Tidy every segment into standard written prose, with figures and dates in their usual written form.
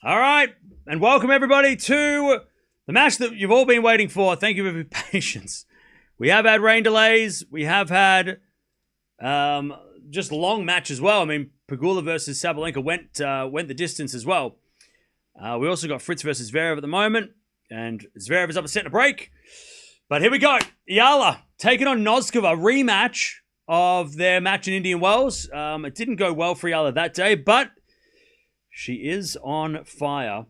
All right, and welcome everybody to the match that you've all been waiting for. Thank you for your patience. We have had rain delays. We have had just long match as well. I mean, Pegula versus Sabalenka went the distance as well. We also got Fritz versus Zverev at the moment, and Zverev is up a set and a break. But here we go. Yala taking on Noskova, rematch of their match in Indian Wells. It didn't go well for Yala that day, but she is on fire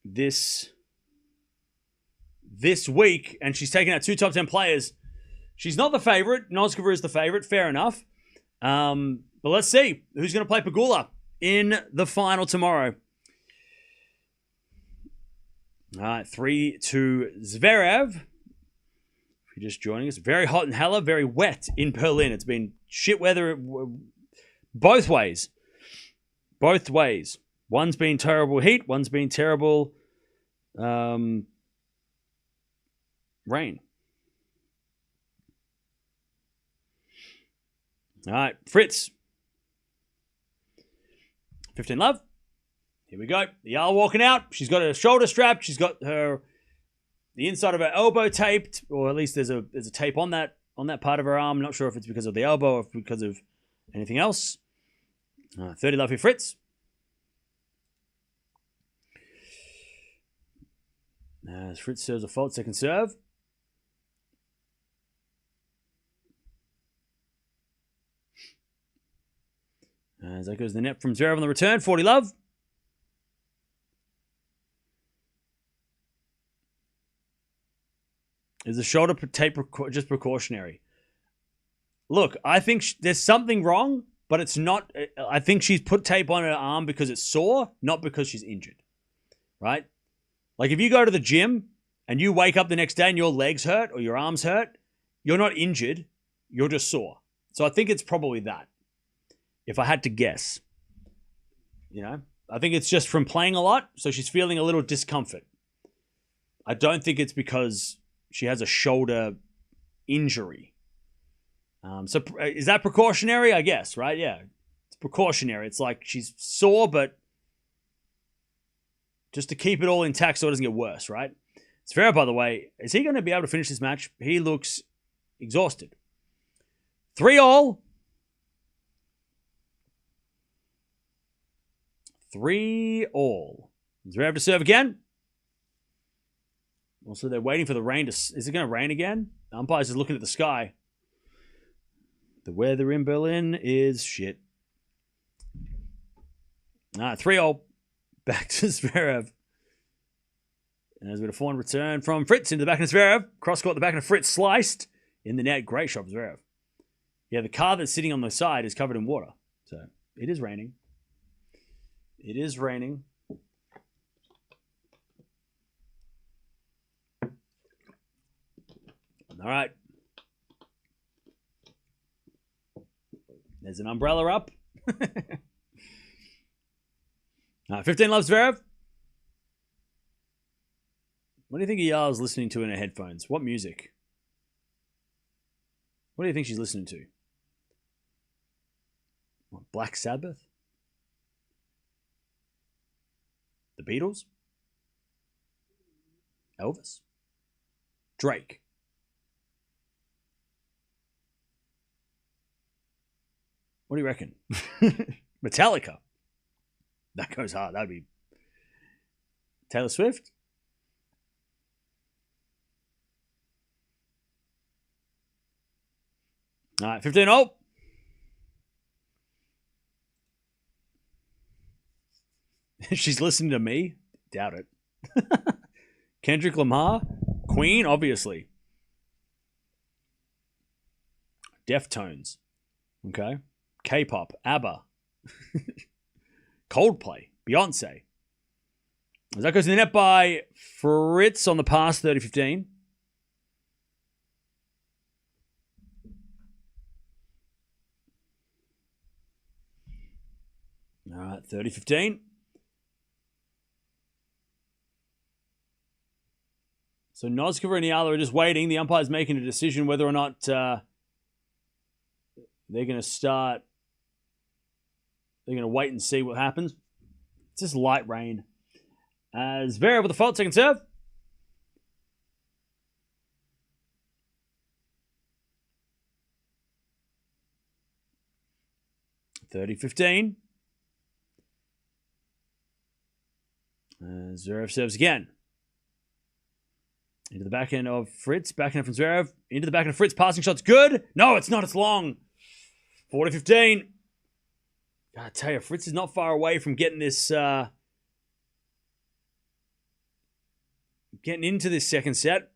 this week, and she's taken out 2 top 10 players. She's not the favorite. Noskova is the favorite. Fair enough. But let's see who's going to play Pegula in the final tomorrow. All right, 3-2 Zverev. If you're just joining us, very hot in Halle, very wet in Berlin. It's been shit weather both ways. Both ways. One's been terrible heat, one's been terrible rain. All right, Fritz. 15 love. Here we go. Yala walking out. She's got her shoulder strapped. She's got the inside of her elbow taped, or at least there's a tape on that part of her arm. Not sure if it's because of the elbow or if because of anything else. 30 love here, Fritz. As Fritz serves a fault, second serve. As that goes the net from Zverev on the return, 40 love. Is the shoulder tape just precautionary? Look, I think there's something wrong, but it's not. I think she's put tape on her arm because it's sore, not because she's injured. Right? Like if you go to the gym and you wake up the next day and your legs hurt or your arms hurt, you're not injured, you're just sore. So I think it's probably that. If I had to guess. I think it's just from playing a lot, so she's feeling a little discomfort. I don't think it's because she has a shoulder injury. So is that precautionary? I guess, right? Yeah. It's precautionary. It's like she's sore, but just to keep it all intact so it doesn't get worse, right? Zverev, by the way, is he going to be able to finish this match? He looks exhausted. 3-all. 3-all. Zverev to serve again. Also, they're waiting for the rain to... Is it going to rain again? The umpire's just looking at the sky. The weather in Berlin is shit. 3-all. Back to Zverev. And there's a bit of forehand return from Fritz into the back of Zverev. Cross court, the back of Fritz sliced in the net. Great shot, Zverev. Yeah, the car that's sitting on the side is covered in water. So it is raining. It is raining. All right. There's an umbrella up. 15 loves Zverev. What do you think Yala's listening to in her headphones? What music? What do you think she's listening to? What, Black Sabbath? The Beatles? Elvis? Drake? What do you reckon? Metallica? That goes hard. That'd be Taylor Swift. All right, 15-0. She's listening to me? Doubt it. Kendrick Lamar? Queen? Obviously. Deftones. Okay. K-pop. ABBA. Coldplay, Beyonce. As that goes in the net by Fritz on the pass, 30-15. All right, 30-15. So Noskova and Yala are just waiting. The umpire's making a decision whether or not they're going to start. They're going to wait and see what happens. It's just light rain. Zverev with the fault, second serve. (30-15). Zverev serves again. Into the backhand of Fritz. Backhand from Zverev. Into the backhand of Fritz. Passing shot's good. No, it's not. It's long. 40-15. I tell you, Fritz is not far away from getting this... getting into this second set.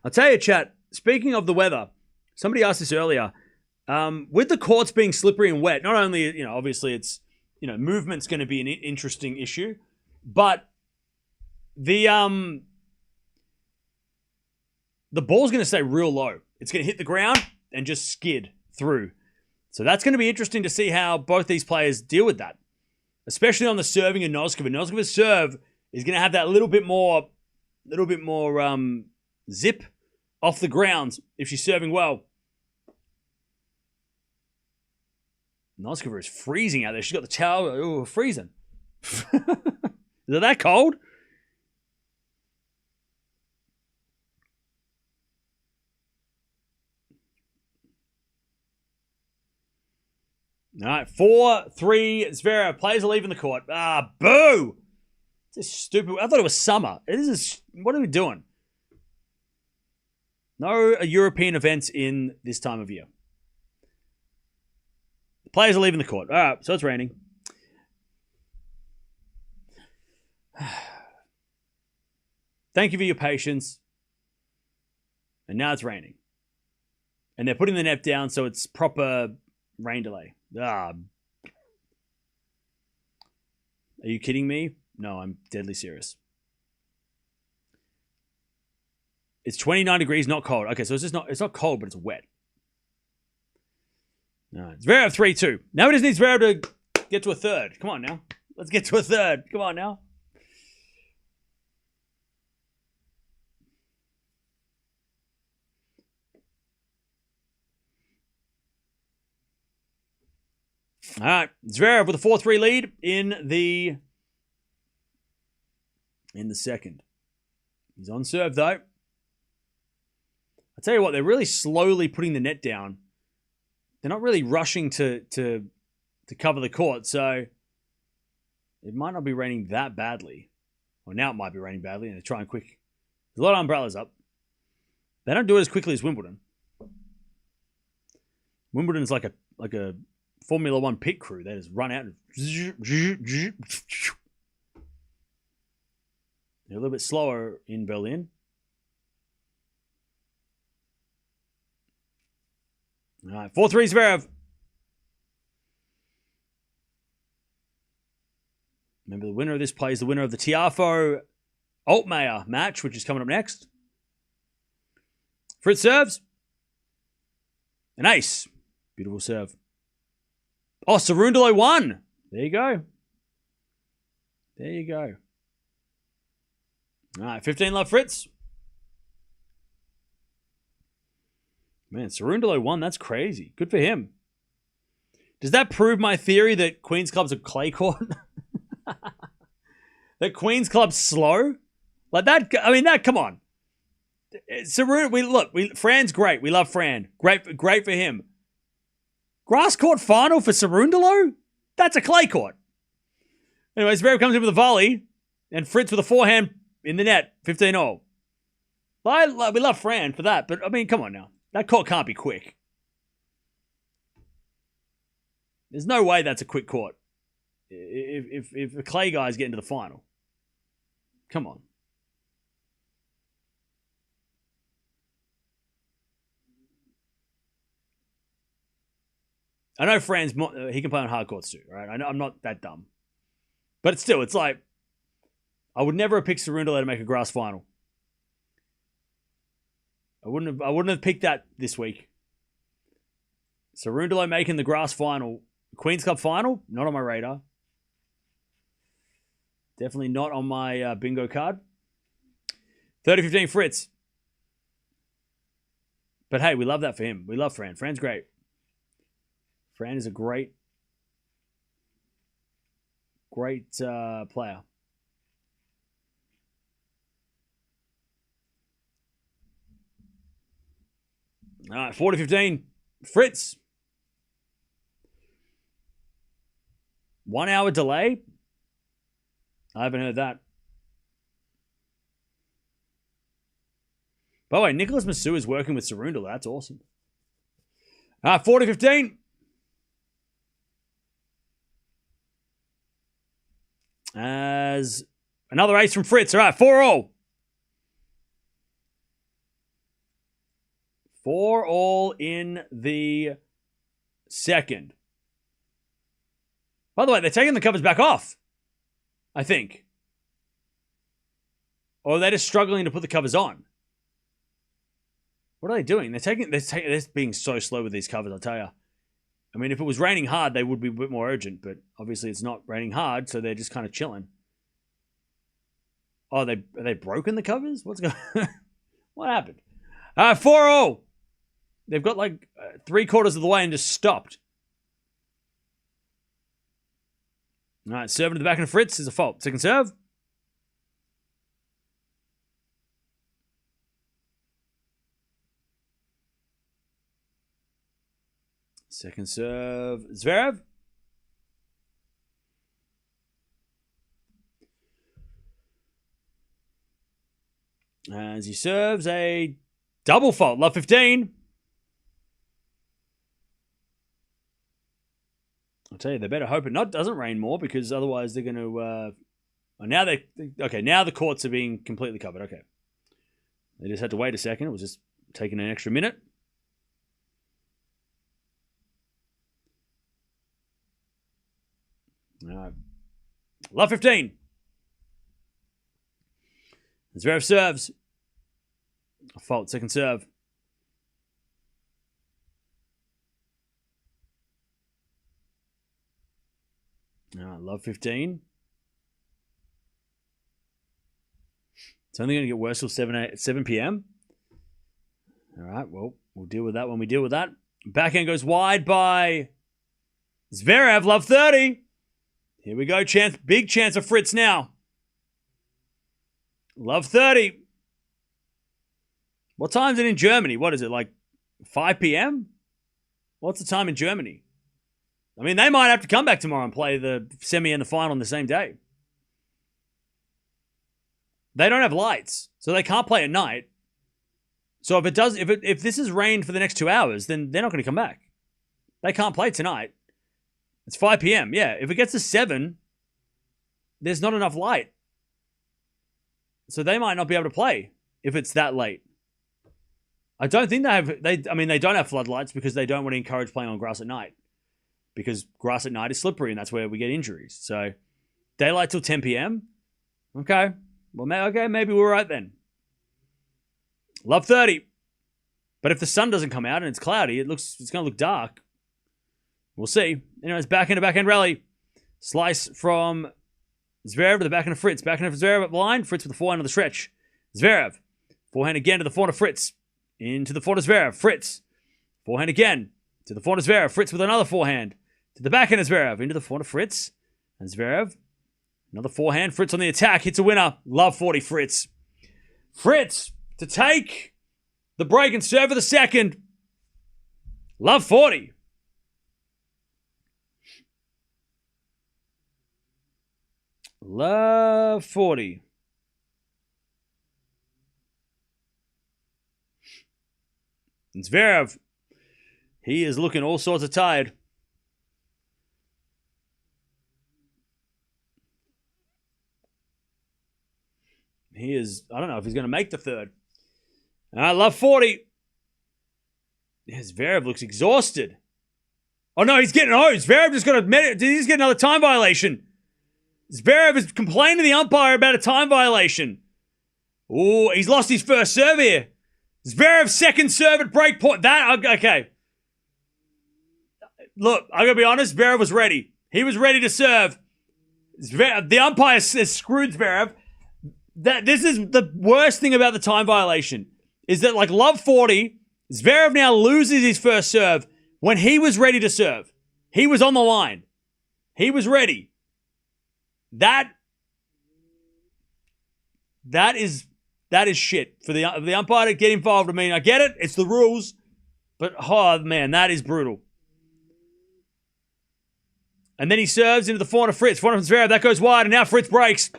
I'll tell you, chat, speaking of the weather, somebody asked this earlier. With the courts being slippery and wet, not only, obviously it's, movement's going to be an interesting issue, but the ball's going to stay real low. It's going to hit the ground and just skid through. So that's going to be interesting to see how both these players deal with that, especially on the serving of Noskova. Noskova's serve is going to have that little bit more zip off the ground if she's serving well. Noskova is freezing out there. She's got the towel. Oh, freezing. Is it that cold? All right, 4-3. Zverev. Players are leaving the court. Boo! This is stupid. I thought it was summer. What are we doing? No European events in this time of year. Players are leaving the court. All right, so it's raining. Thank you for your patience. And now it's raining. And they're putting the net down, so it's proper rain delay. Are you kidding me? No, I'm deadly serious. It's 29 degrees, not cold. Okay, so it's not cold, but it's wet. All right, Zverev 3-2. Now we just need Zverev to get to a third. Come on now. Let's get to a third. Come on now. All right, Zverev with a 4-3 lead in the second. He's on serve though. I tell you what, they're really slowly putting the net down. They're not really rushing to cover the court, so it might not be raining that badly. Well, now it might be raining badly, and they're trying quick. There's a lot of umbrellas up. They don't do it as quickly as Wimbledon. Wimbledon's like a Formula One pit crew. They just run out and they're a little bit slower in Berlin. All right, 4-3 Zverev. Remember, the winner of this plays the winner of the Tiafo Altmaier match, which is coming up next. Fritz serves. An ace. Beautiful serve. Oh, Cerundolo won. There you go. There you go. All right, 15 love Fritz. Man, Cerundolo won. That's crazy. Good for him. Does that prove my theory that Queen's Club's a clay court? That Queen's Club's slow? Like that, I mean, come on. Fran's great. We love Fran. Great for him. Grass court final for Cerundolo? That's a clay court. Anyways, Zverev comes in with a volley, and Fritz with a forehand in the net, 15-all. We love Fran for that, but I mean, come on now. That court can't be quick. There's no way that's a quick court. If the clay guys get into the final. Come on. I know Fran's, he can play on hard courts too, right? I know I'm not that dumb. But still, it's like, I would never have picked Cerundolo to make a grass final. I wouldn't have picked that this week. Cerundolo making the grass final. Queen's Cup final, not on my radar. Definitely not on my bingo card. 30-15 Fritz. But hey, we love that for him. We love Fran. Fran's great. Fran is a great great player. All right, 40-15. Fritz. 1 hour delay? I haven't heard that. By the way, Nicholas Massou is working with Cerundolo. That's awesome. 40-15. As another ace from Fritz. All right, 4-all. 4-all in the second. By the way, they're taking the covers back off, I think. Or they're just struggling to put the covers on. What are they doing? They're being so slow with these covers, I'll tell you. I mean, if it was raining hard, they would be a bit more urgent, but obviously it's not raining hard, so they're just kind of chilling. Oh, are they broken the covers? What's going on? What happened? 4-0. They've got like 3/4 of the way and just stopped. All right, serving to the back of Fritz is a fault. Second serve. Second serve. Zverev. As he serves a double fault. Love 15. I'll tell you, they better hope it doesn't rain more, because otherwise they're going to... now the courts are being completely covered. Okay. They just had to wait a second. It was just taking an extra minute. All right. Love 15. Zverev serves. A fault. Second serve. All right. Love 15. It's only going to get worse till 7 p.m. All right. Well, we'll deal with that when we deal with that. Backhand goes wide by Zverev. Love 30. Here we go. Chance. Big chance for Fritz now. Love 30. What time is it in Germany? What is it, like 5 p.m.? What's the time in Germany? I mean, they might have to come back tomorrow and play the semi and the final on the same day. They don't have lights, so they can't play at night. So if this is rained for the next 2 hours, then they're not going to come back. They can't play tonight. It's 5 p.m. Yeah, if it gets to 7, there's not enough light. So they might not be able to play if it's that late. I don't think they don't have floodlights because they don't want to encourage playing on grass at night. Because grass at night is slippery and that's where we get injuries. So daylight till 10 p.m. Okay. Well, maybe we're right then. Love 30. But if the sun doesn't come out and it's cloudy, it's going to look dark. We'll see. Anyways, backhand rally. Slice from Zverev to the backhand of Fritz. Backhand of Zverev up the line. Fritz with the forehand on the stretch. Zverev. Forehand again to the forehand of Fritz. Into the forehand of Zverev. Fritz. Forehand again to the forehand of Zverev. Fritz with another forehand. To the backhand of Zverev. Into the forehand of Fritz. And Zverev. Another forehand. Fritz on the attack. Hits a winner. Love 40 Fritz. Fritz to take the break and serve for the second. Love 40. Love 40. And Zverev, he is looking all sorts of tired. He is, I don't know if he's going to make the third. I love 40. Yeah, Zverev looks exhausted. Oh no, he's getting hosed. Zverev just got did he just get another time violation? Zverev is complaining to the umpire about a time violation. Oh, he's lost his first serve here. Zverev's second serve at break point. Okay. Look, I'm going to be honest. Zverev was ready. He was ready to serve. The umpire has screwed Zverev. This is the worst thing about the time violation. Is that like love 40, Zverev now loses his first serve when he was ready to serve. He was on the line. He was ready. That is shit for the umpire to get involved. I mean, I get it. It's the rules. But, oh, man, that is brutal. And then he serves into the forehand of Fritz. Forehand from Zverev. That goes wide, and now Fritz breaks.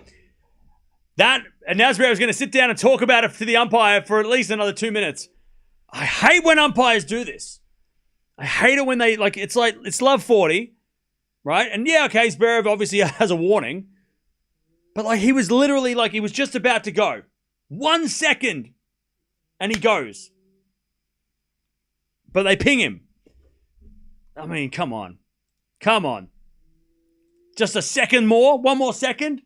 And now Zverev's going to sit down and talk about it to the umpire for at least another 2 minutes. I hate when umpires do this. I hate it when they, it's love 40, right? And yeah, okay, Zverev obviously has a warning. But, he was literally, he was just about to go. 1 second, and he goes. But they ping him. I mean, come on. Come on. Just a second more? 1 more second?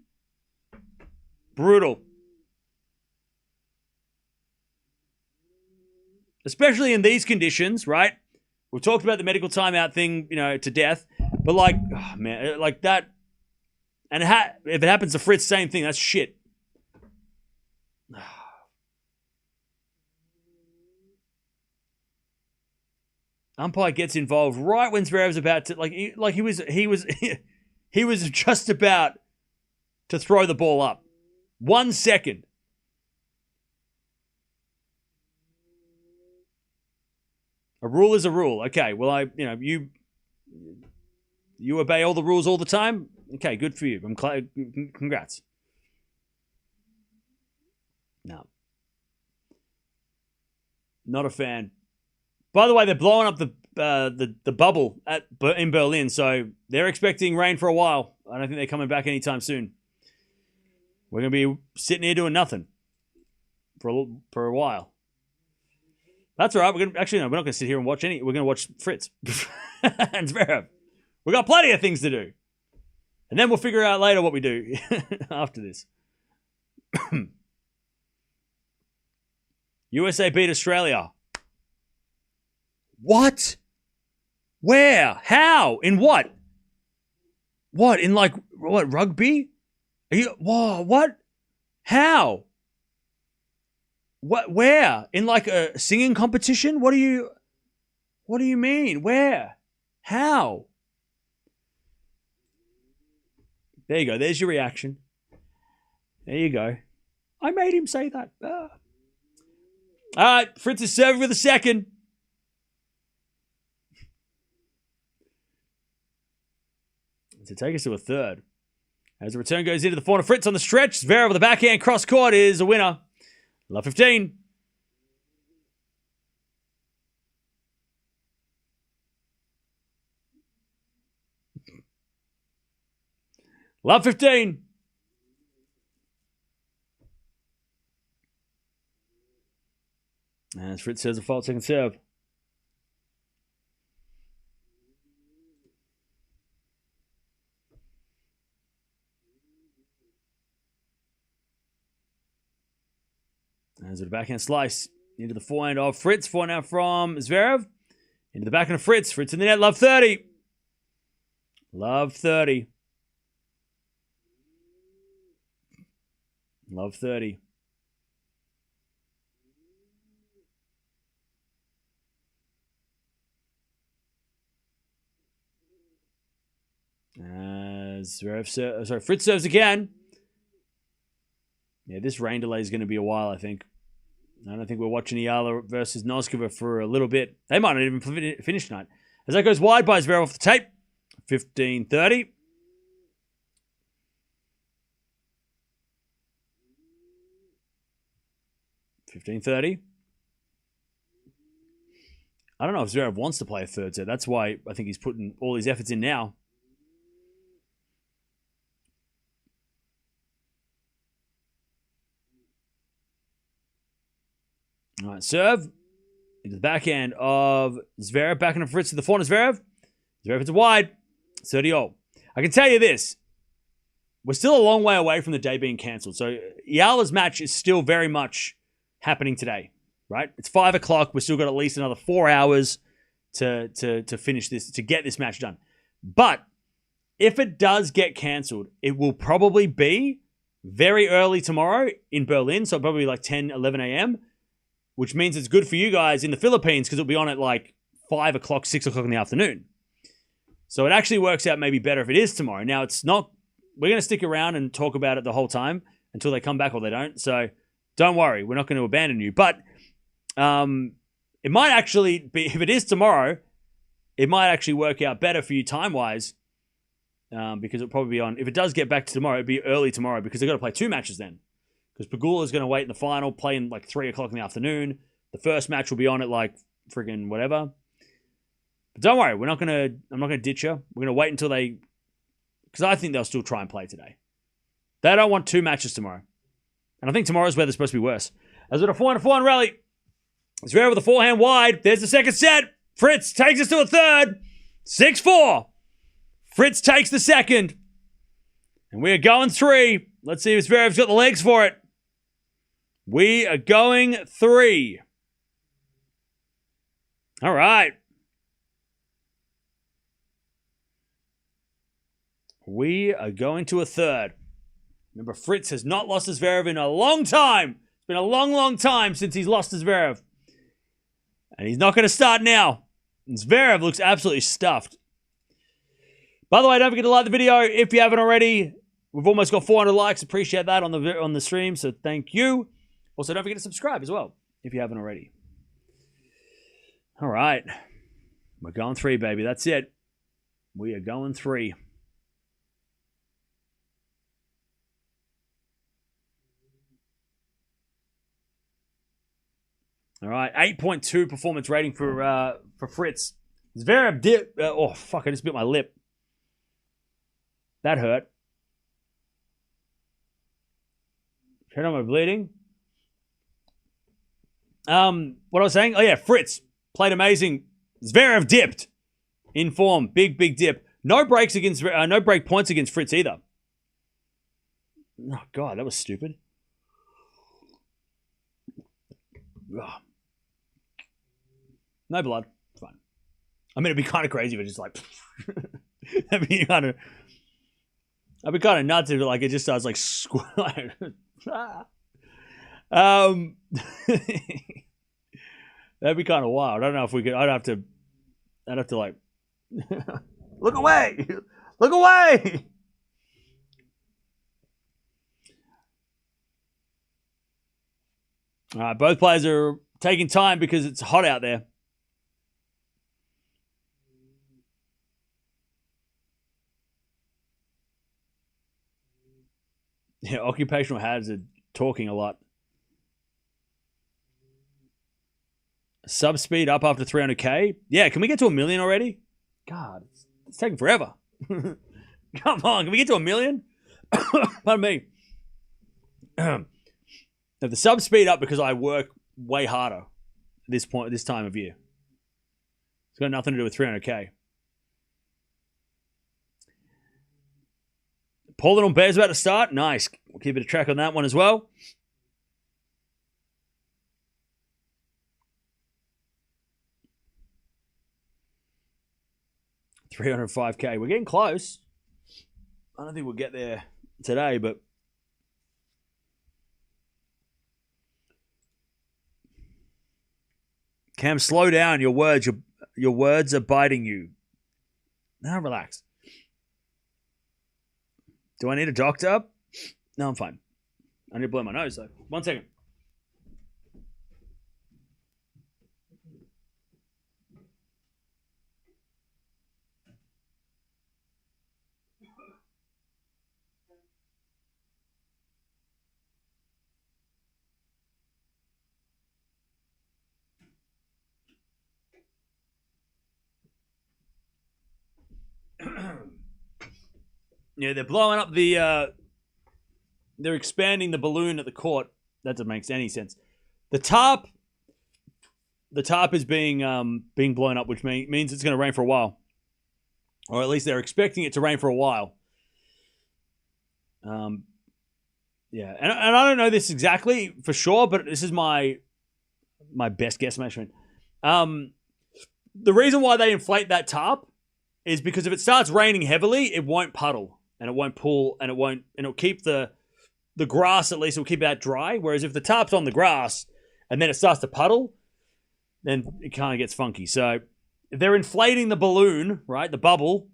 Brutal. Especially in these conditions, right? We've talked about the medical timeout thing, to death. But, oh, man, that. And if it happens to Fritz, same thing. That's shit. Umpire gets involved right when Zverev's about to, he was just about to throw the ball up. 1 second. A rule is a rule. Okay, well, you obey all the rules all the time? Okay, good for you. Congrats. No. Not a fan. By the way, they're blowing up the bubble in Berlin, so they're expecting rain for a while. I don't think they're coming back anytime soon. We're going to be sitting here doing nothing for a while. That's all right. We're not going to sit here and watch any. We're going to watch Fritz and Zverev. We got plenty of things to do, and then we'll figure out later what we do after this. USA beat Australia. What? Where? How? In what? What? In rugby? What? How? What? Where? In a singing competition? What do you mean? Where? How? There you go. There's your reaction. There you go. I made him say that. All right. Fritz is serving with a second. To take us to a third. As the return goes into the forehand of Fritz on the stretch, Zverev with the backhand cross court is a winner. Love 15. Love 15. As Fritz says a fault second serve. As with a backhand slice into the forehand of Fritz. Forehand from Zverev. Into the backhand of Fritz. Fritz in the net. Love 30. Love 30. Love 30. As Fritz serves again. Yeah, this rain delay is going to be a while, I think. I don't think we're watching Yala versus Noskova for a little bit. They might not even finish tonight. As that goes wide by Zverev off the tape. 15-30. I don't know if Zverev wants to play a third set. That's why I think he's putting all his efforts in now. All right, serve into the backhand of Zverev. Backhand of Fritz to the forehand of Zverev. Zverev hits it wide. 30-all. I can tell you this. We're still a long way away from the day being cancelled. So Yala's match is still very much happening today, right? It's 5 o'clock. We've still got at least another 4 hours to finish this, to get this match done. But if it does get cancelled, it will probably be very early tomorrow in Berlin. So probably 10, 11 a.m., which means it's good for you guys in the Philippines because it'll be on at 5 o'clock, 6 o'clock in the afternoon. So it actually works out maybe better if it is tomorrow. Now, it's not we're going to stick around and talk about it the whole time until they come back or they don't. So don't worry, we're not going to abandon you. But it might actually be, if it is tomorrow, it might actually work out better for you time-wise because it'll probably be on, if it does get back to tomorrow, it'll be early tomorrow because they've got to play 2 matches then. Because Pegula's going to wait in the final, play in like 3 o'clock in the afternoon. The first match will be on at like friggin' whatever. But don't worry, I'm not going to ditch you. We're going to wait until they, because I think they'll still try and play today. They don't want 2 matches tomorrow. And I think tomorrow's weather's supposed to be worse. As with a 4-1 rally, Zverev with a forehand wide. There's the second set. Fritz takes us to a third. 6-4. Fritz takes the second. And we are going 3. Let's see if Zverev's got the legs for it. We are going 3. All right. We are going to a third. Remember, Fritz has not lost to Zverev in a long time. It's been a long, long time since he's lost to Zverev. And he's not going to start now. And Zverev looks absolutely stuffed. By the way, don't forget to like the video if you haven't already. We've almost got 400 likes. Appreciate that on the stream, so thank you. Also, don't forget to subscribe as well if you haven't already. All right. We're going 3, baby. That's it. We are going 3. All right, 8.2 performance rating for Fritz. Zverev dip. Oh, fuck, I just bit my lip. That hurt. Turn on my bleeding. What I was saying? Oh, yeah, Fritz played amazing. Zverev dipped in form. Big, big dip. No breaks against, no break points against Fritz either. Oh, God, that was stupid. Ugh. No blood. Fine. I mean, it'd be kind of crazy if it just like... That'd be kind of nuts if like, it just starts like... That'd be kind of wild. I don't know if we could... I'd have to like... Look away! Look away! All right, both players are taking time because it's hot out there. Yeah, occupational hazard, talking a lot. Sub speed up after 300k. Yeah, can we get to 1 million already? God, it's taking forever. Come on, can we get to 1 million? Pardon me. Have the sub speed up because I work way harder at this time of year. It's got nothing to do with 300k. Poland on Bear's about to start. Nice. We'll keep a track on that one as well. $305k. We're getting close. I don't think we'll get there today, but Cam, slow down. Your words are biting you. Now relax. Do I need a doctor? No, I'm fine. I need to blow my nose, though. 1 second. Yeah, they're blowing up the... they're expanding the balloon at the court. That doesn't make any sense. The tarp is being blown up, which means it's going to rain for a while. Or at least they're expecting it to rain for a while. Yeah, and I don't know this exactly for sure, but this is my best guesstimation. The reason why they inflate that tarp is because if it starts raining heavily, it won't puddle. And it won't pull, and it'll keep the grass, at least it'll keep that dry. Whereas if the tarp's on the grass and then it starts to puddle, then it kind of gets funky. So if they're inflating the balloon, right, the bubble,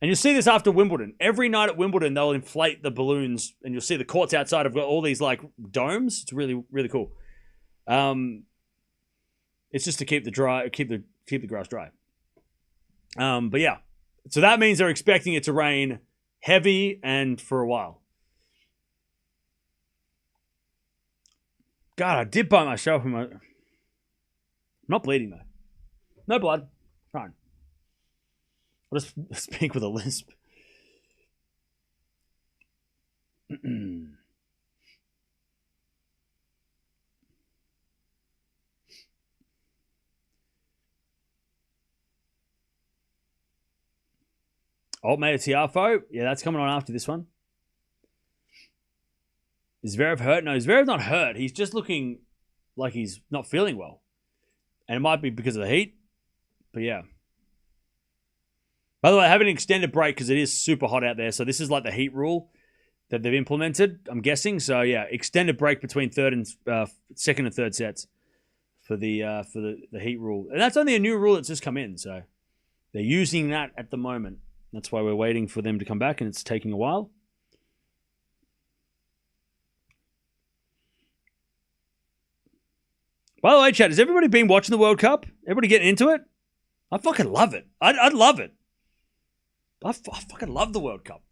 And you'll see this after Wimbledon. Every night at Wimbledon, they'll inflate the balloons, and you'll see the courts outside have got all these like domes. It's really, really cool. It's just to keep the grass dry. But yeah, so that means they're expecting it to rain heavy and for a while. God, I did bite myself in my. I'm not bleeding though. No blood. Fine. I'll just speak with a lisp. Old mate Tiafo. Yeah, that's coming on after this one. Is Zverev hurt? No, Zverev's not hurt. He's just looking like he's not feeling well. And it might be because of the heat. But yeah. By the way, I have an extended break because it is super hot out there. So this is like the heat rule that they've implemented, I'm guessing. So yeah, extended break between second and third sets for the heat rule. And that's only a new rule that's just come in. So they're using that at the moment. That's why we're waiting for them to come back, and it's taking a while. By the way, chat, has everybody been watching the World Cup? Everybody getting into it? I fucking love it. I love it. I fucking love the World Cup.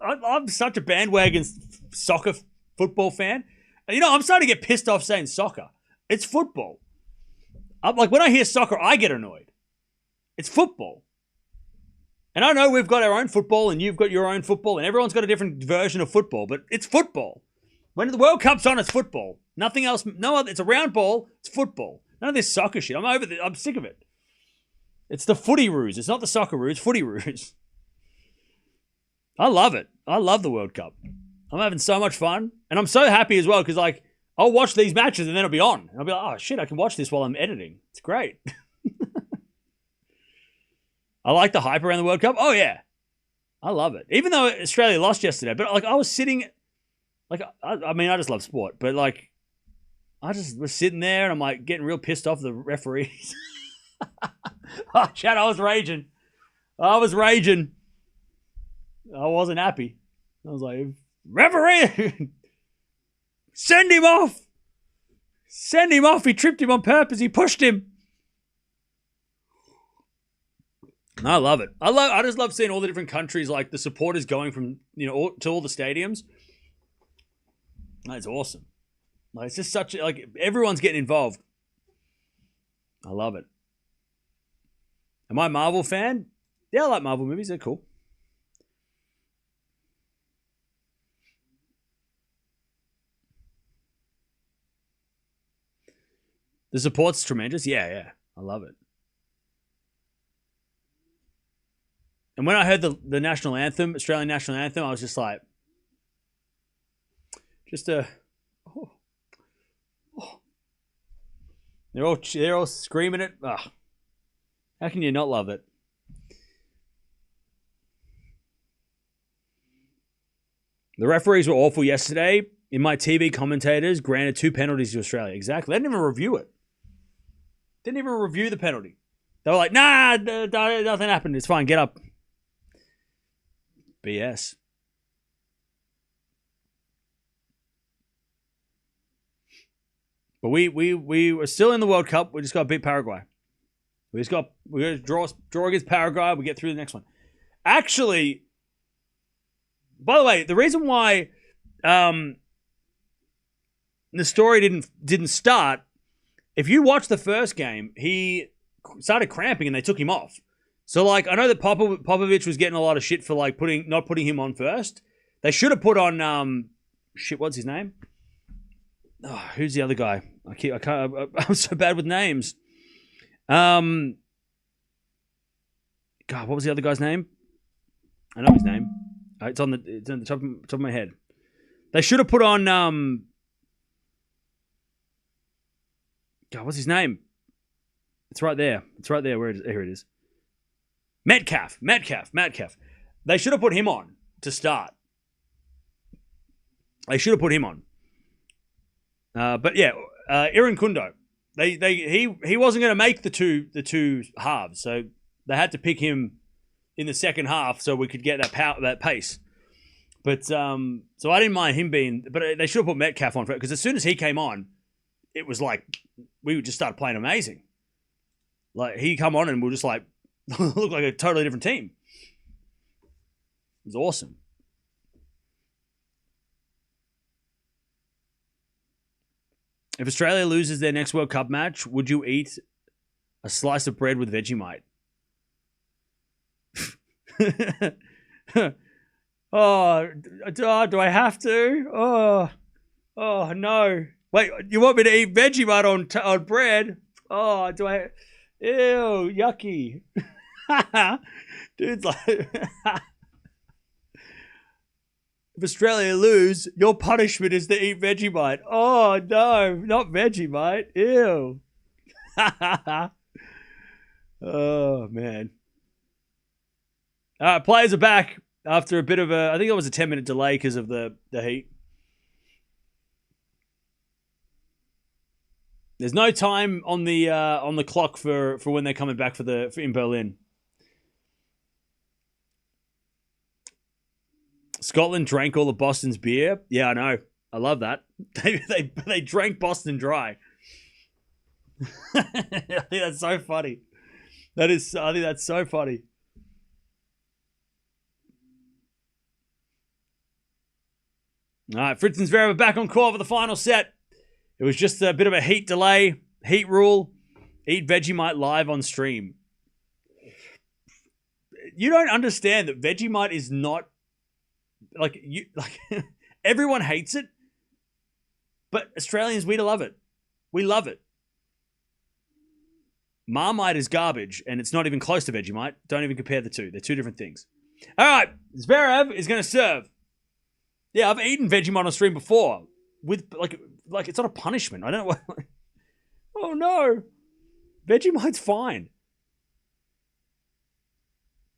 I'm such a bandwagon soccer football fan. And, you know, I'm starting to get pissed off saying soccer. It's football. I'm like, when I hear soccer, I get annoyed. It's football. And I know we've got our own football and you've got your own football and everyone's got a different version of football, but it's football. When the World Cup's on, it's football. Nothing else. No other. It's a round ball. It's football. None of this soccer shit. I'm sick of it. It's the footy ruse. It's not the soccer ruse. Footy ruse. I love it. I love the World Cup. I'm having so much fun. And I'm so happy as well because, like, I'll watch these matches and then it'll be on. And I'll be like, oh, shit, I can watch this while I'm editing. It's great. I like the hype around the World Cup. Oh, yeah. I love it. Even though Australia lost yesterday. But, like, I was sitting... Like, I mean, I just love sport. But, like, I just was sitting there and I'm, like, getting real pissed off the referees. Oh, chat, I was raging. I wasn't happy. I was like, referee! Send him off! Send him off! He tripped him on purpose. He pushed him. I love it. I just love seeing all the different countries, like the supporters going from, you know, to all the stadiums. That's awesome. Like, it's just such, like, everyone's getting involved. I love it. Am I a Marvel fan? Yeah, I like Marvel movies. They're cool. The support's tremendous. Yeah. I love it. And when I heard the national anthem, Australian national anthem, I was just like, they're all screaming it. Oh, how can you not love it? The referees were awful yesterday. In my TV commentators, granted 2 penalties to Australia. Exactly. They didn't even review it. Didn't even review the penalty. They were like, nah, nothing happened. It's fine. Get up. BS. But we were still in the World Cup. We just got to beat Paraguay. We're going to draw against Paraguay. We get through the next one. Actually, by the way, the reason why the story didn't start, if you watch the first game, he started cramping and they took him off. So, like, I know that Popovich was getting a lot of shit for, like, not putting him on first. They should have put on, what's his name? Oh, who's the other guy? I'm so bad with names. God, what was the other guy's name? I know his name. It's on the top of my head. They should have put on, God, what's his name? It's right there. Here it is. Metcalf. They should have put him on to start. They should have put him on. But yeah, Iran Kundo. He wasn't going to make the two halves, so they had to pick him in the second half so we could get that power, that pace. But so I didn't mind him being, but they should have put Metcalf on for it because as soon as he came on, it was like we just started playing amazing. Like he come on and we were just like look like a totally different team. It was awesome. If Australia loses their next World Cup match, would you eat a slice of bread with Vegemite? Do I have to? Oh no. Wait, you want me to eat Vegemite on bread? Oh, do I? Ew, yucky. Dude's like, if Australia lose, your punishment is to eat Vegemite. Oh no, not Vegemite. Ew. Oh man. All right, players are back after a bit of I think it was a 10-minute delay because of the heat. There's no time on the clock for when they're coming back for in Berlin. Scotland drank all of Boston's beer. Yeah, I know. I love that. They drank Boston dry. I think that's so funny. I think that's so funny. All right, Fritz and Zverev are back on court for the final set. It was just a bit of a heat delay. Heat rule. Eat Vegemite live on stream. You don't understand that Vegemite is not like everyone hates it, but Australians, we love it. We love it. Marmite is garbage, and it's not even close to Vegemite. Don't even compare the two. They're two different things. All right, Zverev is going to serve. Yeah, I've eaten Vegemite on stream before with like it's not a punishment. I don't know what. Oh no, Vegemite's fine.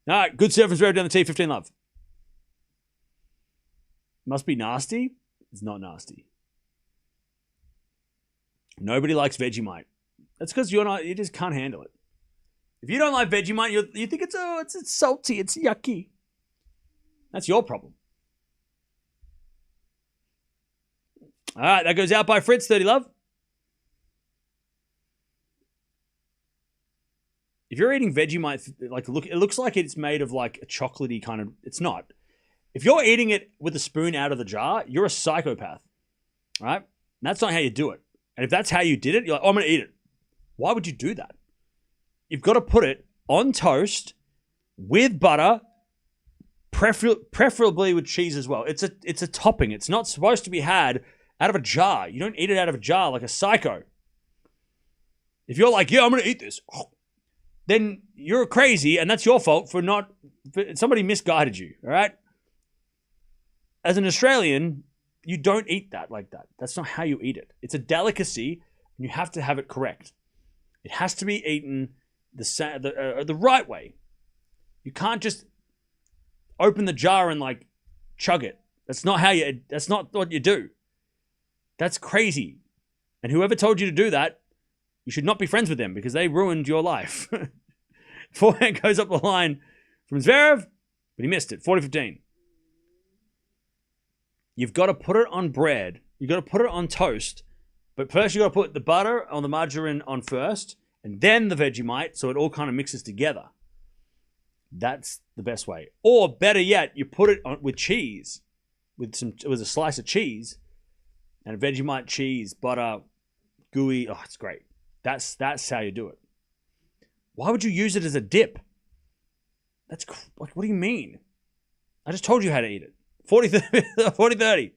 All right, good serve from Zverev down the tee. 15 love. Must be nasty. It's not nasty. Nobody likes Vegemite. That's because you just can't handle it. If you don't like Vegemite, you think it's salty, it's yucky. That's your problem. All right, that goes out by Fritz, 30 love. If you're eating Vegemite, it looks like it's made of like a chocolatey kind of. It's not. If you're eating it with a spoon out of the jar, you're a psychopath, right? And that's not how you do it. And if that's how you did it, you're like, oh, I'm going to eat it. Why would you do that? You've got to put it on toast with butter, preferably with cheese as well. It's a topping. It's not supposed to be had out of a jar. You don't eat it out of a jar like a psycho. If you're like, yeah, I'm going to eat this, then you're crazy, and that's your fault for somebody misguided you, all right? As an Australian, you don't eat that like that. That's not how you eat it. It's a delicacy, and you have to have it correct. It has to be eaten the right way. You can't just open the jar and like chug it. That's not what you do. That's crazy. And whoever told you to do that, you should not be friends with them because they ruined your life. Forehand goes up the line from Zverev, but he missed it. 40-15. You've got to put it on bread. You've got to put it on toast. But first you've got to put the butter on the margarine on first, and then the Vegemite, so it all kind of mixes together. That's the best way. Or better yet, you put it on with cheese, with a slice of cheese, and a Vegemite cheese, butter, gooey. Oh, it's great. That's how you do it. Why would you use it as a dip? That's like, what do you mean? I just told you how to eat it. 40-30.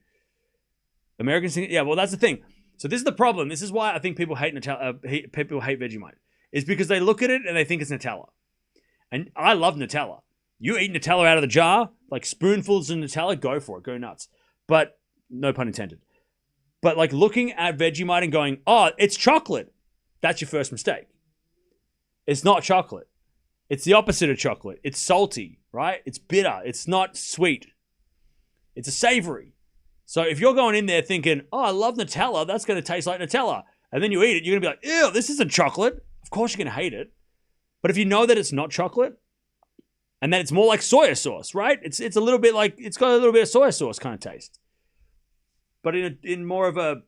Americans think, yeah, well, that's the thing. So this is the problem. This is why I think people hate Nutella. People hate Vegemite. It's because they look at it and they think it's Nutella. And I love Nutella. You eat Nutella out of the jar, like spoonfuls of Nutella, go for it. Go nuts. But, no pun intended. But like looking at Vegemite and going, oh, it's chocolate. That's your first mistake. It's not chocolate. It's the opposite of chocolate. It's salty, right? It's bitter. It's not sweet. It's a savory. So if you're going in there thinking, oh, I love Nutella, that's going to taste like Nutella. And then you eat it, you're going to be like, ew, this isn't chocolate. Of course you're going to hate it. But if you know that it's not chocolate, And then it's more like soy sauce, right? It's a little bit like, it's got a little bit of soy sauce kind of taste. But in more of a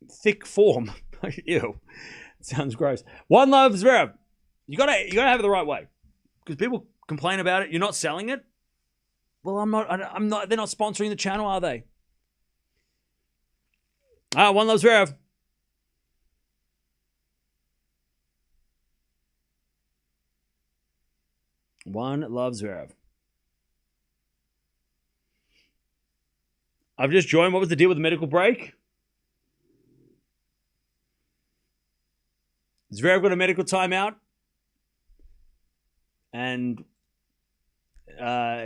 thick form. Ew. It sounds gross. One Love Zverev. You gotta have it the right way. Because people complain about it. You're not selling it. Well, I'm not. They're not sponsoring the channel, are they? One Love Zverev. One Love Zverev. I've just joined. What was the deal with the medical break? Zverev got a medical timeout. And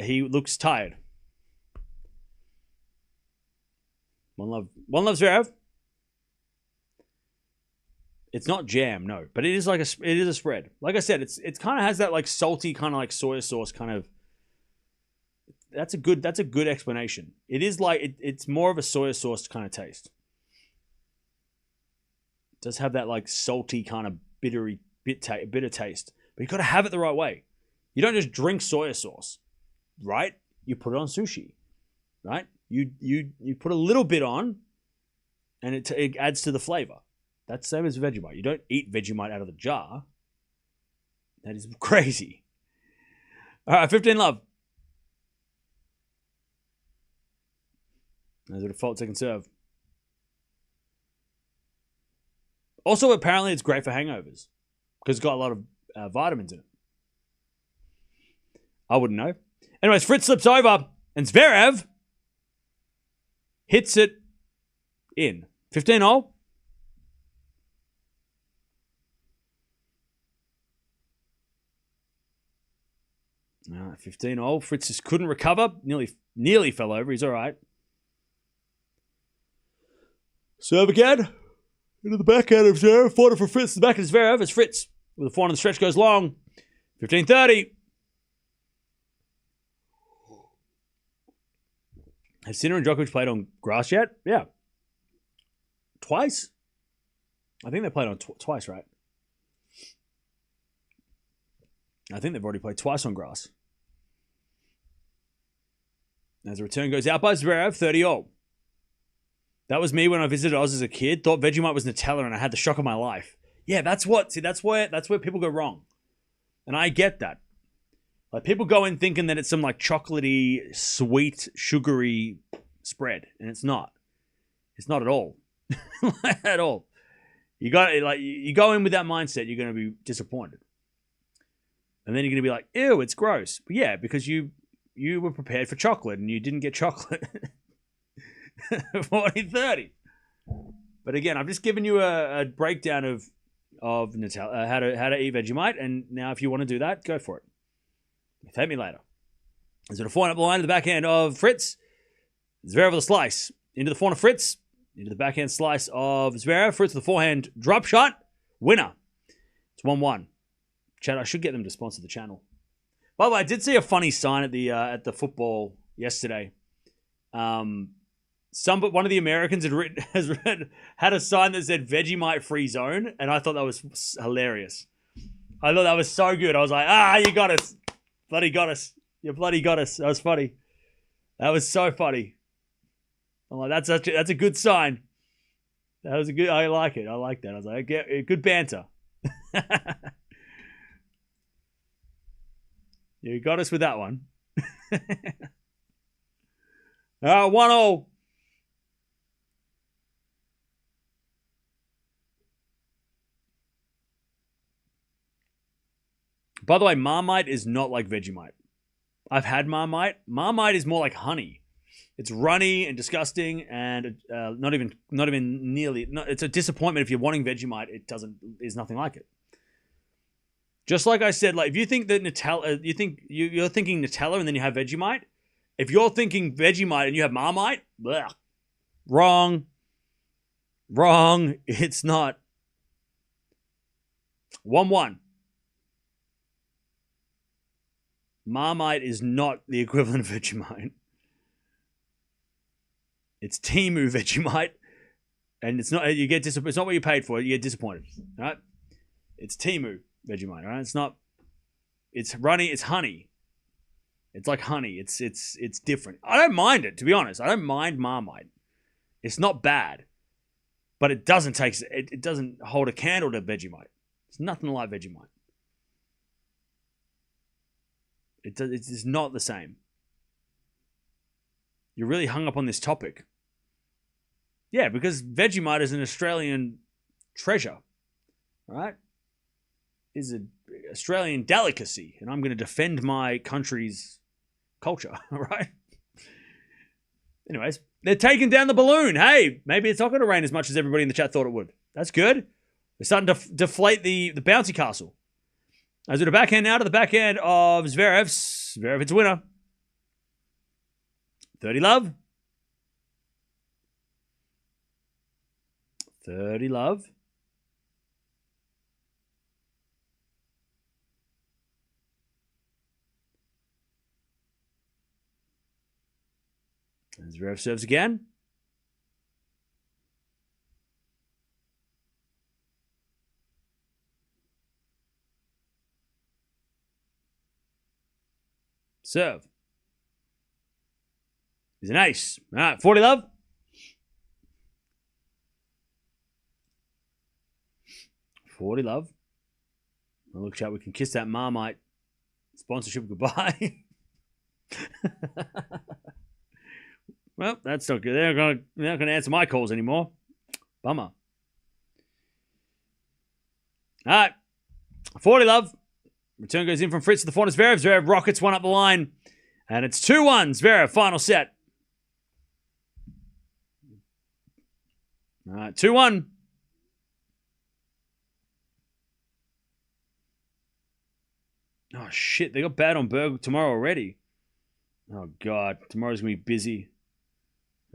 he looks tired. One Love Zverev. It's not jam, no, but it is a spread. Like I said, it kind of has that like salty kind of like soy sauce kind of. That's a good explanation. It is like it's more of a soy sauce kind of taste. It does have that like salty kind of bitter taste, but you got to have it the right way. You don't just drink soy sauce, right? You put it on sushi, right? You put a little bit on, and it adds to the flavor. That's the same as Vegemite. You don't eat Vegemite out of the jar. That is crazy. All right, 15 Love. There's a default second serve. Also, apparently, it's great for hangovers because it's got a lot of vitamins in it. I wouldn't know. Anyways, Fritz slips over, and Zverev hits it in. 15-all. 15-all. Fritz just couldn't recover. Nearly fell over. He's all right. Serve again. Into the backhand of Zverev. Forward for Fritz. The back of Zverev as Fritz with the forehand the stretch goes long. 15-30. Have Sinner and Djokovic played on grass yet? Yeah. Twice? I think they played on twice, right? I think they've already played twice on grass. As the return goes out by Zverev, 30-all. That was me when I visited Oz as a kid. Thought Vegemite was Nutella and I had the shock of my life. Yeah, that's where people go wrong. And I get that. Like people go in thinking that it's some like chocolatey, sweet, sugary spread. And it's not. It's not at all. At all. You go in with that mindset, you're gonna be disappointed. And then you're going to be like, ew, it's gross. But yeah, because you were prepared for chocolate and you didn't get chocolate. 40-30. But again, I've just given you a breakdown of Nutella, how to eat Vegemite. And now if you want to do that, go for it. Thank me later. Is it a forehand up the line to the backhand of Fritz? Zverev with a slice. Into the forehand of Fritz. Into the backhand slice of Zverev. Fritz with the forehand drop shot. Winner. It's 1-1. Chad, I should get them to sponsor the channel. By the way, I did see a funny sign at the football yesterday. One of the Americans had a sign that said Vegemite free zone, and I thought that was hilarious. I thought that was so good. I was like, you got us. Bloody got us. You bloody got us. That was funny. That was so funny. I'm like, that's a good sign. That was a good. I like it. I like that. I was like, good banter. You got us with that one. 1-all. By the way, Marmite is not like Vegemite. I've had Marmite. Marmite is more like honey. It's runny and disgusting, and not even nearly. It's a disappointment if you're wanting Vegemite. There's nothing like it. Just like I said, like if you think that Nutella, you're thinking Nutella and then you have Vegemite. If you're thinking Vegemite and you have Marmite, bleh, wrong. It's not. 1-1. Marmite is not the equivalent of Vegemite. It's Temu Vegemite, and it's not. It's not what you paid for. You get disappointed, right? It's Temu Vegemite, right? It's not It's runny. It's honey. It's like honey. It's different. I don't mind it, to be honest. I don't mind Marmite. It's not bad, but it doesn't hold a candle to Vegemite. It's nothing like Vegemite. It's not the same. You're really hung up on this topic. Yeah, because Vegemite is an Australian treasure, right? Is an Australian delicacy, and I'm going to defend my country's culture, right? Anyways, they're taking down the balloon. Hey, maybe it's not going to rain as much as everybody in the chat thought it would. That's good. They're starting to deflate the bouncy castle. As with a backhand now to the backhand of Zverev. Zverev hits a winner. 30 love. 30 love. And Zverev serves again. Serve. He's an ace. All right, 40 love. 40 love. Well, look, chat, we can kiss that Marmite sponsorship goodbye. Well, that's not good. They're not going to answer my calls anymore. Bummer. All right. 40 love. Return goes in from Fritz to the corner. Zverev. Zverev rockets one up the line. And it's 2-1. Zverev, final set. All right, 2-1. Oh, shit. They got bad on Berg tomorrow already. Oh, God. Tomorrow's going to be busy.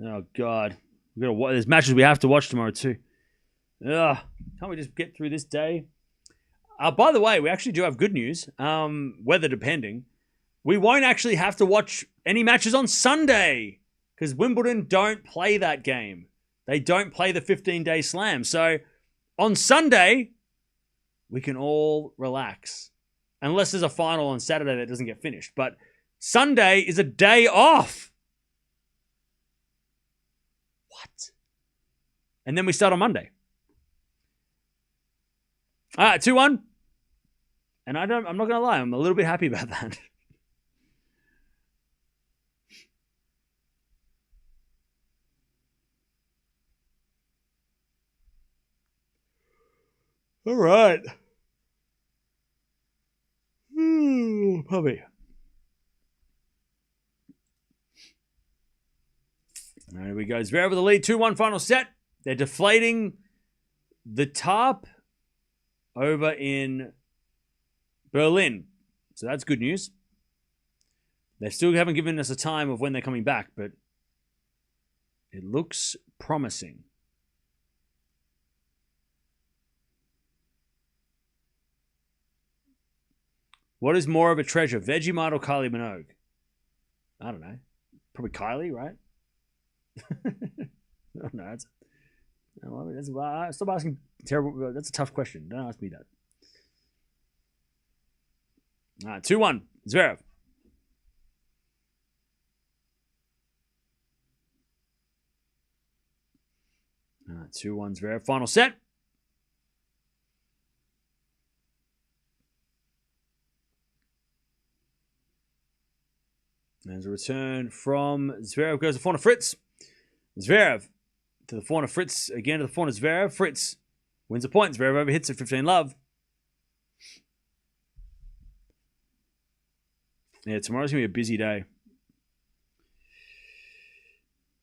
Oh, God. There's matches we have to watch tomorrow, too. Ugh. Can't we just get through this day? By the way, we actually do have good news. Weather depending. We won't actually have to watch any matches on Sunday because Wimbledon don't play that game. They don't play the 15-day slam. So on Sunday, we can all relax. Unless there's a final on Saturday that doesn't get finished. But Sunday is a day off. What? And then we start on Monday. All right, 2-1. And I'm not going to lie, I'm a little bit happy about that. All right. Puppy. All right, here we go. Zverev with the lead. 2-1 final set. They're deflating the top over in Berlin. So that's good news. They still haven't given us a time of when they're coming back, but it looks promising. What is more of a treasure, Vegemite or Kylie Minogue? I don't know. Probably Kylie, right? No, stop asking terrible. That's a tough question. Don't ask me that. All right, 2-1. Zverev. All right, 2-1 Zverev. Final set. There's a return from Zverev. Goes to the corner, Fritz. Zverev to the corner, Fritz. Again to the corner, Zverev. Fritz wins a point. Zverev overhits at 15 love. Yeah, tomorrow's going to be a busy day.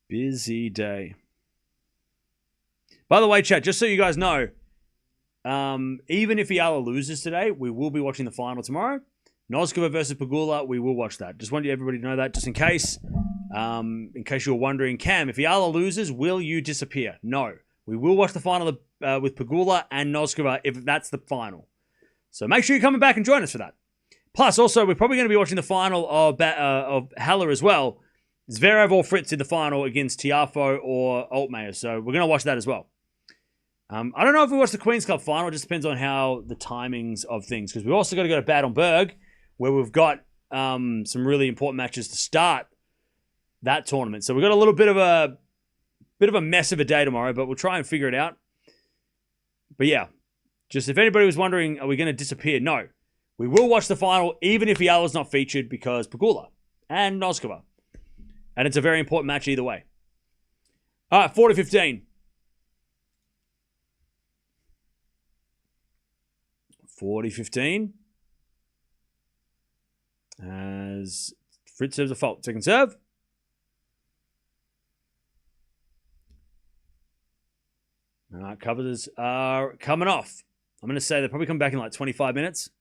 Busy day. By the way, chat, just so you guys know, even if Yala loses today, we will be watching the final tomorrow. Noskova versus Pegula, we will watch that. Just wanted everybody to know that, just in case. In case you were wondering, Cam, if Yala loses, will you disappear? No. We will watch the final with Pegula and Noskova if that's the final. So make sure you're coming back and join us for that. Plus, also, we're probably going to be watching the final of Haller as well. Zverev or Fritz in the final against Tiafoe or Altmaier. So we're going to watch that as well. I don't know if we watch the Queen's Cup final. It just depends on how the timings of things. Because we've also got to go to Bad on Berg, where we've got some really important matches to start that tournament. So we've got a little bit of a mess of a day tomorrow, but we'll try and figure it out. But yeah, just if anybody was wondering, are we going to disappear? No. We will watch the final, even if Yala's not featured, because Pegula and Noskova. And it's a very important match either way. All right, 40-15. 40-15. As Fritz serves a fault. Second serve. All right, covers are coming off. I'm going to say they'll probably come back in like 25 minutes.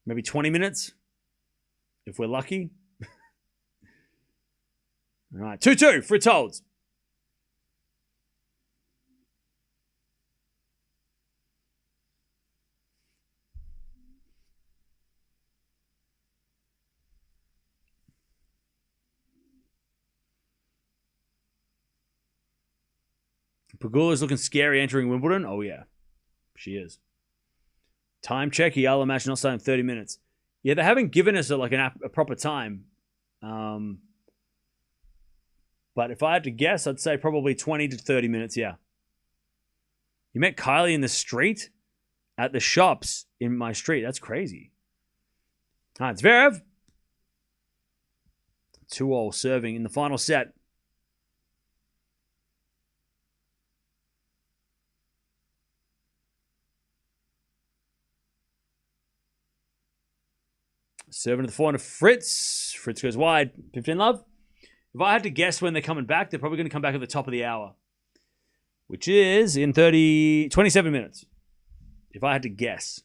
Maybe 20 minutes. If we're lucky. All right, 2-2. Fritz holds. Pegula's looking scary entering Wimbledon. Oh, yeah. She is. Time check. Yala match not starting in 30 minutes. Yeah, they haven't given us a proper time. But if I had to guess, I'd say probably 20 to 30 minutes, yeah. You met Kylie in the street? At the shops in my street. That's crazy. All right, Zverev. 2-all serving in the final set. Serving to the forehand of Fritz. Fritz goes wide. 15 love. If I had to guess when they're coming back, they're probably going to come back at the top of the hour. Which is in 27 minutes. If I had to guess.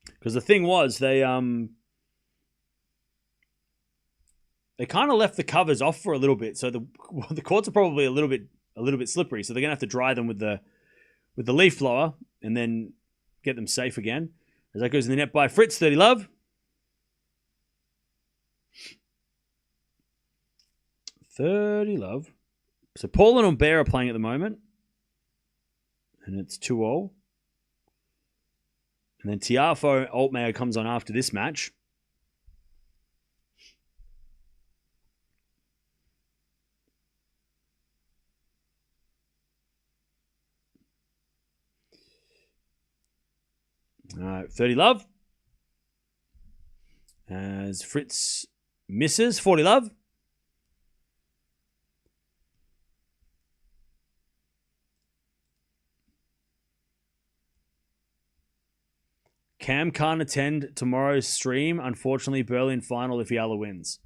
Because the thing was, they kind of left the covers off for a little bit. So the courts are probably a little bit slippery. So they're going to have to dry them with the leaf blower and then get them safe again. As that goes in the net by Fritz, 30 love. 30 love. So Paul and Humbert are playing at the moment. And it's 2-all. And then Tiafoe Altmaier comes on after this match. All right, 30 love. As Fritz misses, 40 love. Cam can't attend tomorrow's stream. Unfortunately, Berlin final if Yala wins.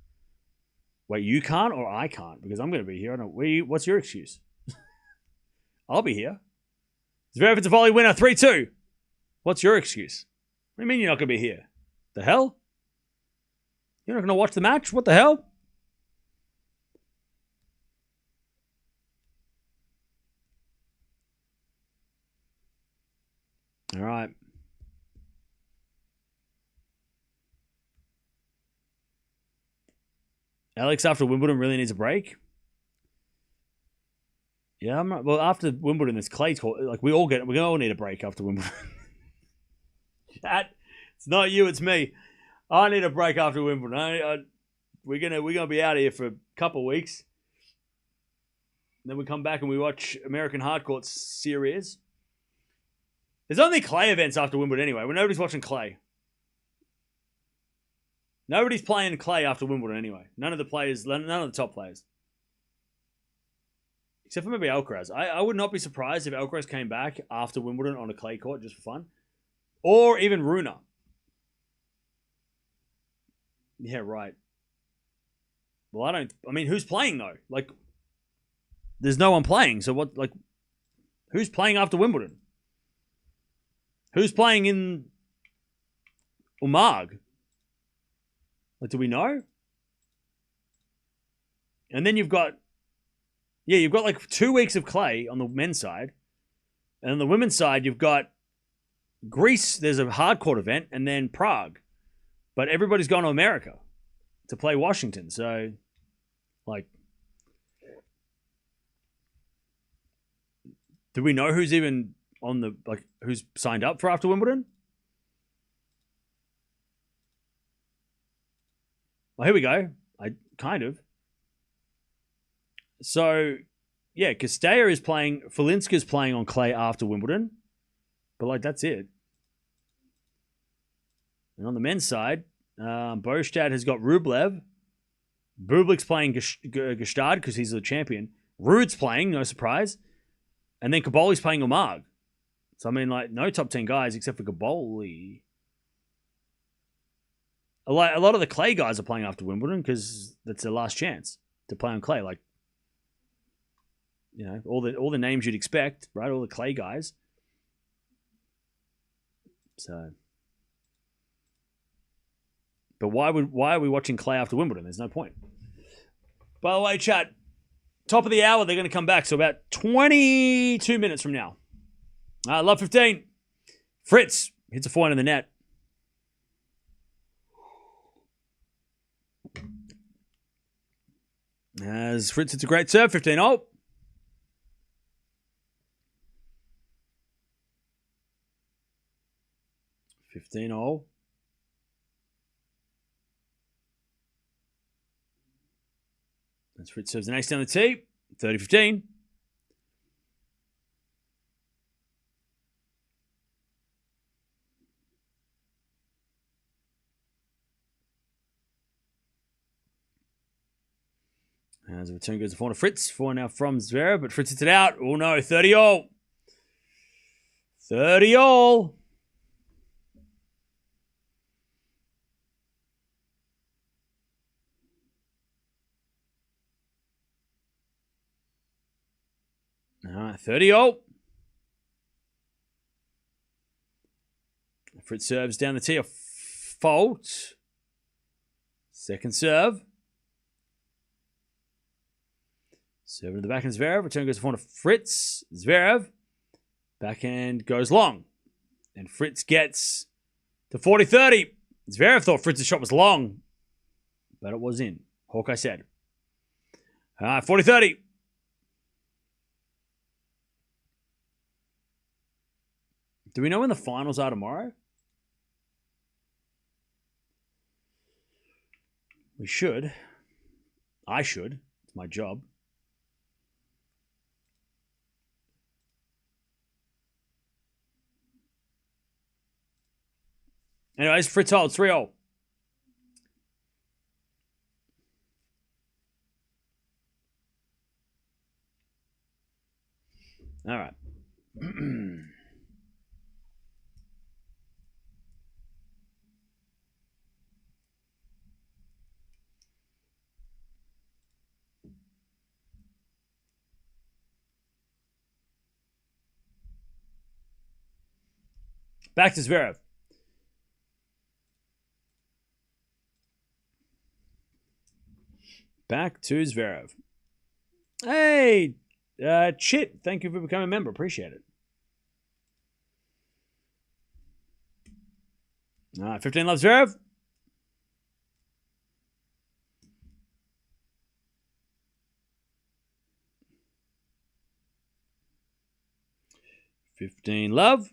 Wait, you can't or I can't? Because I'm going to be here. I don't. What's your excuse? I'll be here. Zverev, it's a volley winner, 3-2. What's your excuse? What do you mean you're not going to be here? The hell? You're not going to watch the match? What the hell? All right. Alex, after Wimbledon, really needs a break. Yeah, I'm not. Well, after Wimbledon, there's clay court. Like we all need a break after Wimbledon. It's not you, it's me. I need a break after Wimbledon. We're gonna be out of here for a couple of weeks. And then we come back and we watch American Hardcourt series. There's only clay events after Wimbledon anyway. When nobody's watching clay. Nobody's playing clay after Wimbledon anyway. None of the top players. Except for maybe Alcaraz. I would not be surprised if Alcaraz came back after Wimbledon on a clay court just for fun. Or even Runa. Yeah, right. Well, who's playing though? Like, there's no one playing. So what, like, who's playing after Wimbledon? Who's playing in Umag? Like, do we know? And then you've got like 2 weeks of clay on the men's side. And on the women's side, you've got Greece, there's a hardcourt event, and then Prague. But everybody's gone to America to play Washington. So, like, do we know who's even on who's signed up for after Wimbledon? Oh, here we go. Kind of. So, yeah, Castella is playing. Felinska's playing on clay after Wimbledon. But, like, that's it. And on the men's side, Bostad has got Rublev. Bublik's playing Gestad because he's the champion. Ruud's playing, no surprise. And then Kaboli's playing Omag. So, I mean, like, no top 10 guys except for Kaboli. A lot of the clay guys are playing after Wimbledon because that's their last chance to play on clay. Like, you know, all the names you'd expect, right? All the clay guys. So, but why are we watching clay after Wimbledon? There's no point. By the way, chat, top of the hour, they're going to come back. So about 22 minutes from now. Love 15. Fritz hits a point in the net. As Fritz hits a great serve, 15-0. As Fritz serves the next down the tee, 30-15. As the return goes to 4 to Fritz. 4 now from Zverev, but Fritz hits it out. Oh no, 30-all. 30-all. All right, 30-all. Fritz serves down the tee, a fault. Second serve. Serve to the backhand Zverev. Return goes to 4 to Fritz. Zverev. Backhand goes long. And Fritz gets to 40-30. Zverev thought Fritz's shot was long, but it was in. Hawkeye said. 40-30. Do we know when the finals are tomorrow? We should. I should. It's my job. Anyways, Fritz holds 3-0. All right. Back to Zverev. Back to Zverev. Hey, Chit, thank you for becoming a member. Appreciate it. All right, 15 love Zverev. $15 love.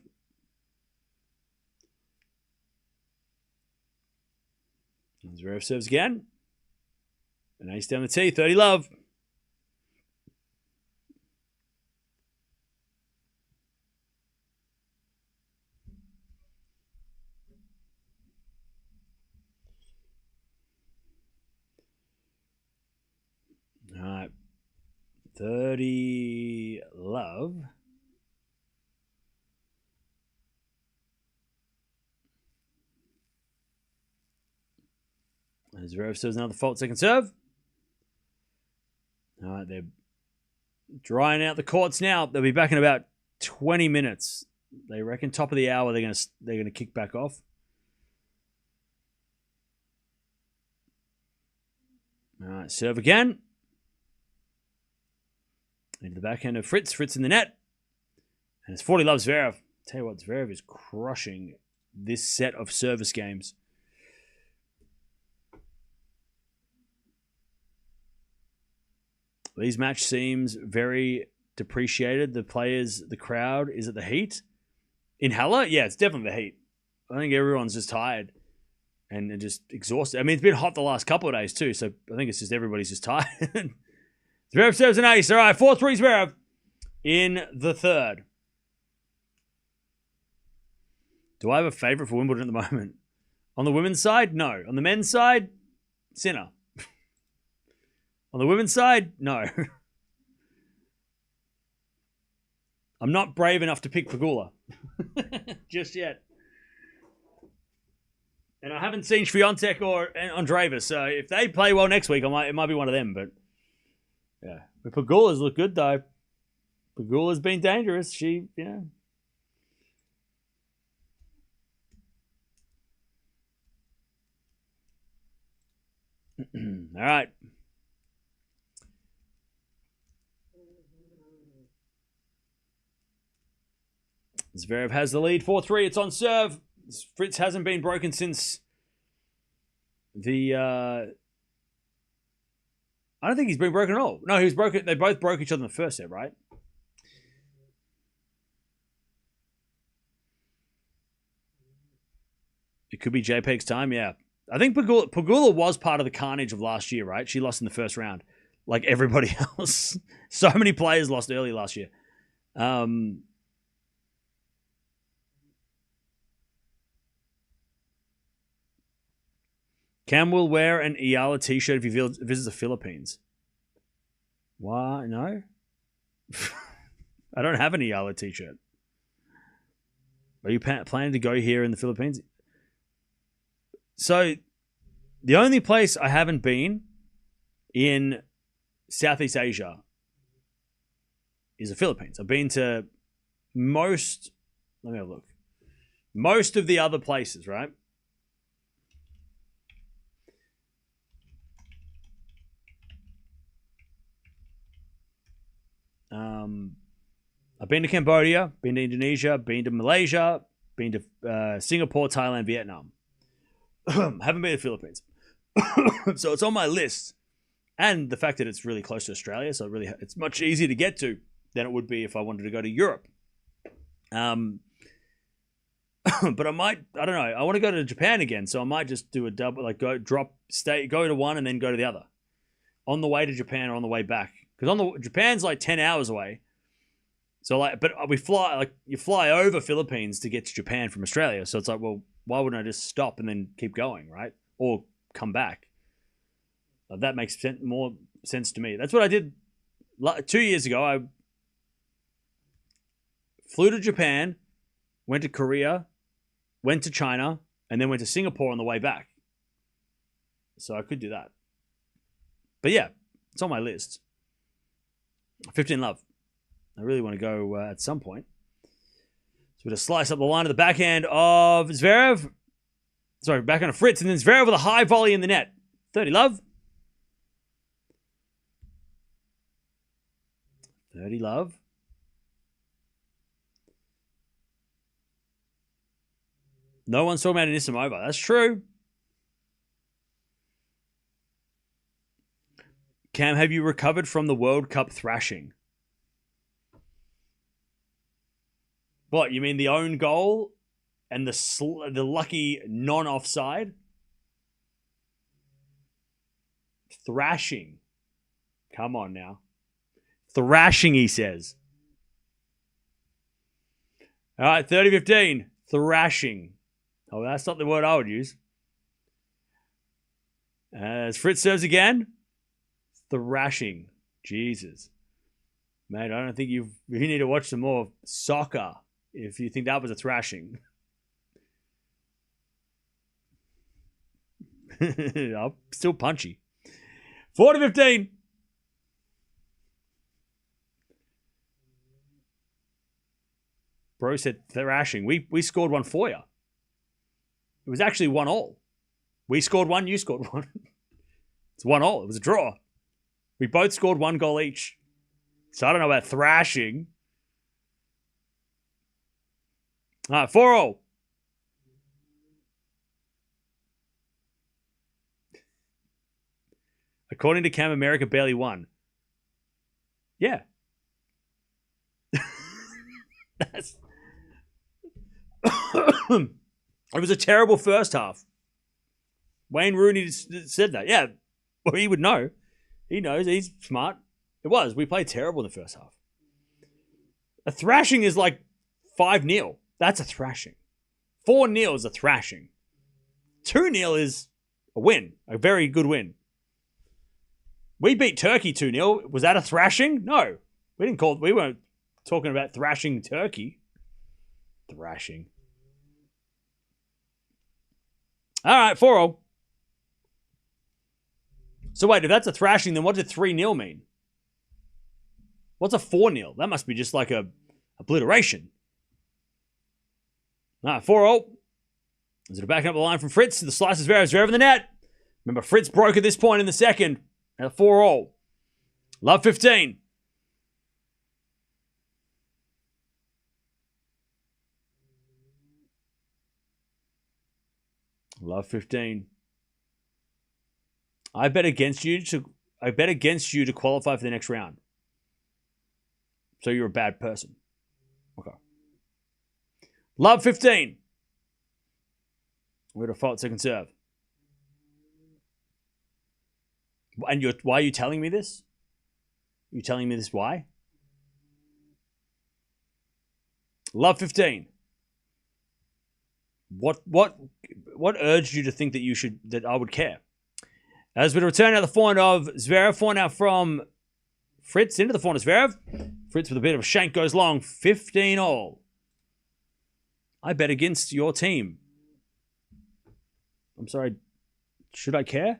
Zverev serves again. An ace down the tee, 30 love. All right. 30 love. Zverev serves another fault second serve. All right, they're drying out the courts now. They'll be back in about 20 minutes. They reckon top of the hour they're gonna kick back off. All right, serve again. Into the backhand of Fritz. Fritz in the net. And it's 40 love Zverev. Tell you what, Zverev is crushing this set of service games. These match seems very depreciated. The players, the crowd, is it the heat? In Halle? Yeah, it's definitely the heat. I think everyone's just tired. and just exhausted. I mean, it's been hot the last couple of days too, so I think it's just everybody's just tired. Zverev serves an ace. All right, 4-3 Zverev in the third. Do I have a favorite for Wimbledon at the moment? On the women's side, no. On the men's side, Sinner. On the women's side, no. I'm not brave enough to pick Pegula just yet. And I haven't seen Swiatek or Andreeva, so if they play well next week, it might be one of them. But yeah, but Pegula's look good though. Pegula's been dangerous. All right. Zverev has the lead, 4-3. It's on serve. Fritz hasn't been broken since the... I don't think he's been broken at all. No, he was broken. They both broke each other in the first set, right? It could be JPEG's time, yeah. I think Pegula was part of the carnage of last year, right? She lost in the first round, like everybody else. So many players lost early last year. Cam will wear an Yala t-shirt if he visits the Philippines. Why? No? I don't have an Yala t-shirt. Are you planning to go here in the Philippines? So, the only place I haven't been in Southeast Asia is the Philippines. I've been to most... Let me have a look. Most of the other places, right? I've been to Cambodia, been to Indonesia, been to Malaysia, been to Singapore, Thailand, Vietnam. Haven't been to the Philippines. So it's on my list. And the fact that it's really close to Australia, so it's much easier to get to than it would be if I wanted to go to Europe. But I don't know. I want to go to Japan again, so I might just do a double, like go to one and then go to the other. On the way to Japan or on the way back. Because Japan's like 10 hours away. So but you fly over Philippines to get to Japan from Australia. So it's like, well, why wouldn't I just stop and then keep going, right? Or come back? That makes more sense to me. That's what I did 2 years ago. I flew to Japan, went to Korea, went to China, and then went to Singapore on the way back. So I could do that. But yeah, it's on my list. 15 love. I really want to go at some point. So we're going to slice up the line of the backhand of Zverev. Sorry, backhand of Fritz. And then Zverev with a high volley in the net. 30 love. 30 love. No one's talking about Anisimova. That's true. Cam, have you recovered from the World Cup thrashing? What, you mean the own goal and the lucky non-offside? Thrashing. Come on now. Thrashing, he says. All right, 30-15. Thrashing. Oh, that's not the word I would use. As Fritz serves again. Thrashing. Jesus. Mate, I don't think you need to watch some more soccer if you think that was a thrashing. I'm still punchy. 40-15. Bro said thrashing. We scored one for you. It was actually 1-1. We scored one, you scored one. It's 1-1. It was a draw. We both scored one goal each. So I don't know about thrashing. All right, 4-0. According to Cam, America barely won. Yeah. That's... It was a terrible first half. Wayne Rooney said that. Yeah, well, he would know. He knows. He's smart. It was. We played terrible in the first half. A thrashing is like 5-0. That's a thrashing. 4-0 is a thrashing. 2-0 is a win. A very good win. We beat Turkey 2-0. Was that a thrashing? No. We weren't talking about thrashing Turkey. Thrashing. All right, 4-0. So wait, if that's a thrashing, then what did 3-0 mean? What's a 4-0? That must be just like a obliteration. All right, 4-0. Is it a back up the line from Fritz? The slice is Zverev in the net. Remember, Fritz broke at this point in the second. Now 4-0. Love 15. Love 15. I bet against you to qualify for the next round. So you're a bad person. Okay. Love 15. We're at a fault second serve. And why are you telling me this? You telling me this why? Love 15. What urged you to think that I would care? As we return out the forehand of Zverev, forehand out from Fritz into the forehand of Zverev. Fritz with a bit of a shank goes long, 15-all. I bet against your team. I'm sorry, should I care?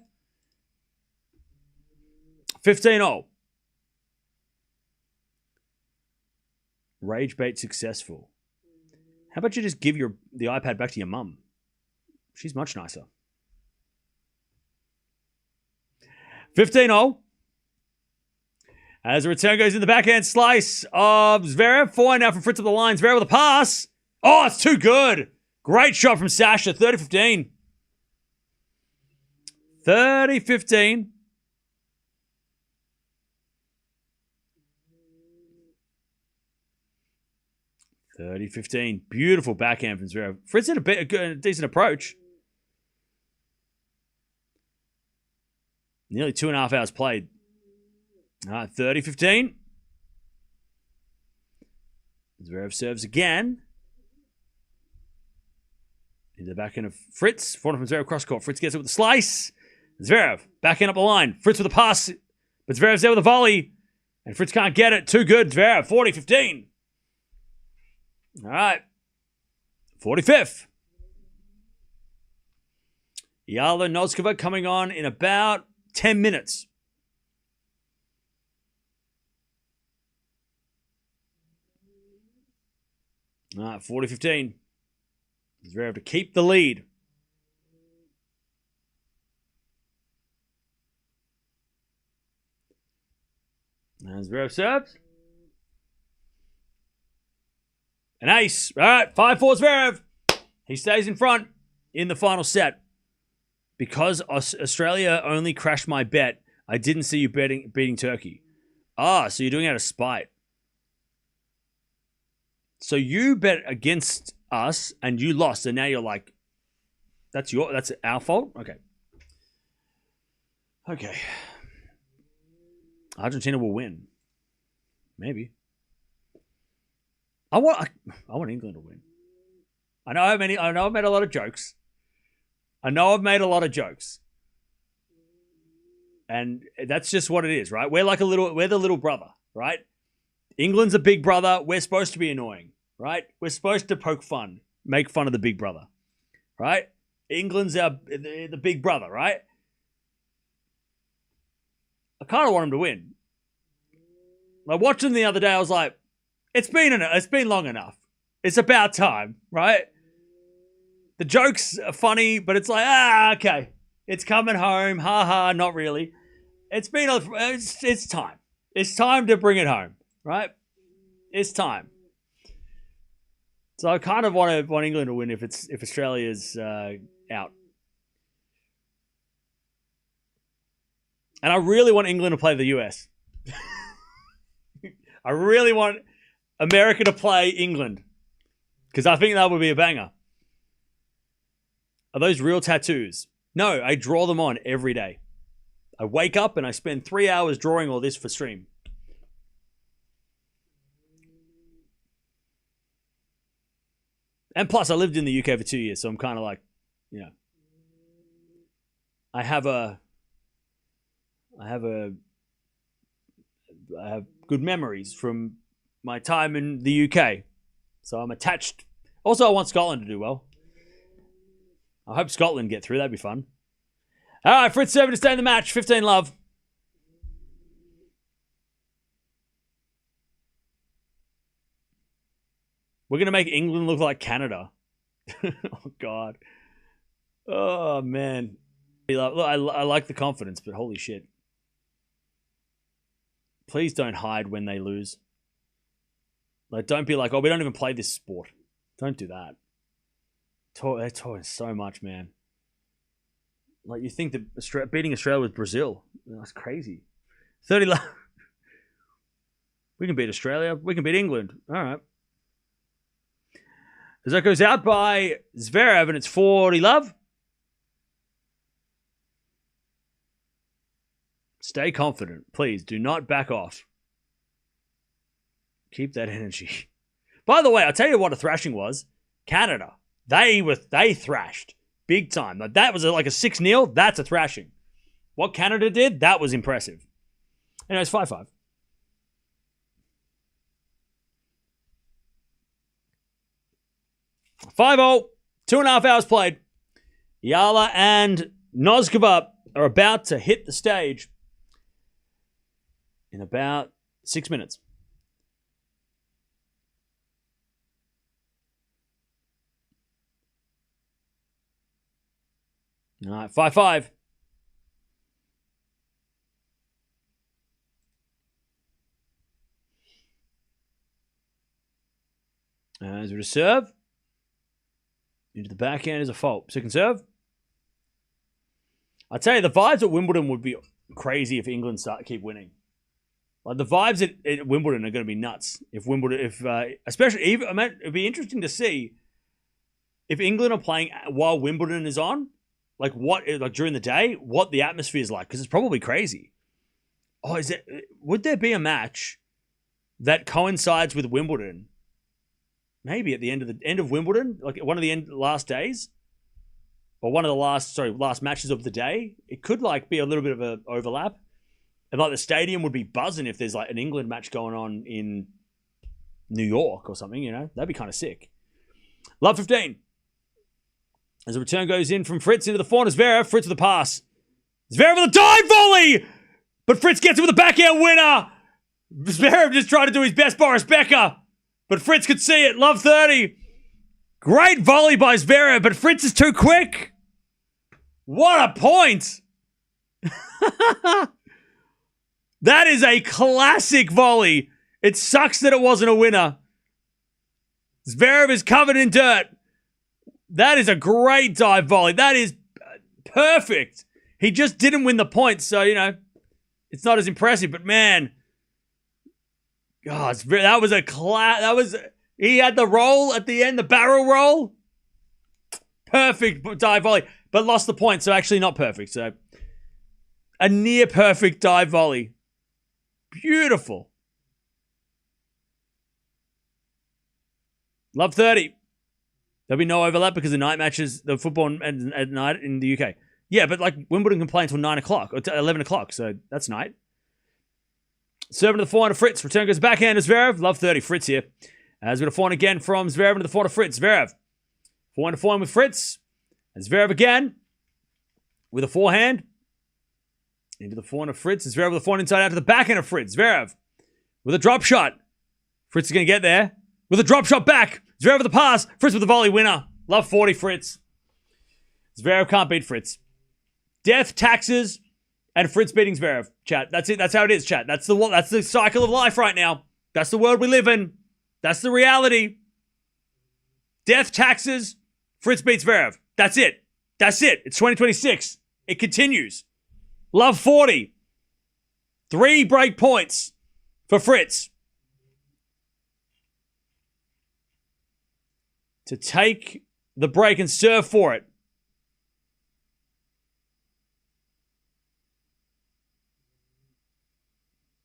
15-all. Rage bait successful. How about you just give the iPad back to your mum? She's much nicer. 15-all. As the return goes in the backhand slice of Zverev. Forehand now from Fritz up the line. Zverev with a pass. Oh, it's too good. Great shot from Sasha. 30-15. 30-15. Beautiful backhand from Zverev. Fritz had a decent approach. Nearly 2.5 hours played. All right, 30-15. Zverev serves again. In the backhand of Fritz. Forehand from Zverev cross court. Fritz gets it with a slice. Zverev backhand up the line. Fritz with a pass. But Zverev's there with a volley. And Fritz can't get it. Too good. Zverev, 40-15. All right. 45th. Yala Noskova coming on in about 10 minutes. All right, 40-15. Zverev to keep the lead. And Zverev serves. An ace. All right, 5-4 Zverev. He stays in front in the final set. Because Australia only crashed my bet, I didn't see you beating Turkey. Ah, so you're doing it out of spite. So you bet against us and you lost, and now you're like, that's our fault? Okay. Argentina will win. Maybe. I want England to win. I know I've made a lot of jokes. And that's just what it is, right? We're the little brother, right? England's a big brother. We're supposed to be annoying, right? We're supposed to make fun of the big brother, right? England's the big brother, right? I kind of want them to win. I watched them the other day. I was like, it's been long enough. It's about time, right? The jokes are funny, but it's like, okay. It's coming home. Ha ha, not really. It's time. It's time to bring it home, right? It's time. So I kind of want England to win if Australia's out. And I really want England to play the US. I really want America to play England. Because I think that would be a banger. Are those real tattoos? No, I draw them on every day. I wake up and I spend 3 hours drawing all this for stream. And plus, I lived in the UK for 2 years, so I'm kind of like, you know, I have good memories from my time in the UK, so I'm attached. Also, I want Scotland to do well. I hope Scotland get through. That'd be fun. All right, Fritz serving to stay in the match. 15 love. We're going to make England look like Canada. Oh, God. Oh, man. Look, I like the confidence, but holy shit. Please don't hide when they lose. Like, don't be like, oh, we don't even play this sport. Don't do that. They're talking so much, man. Like, you think that beating Australia with Brazil. That's crazy. 30 love. We can beat Australia. We can beat England. All right. As that goes out by Zverev, and it's 40 love. Stay confident. Please do not back off. Keep that energy. By the way, I'll tell you what a thrashing was. Canada. They thrashed. Big time. Like, that was like a 6-0. That's a thrashing. What Canada did, that was impressive. Anyway, it's 5-5. Five-0, 2.5 hours played. Yala and Noskova are about to hit the stage in about 6 minutes. All right, 5-5. As we serve. Into the backhand is a fault. Second serve. I tell you, the vibes at Wimbledon would be crazy if England keep winning. Like, the vibes at Wimbledon are going to be nuts. Especially, it'd be interesting to see if England are playing while Wimbledon is on. Like during the day, what the atmosphere is like, because it's probably crazy. Oh, would there be a match that coincides with Wimbledon? Maybe at the end of Wimbledon, like one of the last days, or one of the last matches of the day. It could like be a little bit of an overlap, and like the stadium would be buzzing if there's like an England match going on in New York or something. You know, that'd be kind of sick. Love 15. As the return goes in from Fritz into the forehand, Zverev. Fritz with the pass. Zverev with a dive volley, but Fritz gets it with a backhand winner. Zverev just tried to do his best Boris Becker. But Fritz could see it. Love 30. Great volley by Zverev, but Fritz is too quick. What a point. That is a classic volley. It sucks that it wasn't a winner. Zverev is covered in dirt. That is a great dive volley. That is perfect. He just didn't win the point, so, you know, it's not as impressive. But, man, God, that was he had the roll at the end, the barrel roll. Perfect dive volley, but lost the point, so actually not perfect. So a near perfect dive volley. Beautiful. Love 30. There'll be no overlap because the night matches, the football at night in the UK. Yeah, but like Wimbledon can play until 9 o'clock or 11 o'clock, so that's night. Serving to the forehand of Fritz. Return goes backhand to Zverev. Love 30. Fritz here. As we got a forehand again from Zverev into the forehand of Fritz. Zverev. Forehand to forehand with Fritz. And Zverev again with a forehand. Into the forehand of Fritz. And Zverev with a forehand inside out to the backhand of Fritz. Zverev with a drop shot. Fritz is going to get there. With a drop shot back. Zverev with the pass. Fritz with the volley winner. Love 40, Fritz. Zverev can't beat Fritz. Death, taxes, and Fritz beating Zverev. Chat. That's it. That's how it is, chat. That's the cycle of life right now. That's the world we live in. That's the reality. Death, taxes, Fritz beats Zverev. That's it. That's it. It's 2026. It continues. Love 40. 3 break points for Fritz to take the break and serve for it.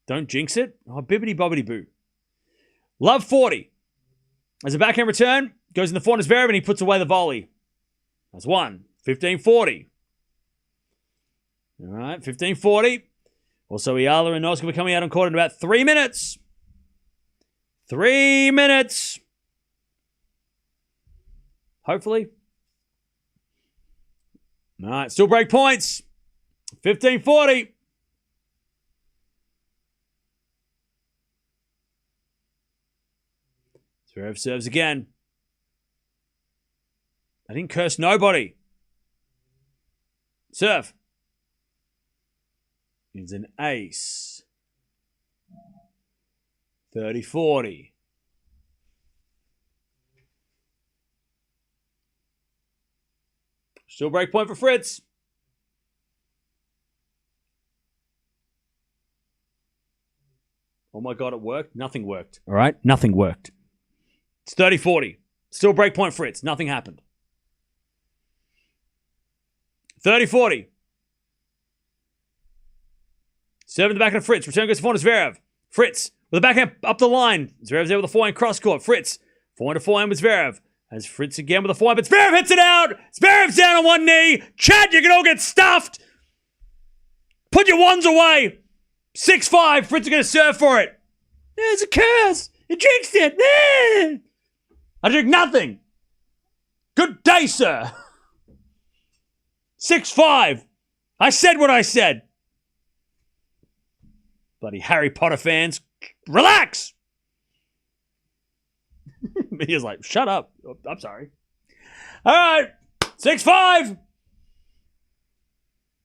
Don't jinx it. Oh, bibbity bobbity boo. Love 40. As a backhand return, goes in the forehand Zverev and he puts away the volley. That's 1. 15-40. All right, 15-40. Also, Yala and Noska are coming out on court in about 3 minutes. 3 minutes. Hopefully. All right, still break points. 15-40. Zverev serves again. I didn't curse nobody. Serve. It's an ace. 30-40. Still break point for Fritz. Oh my God, it worked. Nothing worked. All right? Nothing worked. It's 30-40. Still break point Fritz. Nothing happened. 30-40. Serve in the back of Fritz. Return goes to forehand Zverev. Fritz with the backhand up the line. Zverev's there with the forehand cross court. Fritz. Forehand to forehand with Zverev. As Fritz again with the forehand, but Zverev hits it out. Zverev's down on one knee. Chad, you can all get stuffed. Put your ones away. 6-5. Fritz is going to serve for it. There's a curse. You jinxed it. I drink nothing. Good day, sir. 6-5. I said what I said. Bloody Harry Potter fans, relax. He was like, shut up. Oh, I'm sorry. All right. 6-5.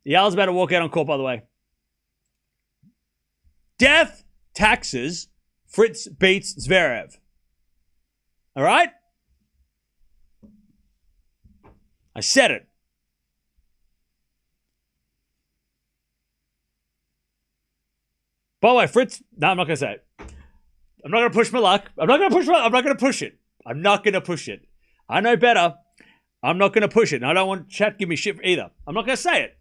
Yala's about to walk out on court, by the way. Death, taxes, Fritz beats Zverev. All right? I said it. By the way, Fritz, no, I'm not going to say it. I'm not going to push my luck. I'm not going to push it. I'm not going to push it. I know better. I'm not going to push it. And I don't want chat to give me shit either. I'm not going to say it.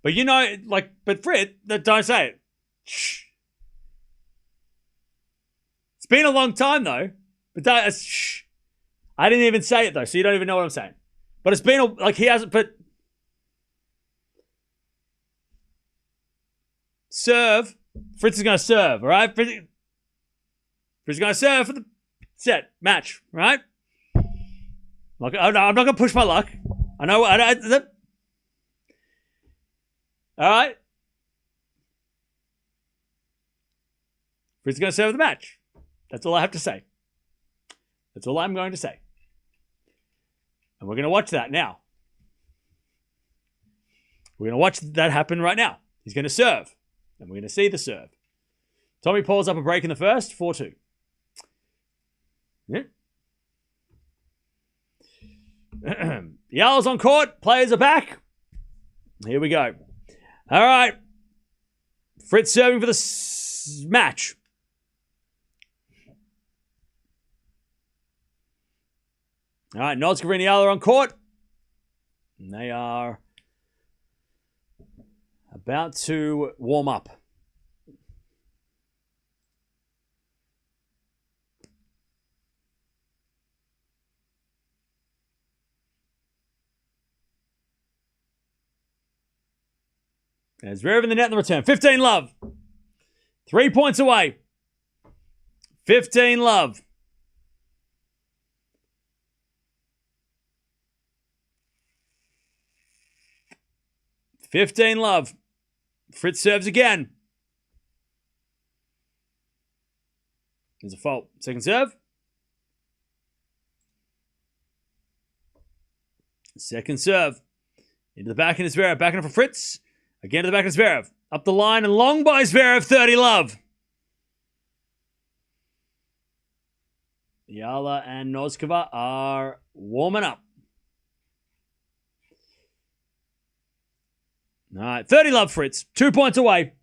But you know, like, but Fritz, don't say it. Shh. It's been a long time though. But shh. I didn't even say it though, so you don't even know what I'm saying. But it's been, like, he hasn't, but serve. Fritz is going to serve, all right? Fritz is going to serve for the set match, right? I'm not going to push my luck. I know. All right. Fritz is going to serve the match. That's all I have to say. That's all I'm going to say. And we're going to watch that now. We're going to watch that happen right now. He's going to serve. And we're going to see the serve. Tommy pulls up a break in the first, 4-2. Yeah. Yala's on court. Players are back. Here we go. All right. Fritz serving for the match. All right. Noska and Yala are on court. And they are about to warm up. There's Zverev in the net in the return. 15 love. 3 points away. 15 love. Fritz serves again. There's a fault. Second serve. Second serve. Into the backhand is Zverev. Backhand for Fritz. Again to the back of Zverev. Up the line and long by Zverev. 30 love. Yala and Noskova are warming up. All right. 30 love, Fritz. 2 points away.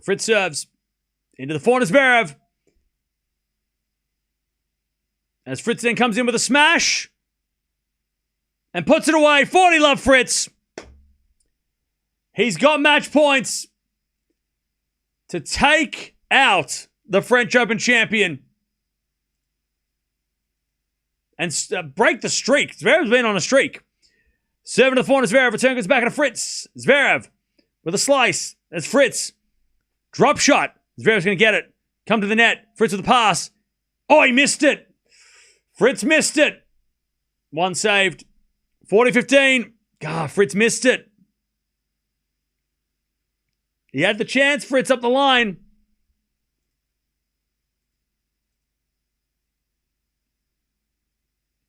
Fritz serves. Into the forehand Zverev. As Fritz then comes in with a smash. And puts it away. 40 love, Fritz. He's got match points to take out the French Open champion and break the streak. Zverev's been on a streak. Serving to the forehand, Zverev. Return goes back to Fritz. Zverev with a slice. There's Fritz. Drop shot. Zverev's going to get it. Come to the net. Fritz with the pass. Oh, he missed it. Fritz missed it. One saved. 40-15. God, Fritz missed it. He had the chance. Fritz up the line.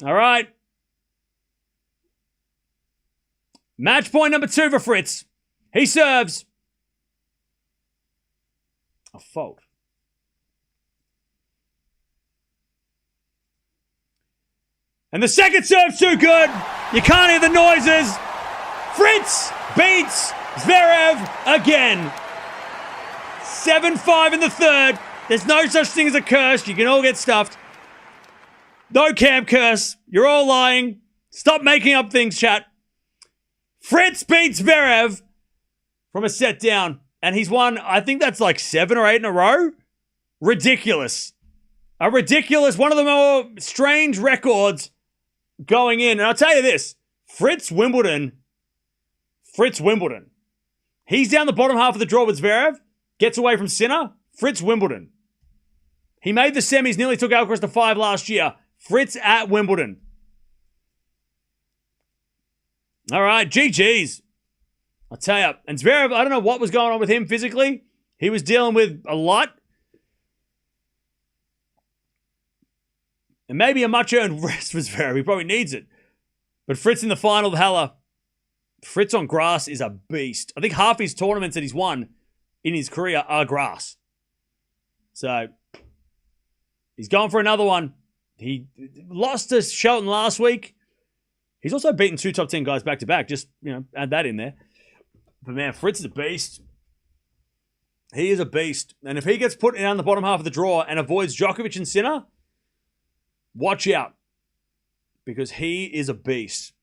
All right. Match point number 2 for Fritz. He serves. A fault. And the second serve's too good. You can't hear the noises. Fritz beats Zverev again. 7-5 in the third. There's no such thing as a curse. You can all get stuffed. No camp curse. You're all lying. Stop making up things, chat. Fritz beats Zverev from a set down. And he's won, I think that's like 7 or 8 in a row. Ridiculous. A ridiculous, one of the more strange records going in. And I'll tell you this. Fritz Wimbledon. He's down the bottom half of the draw with Zverev. Gets away from Sinner. Fritz Wimbledon. He made the semis, nearly took Alcaraz to 5 last year. Fritz at Wimbledon. All right, GG's. I'll tell you. And Zverev, I don't know what was going on with him physically. He was dealing with a lot. And maybe a much-earned rest for Zverev. He probably needs it. But Fritz in the final of Halle. Fritz on grass is a beast. I think half his tournaments that he's won in his career are grass. So, he's going for another one. He lost to Shelton last week. He's also beaten 2 top 10 guys back-to-back. Just, add that in there. But, man, Fritz is a beast. He is a beast. And if he gets put down the bottom half of the draw and avoids Djokovic and Sinner, watch out. Because he is a beast.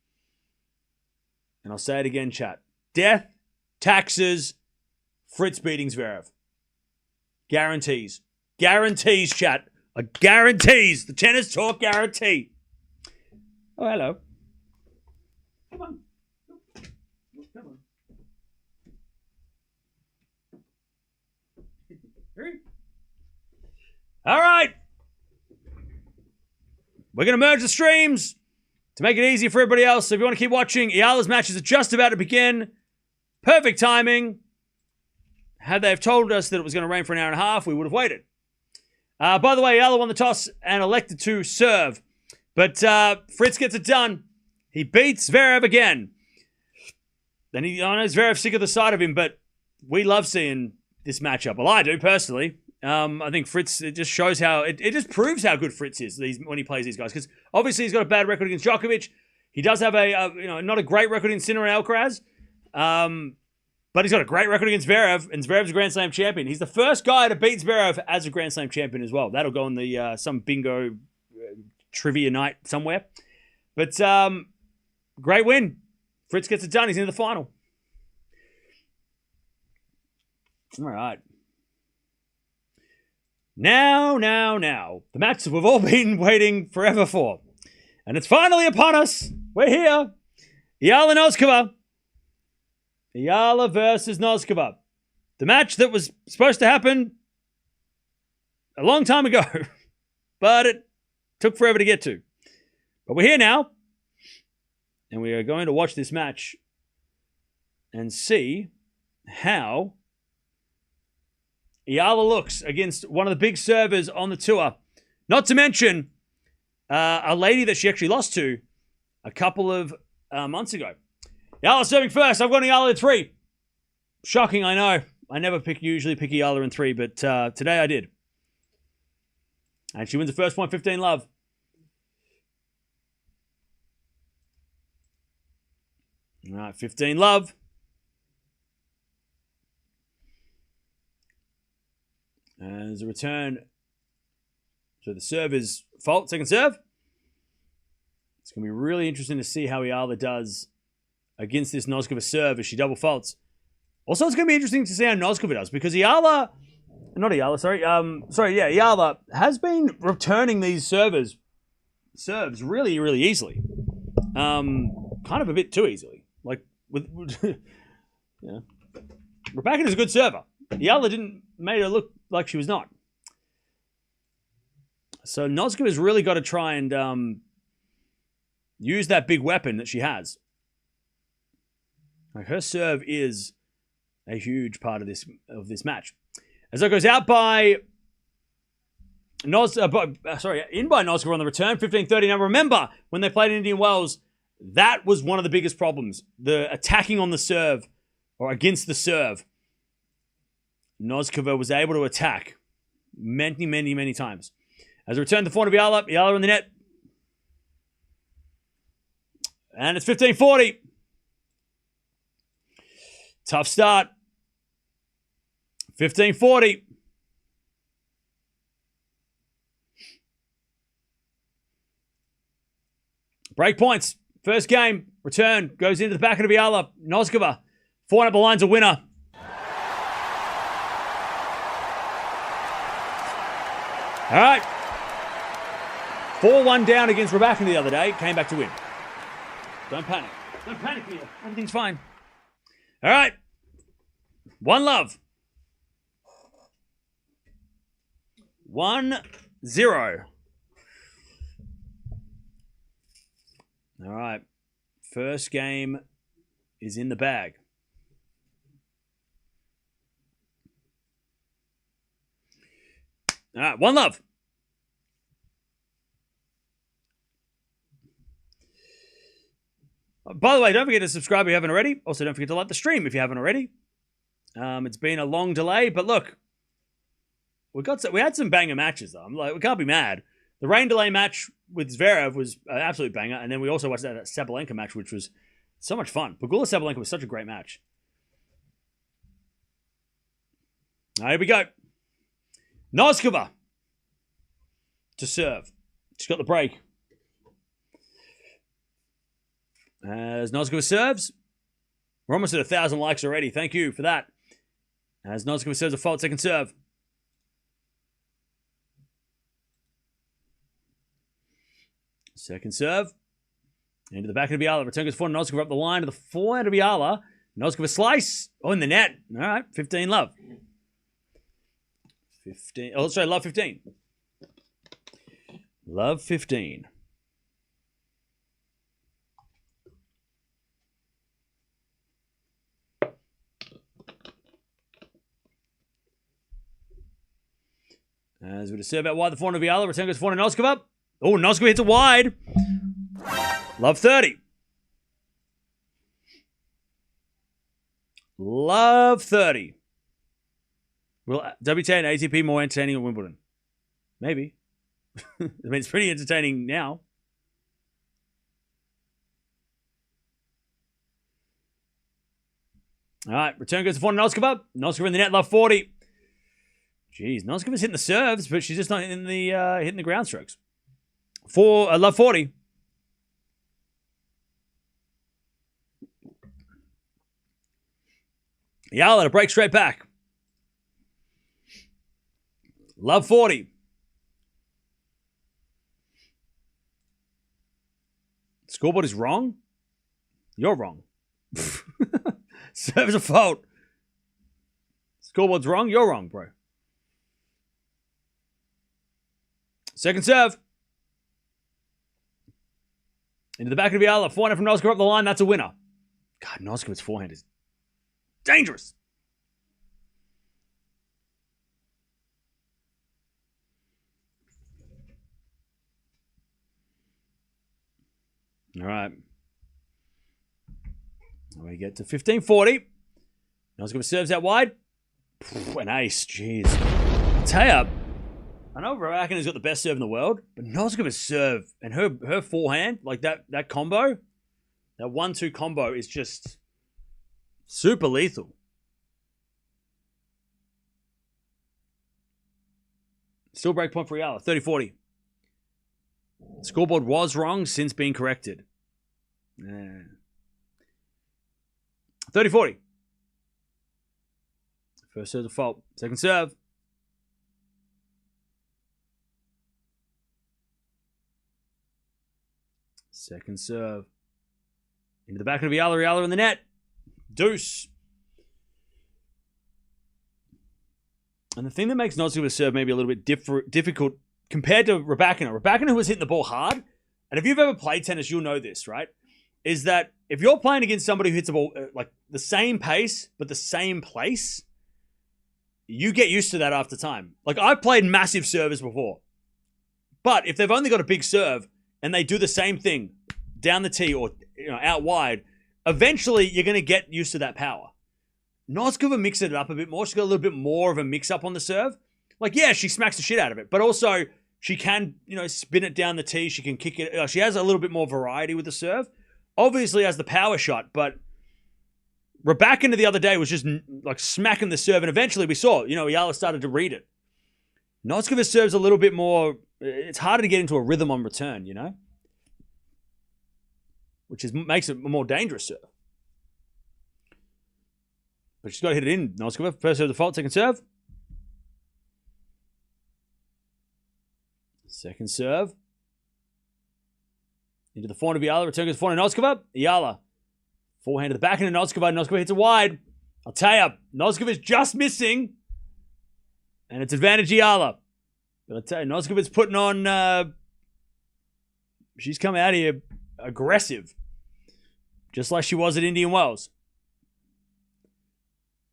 And I'll say it again, chat. Death, taxes, Fritz beating Zverev. Guarantees. Guarantees, chat. Guarantees. The tennis talk guarantee. Oh, hello. Come on. Come on. All right. We're going to merge the streams to make it easier for everybody else. So if you want to keep watching, Iala's matches are just about to begin. Perfect timing. Had they have told us that it was going to rain for an hour and a half, we would have waited. By the way, Yala won the toss and elected to serve. But Fritz gets it done. He beats Zverev again. Then I know Zverev's sick of the sight of him, but we love seeing this matchup. Well, I do, personally. I think Fritz, it just shows how, it just proves how good Fritz is when he plays these guys. Because obviously he's got a bad record against Djokovic. He does have not a great record in Sinner and Alcaraz. But he's got a great record against Zverev, and Zverev's a Grand Slam champion. He's the first guy to beat Zverev as a Grand Slam champion as well. That'll go on the some bingo trivia night somewhere. But great win. Fritz gets it done. He's in the final. All right. Now. The match that we've all been waiting forever for. And it's finally upon us. We're here. Yala Noskova. Yala versus Noskova. The match that was supposed to happen a long time ago. But it took forever to get to. But we're here now. And we are going to watch this match and see how Yala looks against one of the big servers on the tour. Not to mention a lady that she actually lost to a couple of months ago. Yala serving first. I've got Yala in 3. Shocking, I know. I never usually pick Yala in 3, but today I did. And she wins the first point, 15 love. All right, 15 love. And there's a return to the server's fault, second serve. It's going to be really interesting to see how Yala does against this Noskova serve as she double faults. Also, it's going to be interesting to see how Noskova does because Yala has been returning these serves really, really easily. Kind of a bit too easily. Like, yeah. Raducanu is a good server. Yala didn't make her look like she was not. So Noskova's really got to try and use that big weapon that she has. Like, her serve is a huge part of this match. As that goes out by in by Noskova on the return, 15-30. Now remember, when they played in Indian Wells, that was one of the biggest problems. The attacking on the serve, or against the serve. Noskova was able to attack many, many, many times. As a return to the forehand of Yala, Yala in the net. And it's 15-40. Tough start. 15-40. Break points. First game. Return. Goes into the back of Yala. Noskova. Forehand up the line's a winner. All right. 4-1 down against Raducanu the other day. Came back to win. Don't panic. Don't panic, Mia. Everything's fine. All right. 1-love. 1-0. All right. First game is in the bag. All right. 1-love. By the way, don't forget to subscribe if you haven't already. Also, don't forget to like the stream if you haven't already. It's been a long delay, but look, we had some banger matches though. We can't be mad. The rain delay match with Zverev was an absolute banger, and then we also watched that Sabalenka match, which was so much fun. Pegula Sabalenka was such a great match. All right, here we go. Noskova to serve. She's got the break. As Noskova serves, we're almost at 1,000 likes already. Thank you for that. As Noskova serves a fault second serve. Second serve. Into the back of Yala. Return goes forward. Noskova up the line to the forehand of Yala. Noskova slice. Oh, in the net. All right. 15-love. 15. Oh, sorry. Love 15. Love 15. As with a serve out wide, the forehand of Yala. Return goes forward to Noskova. Oh, Noskova hits it wide. Love 30. Love 30. Will WTA and ATP more entertaining at Wimbledon? Maybe. I mean, it's pretty entertaining now. All right, return goes to forehand Noskova. Noskova in the net, love 40. Jeez, Noskova's hitting the serves, but she's just not hitting the ground strokes. Love 40. Yala to break straight back. Love 40. Scoreboard is wrong? You're wrong. Serves a fault. Scoreboard's wrong? You're wrong, bro. Second serve. Into the back of Yala. Forehand from Noskova up the line. That's a winner. God, Noskova's forehand is dangerous. All right. We get to 15-40. Noskova serves out wide. An ace. Jeez. I'll tell you, I know Raducanu's got the best serve in the world, but Noskova's serve and her forehand, like that combo, that 1-2 combo is just super lethal. Still break point for Yala, 30-40. Scoreboard was wrong since being corrected. 30-40. First serve default. Second serve. Second serve. Into the back of Yala. Yala in the net. Deuce. And the thing that makes Noskova's serve maybe a little bit difficult compared to Raducanu. Raducanu was hitting the ball hard. And if you've ever played tennis, you'll know this, right? Is that if you're playing against somebody who hits the ball like the same pace, but the same place, you get used to that after time. Like, I've played massive servers before. But if they've only got a big serve and they do the same thing down the tee or out wide, eventually you're going to get used to that power. Noskova mixed it up a bit more. She's got a little bit more of a mix-up on the serve. Like, yeah, she smacks the shit out of it. But also, she can, spin it down the tee. She can kick it. She has a little bit more variety with the serve. Obviously has the power shot, but Raducanu the other day was just like smacking the serve, and eventually we saw, Yala started to read it. Noskova's serve's a little bit more, it's harder to get into a rhythm on return, which makes it a more dangerous serve. But she's got to hit it in, Noskova. First serve default, second serve. Second serve. Into the forehand of Yala. Return goes forehand of Noskova. Yala. Forehand to the backhand of Noskova. Noskova hits it wide. I'll tell you, Noskova's just missing. And it's advantage Yala. But I'll tell you, Noskova's putting on... she's come out here aggressive. Just like she was at Indian Wells.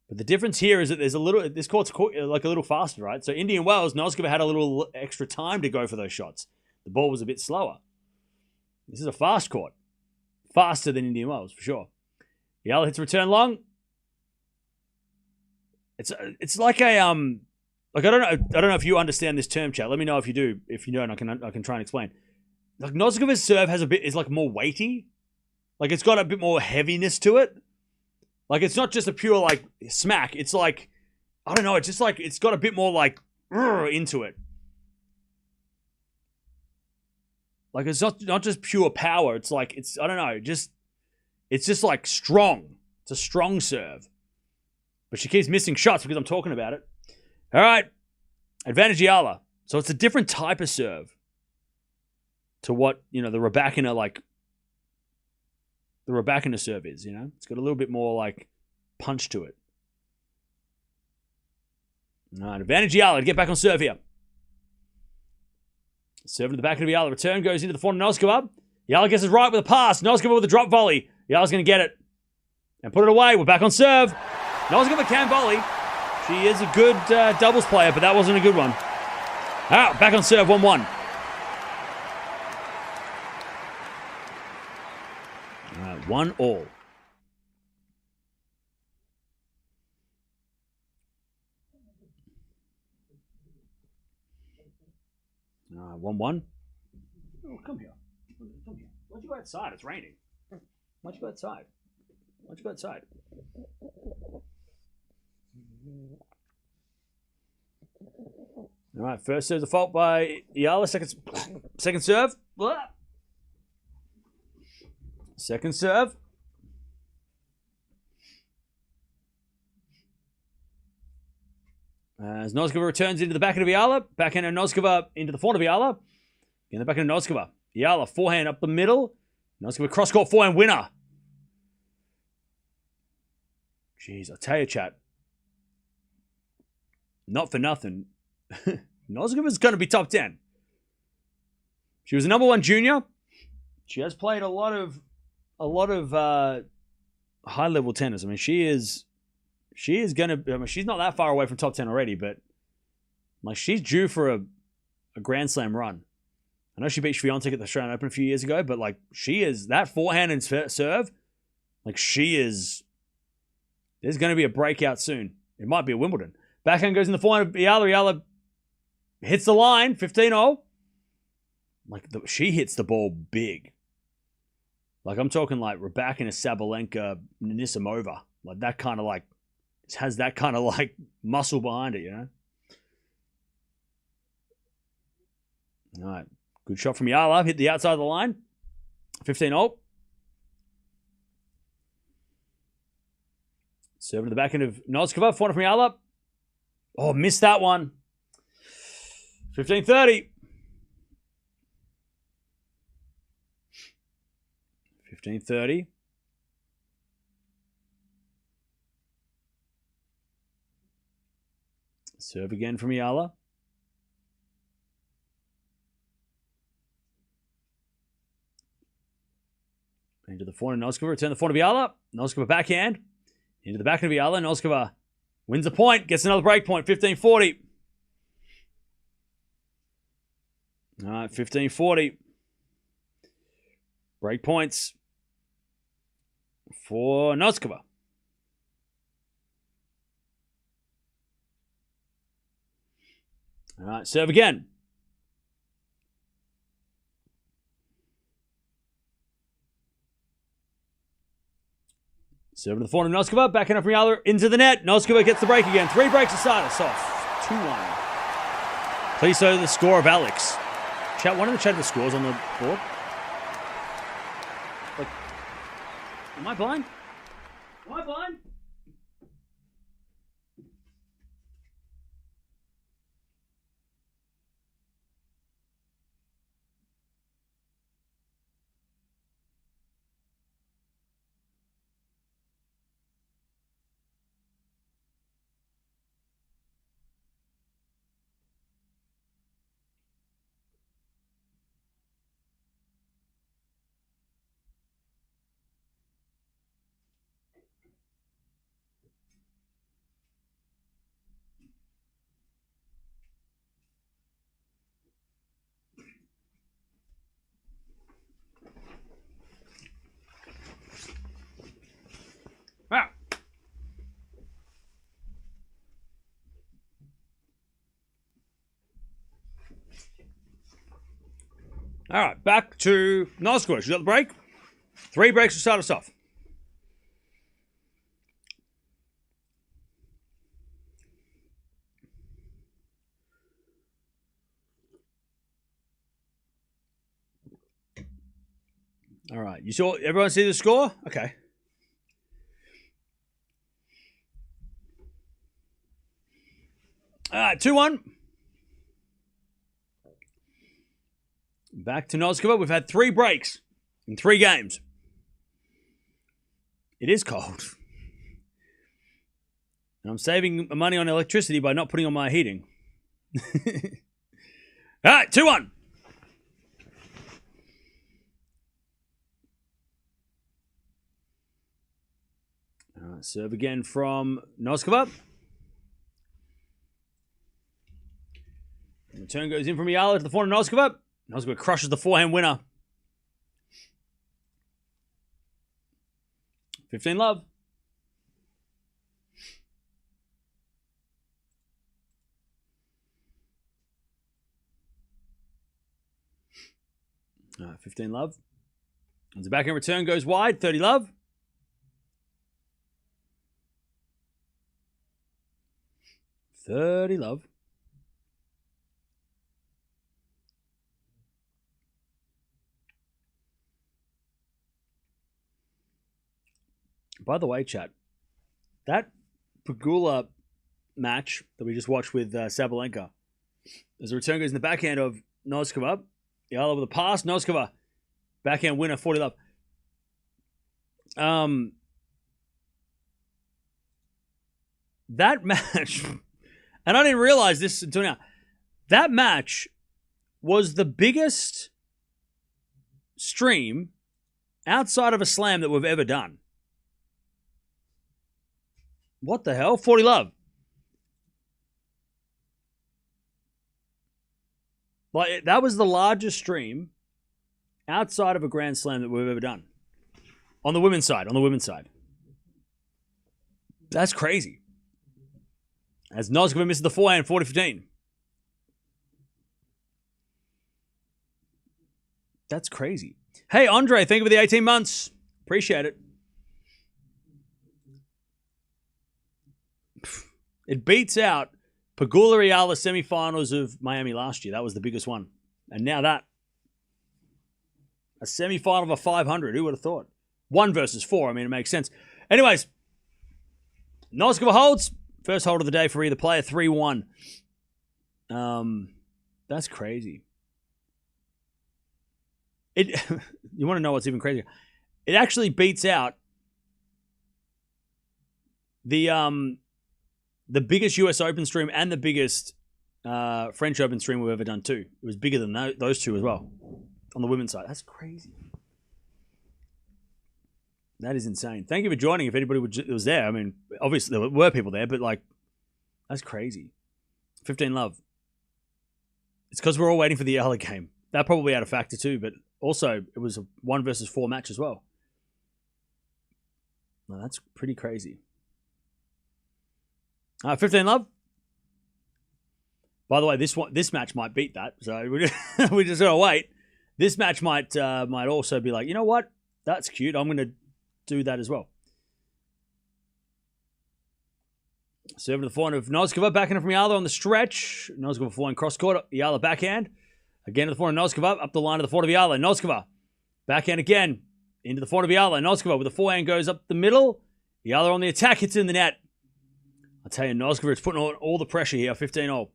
But the difference here is that there's this court's like a little faster, right? So Indian Wells, Noskova had a little extra time to go for those shots. The ball was a bit slower. This is a fast court. Faster than Indian Wells, for sure. Yala hits return long. It's like a like I don't know if you understand this term, chat. Let me know if you do. If you don't, I can try and explain. Like, Noskova's serve is like more weighty. Like, it's got a bit more heaviness to it. Like, it's not just a pure like smack. It's like, I don't know. It's just like it's got a bit more like into it. Like, it's not just pure power. It's like, I don't know, it's just like strong. It's a strong serve. But she keeps missing shots because I'm talking about it. All right. Advantage Yala. So it's a different type of serve to what, the Raducanu, like, the Raducanu serve is, It's got a little bit more, like, punch to it. All right. Advantage Yala to get back on serve here. Serving to the back of Yala. Return goes into the front of Noskova. Yala gets it right with a pass. Noskova with a drop volley. Yala's going to get it. And put it away. We're back on serve. Noskova can volley. She is a good doubles player, but that wasn't a good one. All right, back on serve, 1-1. All right, 1-1. All right, 1-1. Oh, come here. Come here. Why'd you go outside? It's raining. Why'd you go outside? All right, first serve default by Yala. Second serve. Second serve. As Noskova returns into the backhand of Yala. Backhand of Noskova into the forehand of Yala. In the backhand of Noskova. Yala, forehand up the middle. Noskova cross-court forehand winner. Jeez, I'll tell you, chat. Not for nothing. Noskova's going to be top 10. She was a number 1 junior. She has played a lot of high-level tennis. I mean, she is going to... I mean, she's not that far away from top 10 already, but like, she's due for a Grand Slam run. I know she beat Swiatek at the Australian Open a few years ago, but like, she is... That forehand and serve, like, she is... There's going to be a breakout soon. It might be a Wimbledon. Backhand goes in the forehand of Yala. Yala hits the line, 15-0. Like, she hits the ball big. Like, I'm talking like Raducanu, Sabalenka, Nisimova. Like, that kind of like, has that kind of like muscle behind it, All right. Good shot from Yala. Hit the outside of the line. 15-0. Serving to the back end of Noskova. Forehand from Yala. Oh, missed that one. 15-30. 15-30. Serve again from Yala. Into the forehand of Noskova. Return the forehand of Yala. Noskova backhand. Into the backhand of Yala. Noskova wins the point. Gets another break point. 15-40. All right, 15-40. Break points for Noskova. All right, serve again. Serving to the forehand of Noskova. Backhand up from Yala into the net. Noskova gets the break again. 3 breaks to start us off. 2-1. Please show the score of Alex. Chat, one of the chat the scores on the board. Like, am I blind? Am I blind? Wow. All right, back to Noskova. She got the break. 3 breaks to start us off. All right, you saw everyone see the score? Okay. All right, 2-1. Back to Noskova. We've had 3 breaks in 3 games. It is cold. And I'm saving money on electricity by not putting on my heating. All right, 2-1. All right, serve again from Noskova. Return goes in from Yala to the forehand of Noskova. Noskova crushes the forehand winner. 15-love. All right, 15-love. As the backhand return goes wide, 30-love. Love. By the way, chat, that Pegula match that we just watched with Sabalenka, as the return goes in the backhand of Noskova, Yala with a pass, Noskova, backhand winner, 40-love. That match, and I didn't realize this until now, that match was the biggest stream outside of a slam that we've ever done. What the hell? 40-love. Like, that was the largest stream outside of a Grand Slam that we've ever done. On the women's side. That's crazy. As Noskova misses the forehand, 40-15. That's crazy. Hey, Andre, thank you for the 18 months. Appreciate it. It beats out Pegula Eala semifinals of Miami last year. That was the biggest one. And now that. A semifinal of a 500. Who would have thought? 1 versus 4. I mean, it makes sense. Anyways, Noskova holds. First hold of the day for either player, 3-1. That's crazy. You want to know what's even crazier? It actually beats out the biggest US Open stream and the biggest French Open stream we've ever done too. It was bigger than those two as well on the women's side. That's crazy. That is insane. Thank you for joining. If anybody was there, I mean, obviously there were people there, but like, that's crazy. 15 love. It's because we're all waiting for the Yala game. That probably had a factor too, but also it was a 1 versus 4 match as well. Now, that's pretty crazy. 15 love. By the way, this match might beat that, so we just gotta wait. This match might also be like, you know what? That's cute. I'm gonna do that as well. Serving to the forehand of Noskova, backhand from Yala on the stretch. Noskova forehand cross court, Yala backhand. Again to the forehand of Noskova, up the line to the forehand of Yala. Noskova, backhand again, into the forehand of Yala. Noskova with the forehand goes up the middle. Yala on the attack, hits in the net. I'll tell you, Noskova is putting on all the pressure here, 15-0.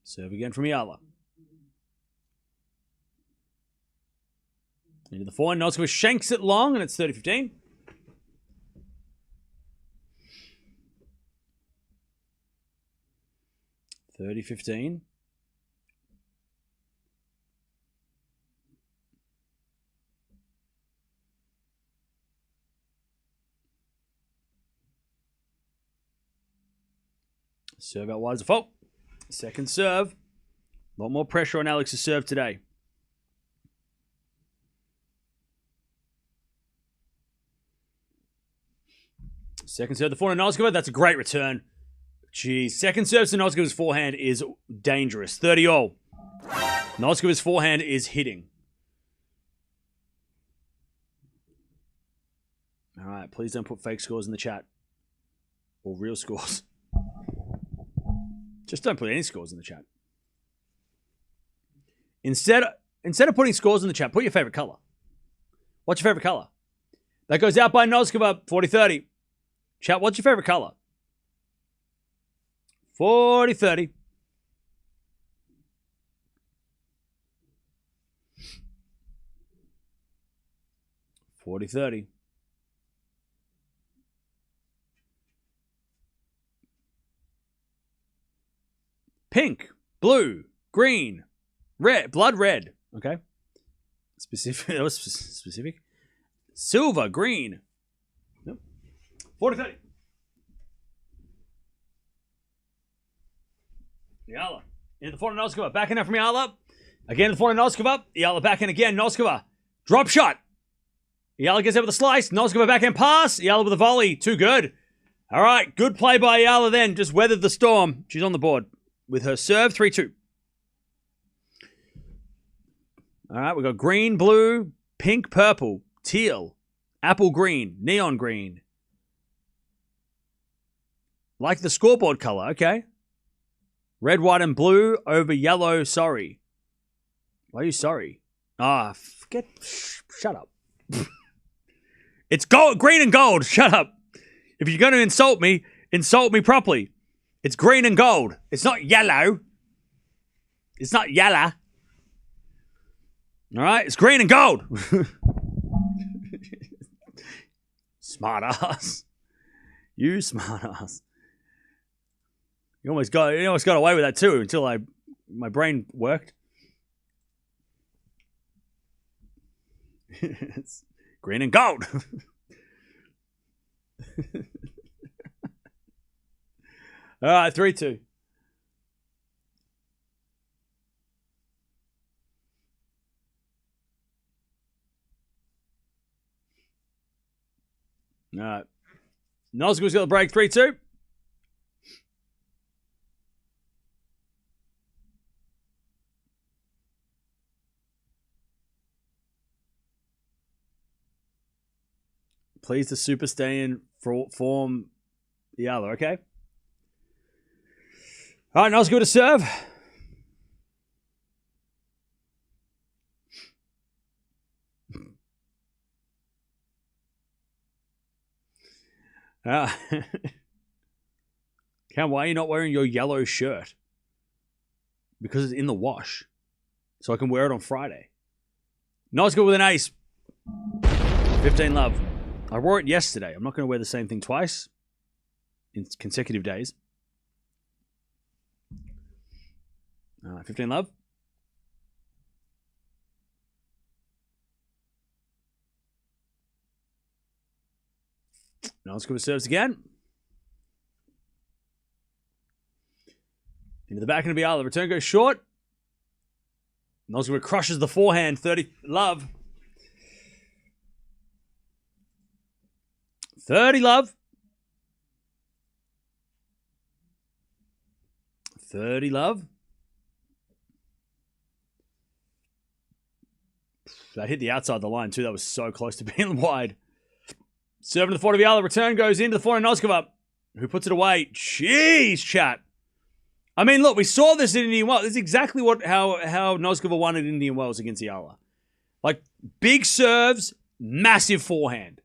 Serve again from Yala. Into the forehand. Noskova shanks it long, and it's 30-15. Serve out wide as a fault. Second serve. A lot more pressure on Alex's serve today. Second serve, the forehand Noskova. That's a great return. Jeez. Second serve to Noskova's forehand is dangerous. 30-0. Noskova's forehand is hitting. All right. Please don't put fake scores in the chat. Or real scores. Just don't put any scores in the chat. Instead of putting scores in the chat, put your favorite color. What's your favorite color? That goes out by Noskova, 40-30. Chat, what's your favorite color? 40-30. Pink, blue, green, red, blood red. Okay. Specific. That was specific. Silver, green. Nope. 40-30. Yala. In the forehand Noskova. Back in from Yala. Again, the forehand Noskova. Yala back in again. Noskova. Drop shot. Yala gets out with a slice. Noskova backhand pass. Yala with a volley. Too good. All right. Good play by Yala then. Just weathered the storm. She's on the board with her serve. 3-2. All right. We've got green, blue, pink, purple, teal, apple green, neon green. Like the scoreboard color. Okay. Red, white, and blue over yellow. Sorry. Why are you sorry? Shut up. It's gold, green and gold. Shut up. If you're going to insult me properly. It's green and gold. It's not yellow. It's not Yala. All right? It's green and gold. Smart ass. You smart ass. You almost got away with that too until my brain worked. It's green and gold. All right, 3-2. All right. Noskova's got the break, 3-2. Please the super stay in form. Yala, okay? All right, Noska to serve. Cam, why are you not wearing your yellow shirt? Because it's in the wash. So I can wear it on Friday. Noska with an ace. 15 love. I wore it yesterday. I'm not going to wear the same thing twice in consecutive days. 15 love. Noska serves again. Into the back end of Yala. The return goes short. Noska crushes the forehand. 30 love. 30 love. 30 love. That hit the outside of the line too. That was so close to being wide. Serving to the forehand of Yala. Return goes into the forehand of Noskova, who puts it away. Jeez, chat. I mean, look, we saw this in Indian Wells. This is exactly how Noskova won at Indian Wells against Yala. Like, big serves, massive forehand.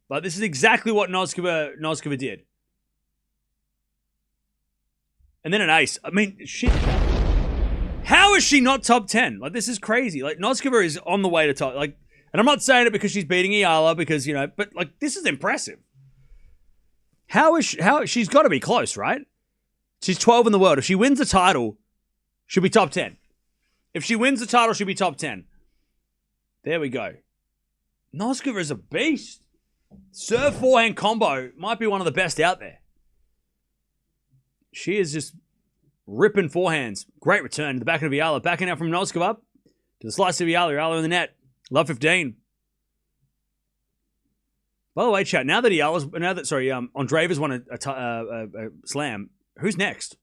Like, this is exactly what Noskova did. And then an ace. I mean, shit. How is she not top 10? Like, this is crazy. Like, Noskova is on the way to top. Like, and I'm not saying it because she's beating Yala because, you know, but, like, this is impressive. She's got to be close, right? She's 12 in the world. If she wins the title, she'll be top 10. If she wins the title, she'll be top 10. There we go. Noskova is a beast. Serve forehand combo might be one of the best out there. She is just ripping forehands. Great return to the back end of Yala. Backing out from Noskova to the slice of Yala. Yala in the net. Love 15. By the way, chat, now that Andreeva's won a slam, who's next?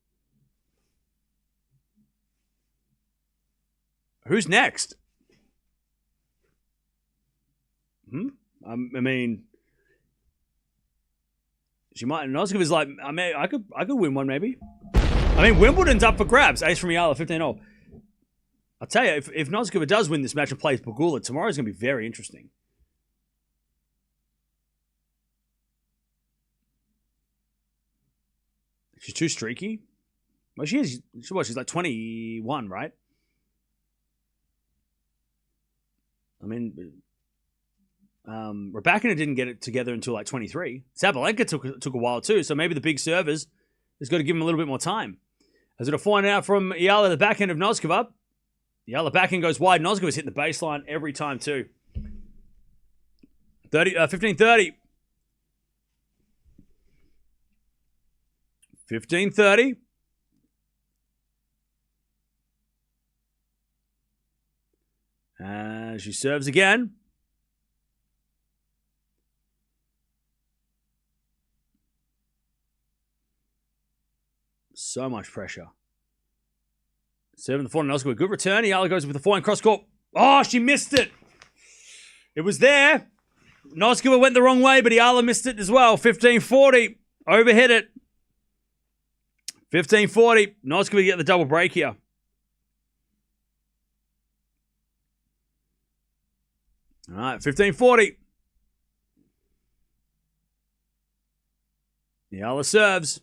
Who's next? I mean, she might. Noskova's like, I mean, I could win one maybe. I mean, Wimbledon's up for grabs. Ace from Yala, 15-0. I'll tell you, if Noskova does win this match and plays Pegula, tomorrow's going to be very interesting. She's too streaky. Well, she's like 21, right? I mean, Raducanu didn't get it together until like 23. Sabalenka took a while too, so maybe the big servers has got to give him a little bit more time. As it'll find out from Yala, the backhand of Noskova. Yala backhand goes wide. Noskova's hitting the baseline every time too. 15-30. 15-30. She serves again. So much pressure. Serving the forehand, Noskova. Good return. Yala goes with the forehand cross court. Oh, she missed it. It was there. Noskova went the wrong way, but Yala missed it as well. 15-40. Overhit it. 15-40. Noskova get the double break here. All right, 15-40. Yala serves.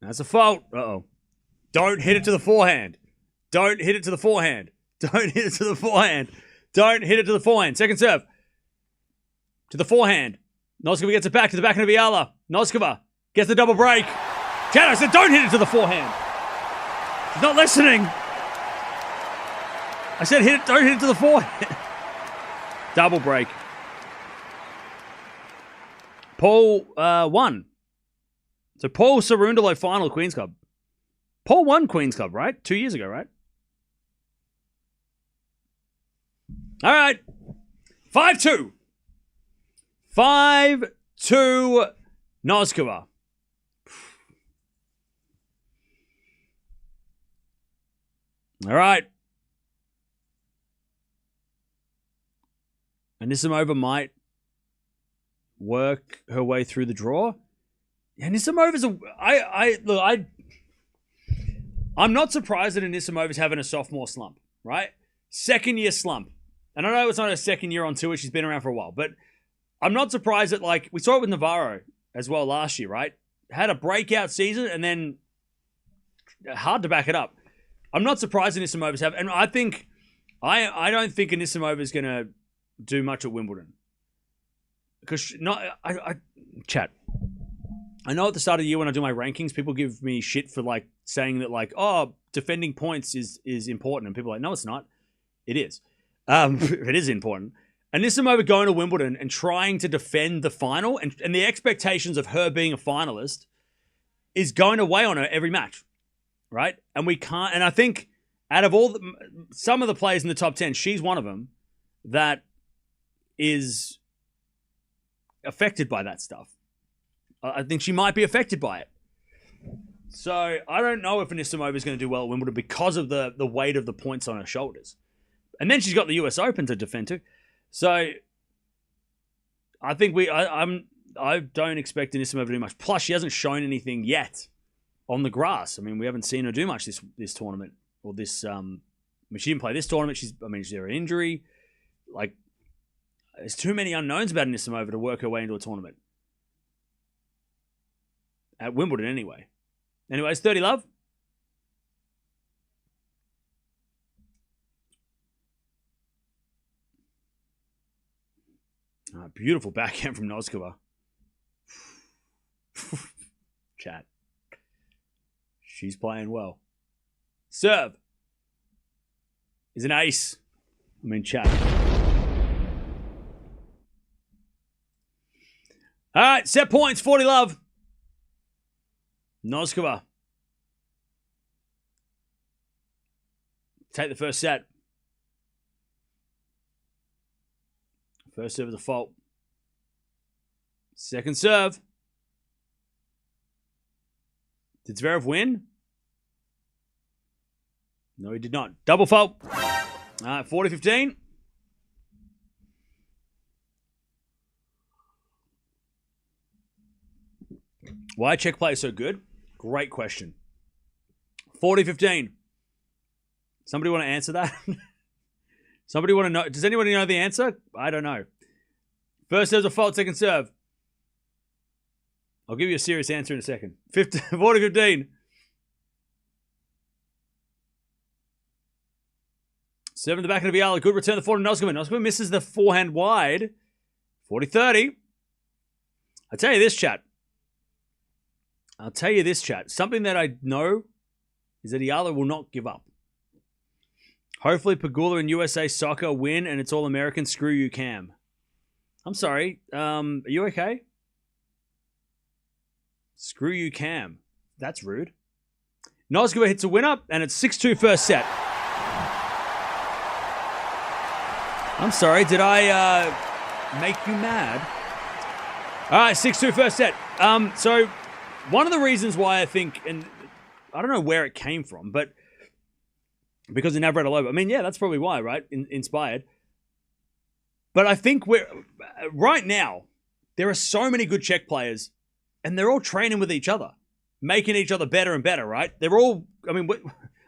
That's a fault. Uh-oh. Don't hit it to the forehand. Don't hit it to the forehand. Don't hit it to the forehand. Don't hit it to the forehand. Second serve. To the forehand. Noskova gets it back to the backhand of Yala. Noskova gets the double break. Chad, I said don't hit it to the forehand. She's not listening. I said don't hit it to the forehand. Double break. Paul won. So Paul Cerundolo final Queen's Club. Paul won Queen's Club, right? 2 years ago, right? All right. 5-2. 5-2 Noskova. All right. Anisimova might work her way through the draw. Anisimova's I'm not surprised that Anisimova's having a sophomore slump, right? Second year slump. And I know it's not her second year on tour, she's been around for a while, but I'm not surprised that, like, we saw it with Navarro as well last year, right? Had a breakout season and then hard to back it up. I'm not surprised Anisimova's have, and I think I don't think Anisimova's going to do much at Wimbledon. Because chat. I know at the start of the year when I do my rankings, people give me shit for like saying that like, oh, defending points is important. And people are like, no, it's not. It is. It is important. Anisimova going to Wimbledon and trying to defend the final and the expectations of her being a finalist is going to weigh on her every match, right? And we can't. And I think out of some of the players in the top 10, she's one of them that is affected by that stuff. I think she might be affected by it. So I don't know if Anisimova is going to do well at Wimbledon because of the weight of the points on her shoulders. And then she's got the US Open to defend to. So I think I don't expect Anisimova to do much. Plus, she hasn't shown anything yet on the grass. I mean, we haven't seen her do much this tournament or this. I mean, she didn't play this tournament. She's had an injury. Like, there's too many unknowns about Anisimova to work her way into a tournament. At Wimbledon, anyway. Anyways, 30 love. Beautiful backhand from Noskova. Chat. She's playing well. Serve is an ace. I mean, chat. All right, set points, 40 love. Noskova. Take the first set. First serve is a fault. Second serve. Did Zverev win? No, he did not. Double fault. 40-15. Why check play so good? Great question. 40-15. Somebody want to answer that? Somebody want to know? Does anybody know the answer? I don't know. First serve's a fault, second serve. I'll give you a serious answer in a second. 40-15. Serve in the back of Yala. Good return the forehand to Noska. Noska misses the forehand wide. 40-30. I tell you this, chat. Something that I know is that Yala will not give up. Hopefully Pegula and USA Soccer win and it's all American. Screw you, Cam. I'm sorry. Are you okay? Screw you, Cam. That's rude. Noskova hits a winner and it's 6-2 first set. I'm sorry. Did I make you mad? All right, 6-2 first set. So one of the reasons why I think, and I don't know where it came from, but because of Navratilova. I mean, yeah, that's probably why, right? Inspired. But I think right now, there are so many good Czech players, and they're all training with each other, making each other better and better, right? They're all, I mean,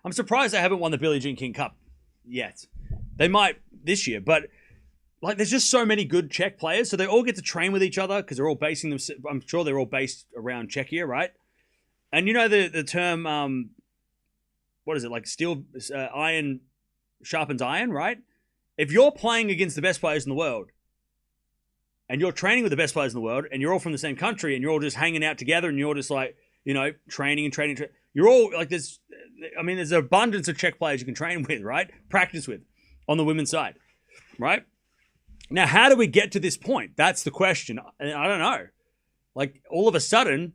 I'm surprised they haven't won the Billie Jean King Cup yet. They might this year, but like, there's just so many good Czech players, so they all get to train with each other because they're all basing them. I'm sure they're all based around Czechia, right? And you know the term, what is it, like iron sharpens iron, right? If you're playing against the best players in the world, and you're training with the best players in the world, and you're all from the same country, and you're all just hanging out together, and you're just like, you know, training, you're all like there's an abundance of Czech players you can train with, right? Practice with on the women's side, right? Now, how do we get to this point? That's the question. I don't know. Like, all of a sudden,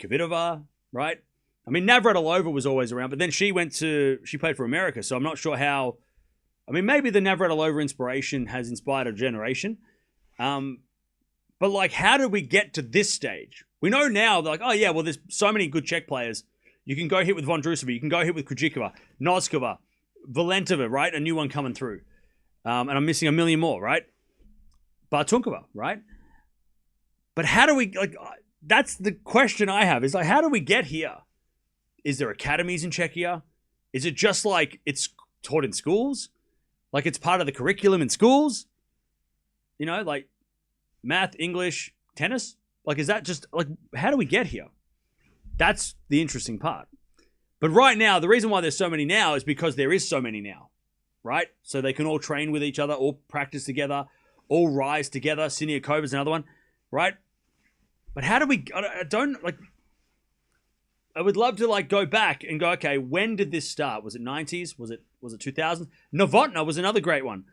Kvitova, right? I mean, Navratilova was always around, but then she played for America, so I'm not sure how. I mean, maybe the Navratilova inspiration has inspired a generation. But, like, how did we get to this stage? We know now, like, oh, yeah, well, there's so many good Czech players. You can go hit with Vondrousova. You can go hit with Krejcikova, Noskova, Valentova, right? A new one coming through. And I'm missing a million more, right? Bartunkova, right? But how do we, like, that's the question I have, is like, how do we get here? Is there academies in Czechia? Is it just like it's taught in schools? Like it's part of the curriculum in schools? You know, like math, English, tennis? Like, is that just, like, how do we get here? That's the interesting part. But right now, the reason why there's so many now is because there is so many now, right? So they can all train with each other, all practice together, all rise together. Siniakova's another one, right? But how do we, I don't, like, I would love to, like, go back and go, okay, when did this start? Was it 90s? Was it 2000s? Novotna was another great one.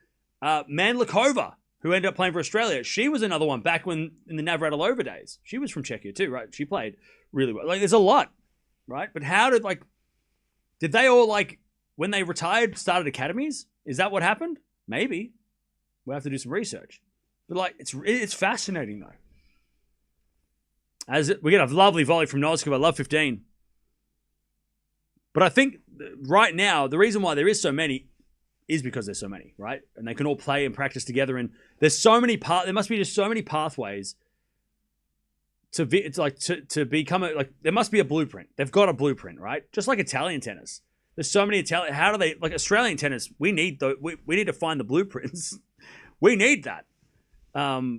Mandlikova, who ended up playing for Australia, she was another one back when, in the Navratilova days. She was from Czechia too, right? She played really well. Like, there's a lot, right? But how did, like, did they all, like, when they retired, started academies? Is that what happened? Maybe. We'll have to do some research. But, like, it's fascinating, though. We get a lovely volley from Noskova. I love 15. But I think right now, the reason why there is so many is because there's so many, right? And they can all play and practice together. And there's so many there must be just so many pathways to become like, there must be a blueprint. They've got a blueprint, right? Just like Italian tennis. There's so many Italian, how do they, like Australian tennis, we need to find the blueprints. We need that.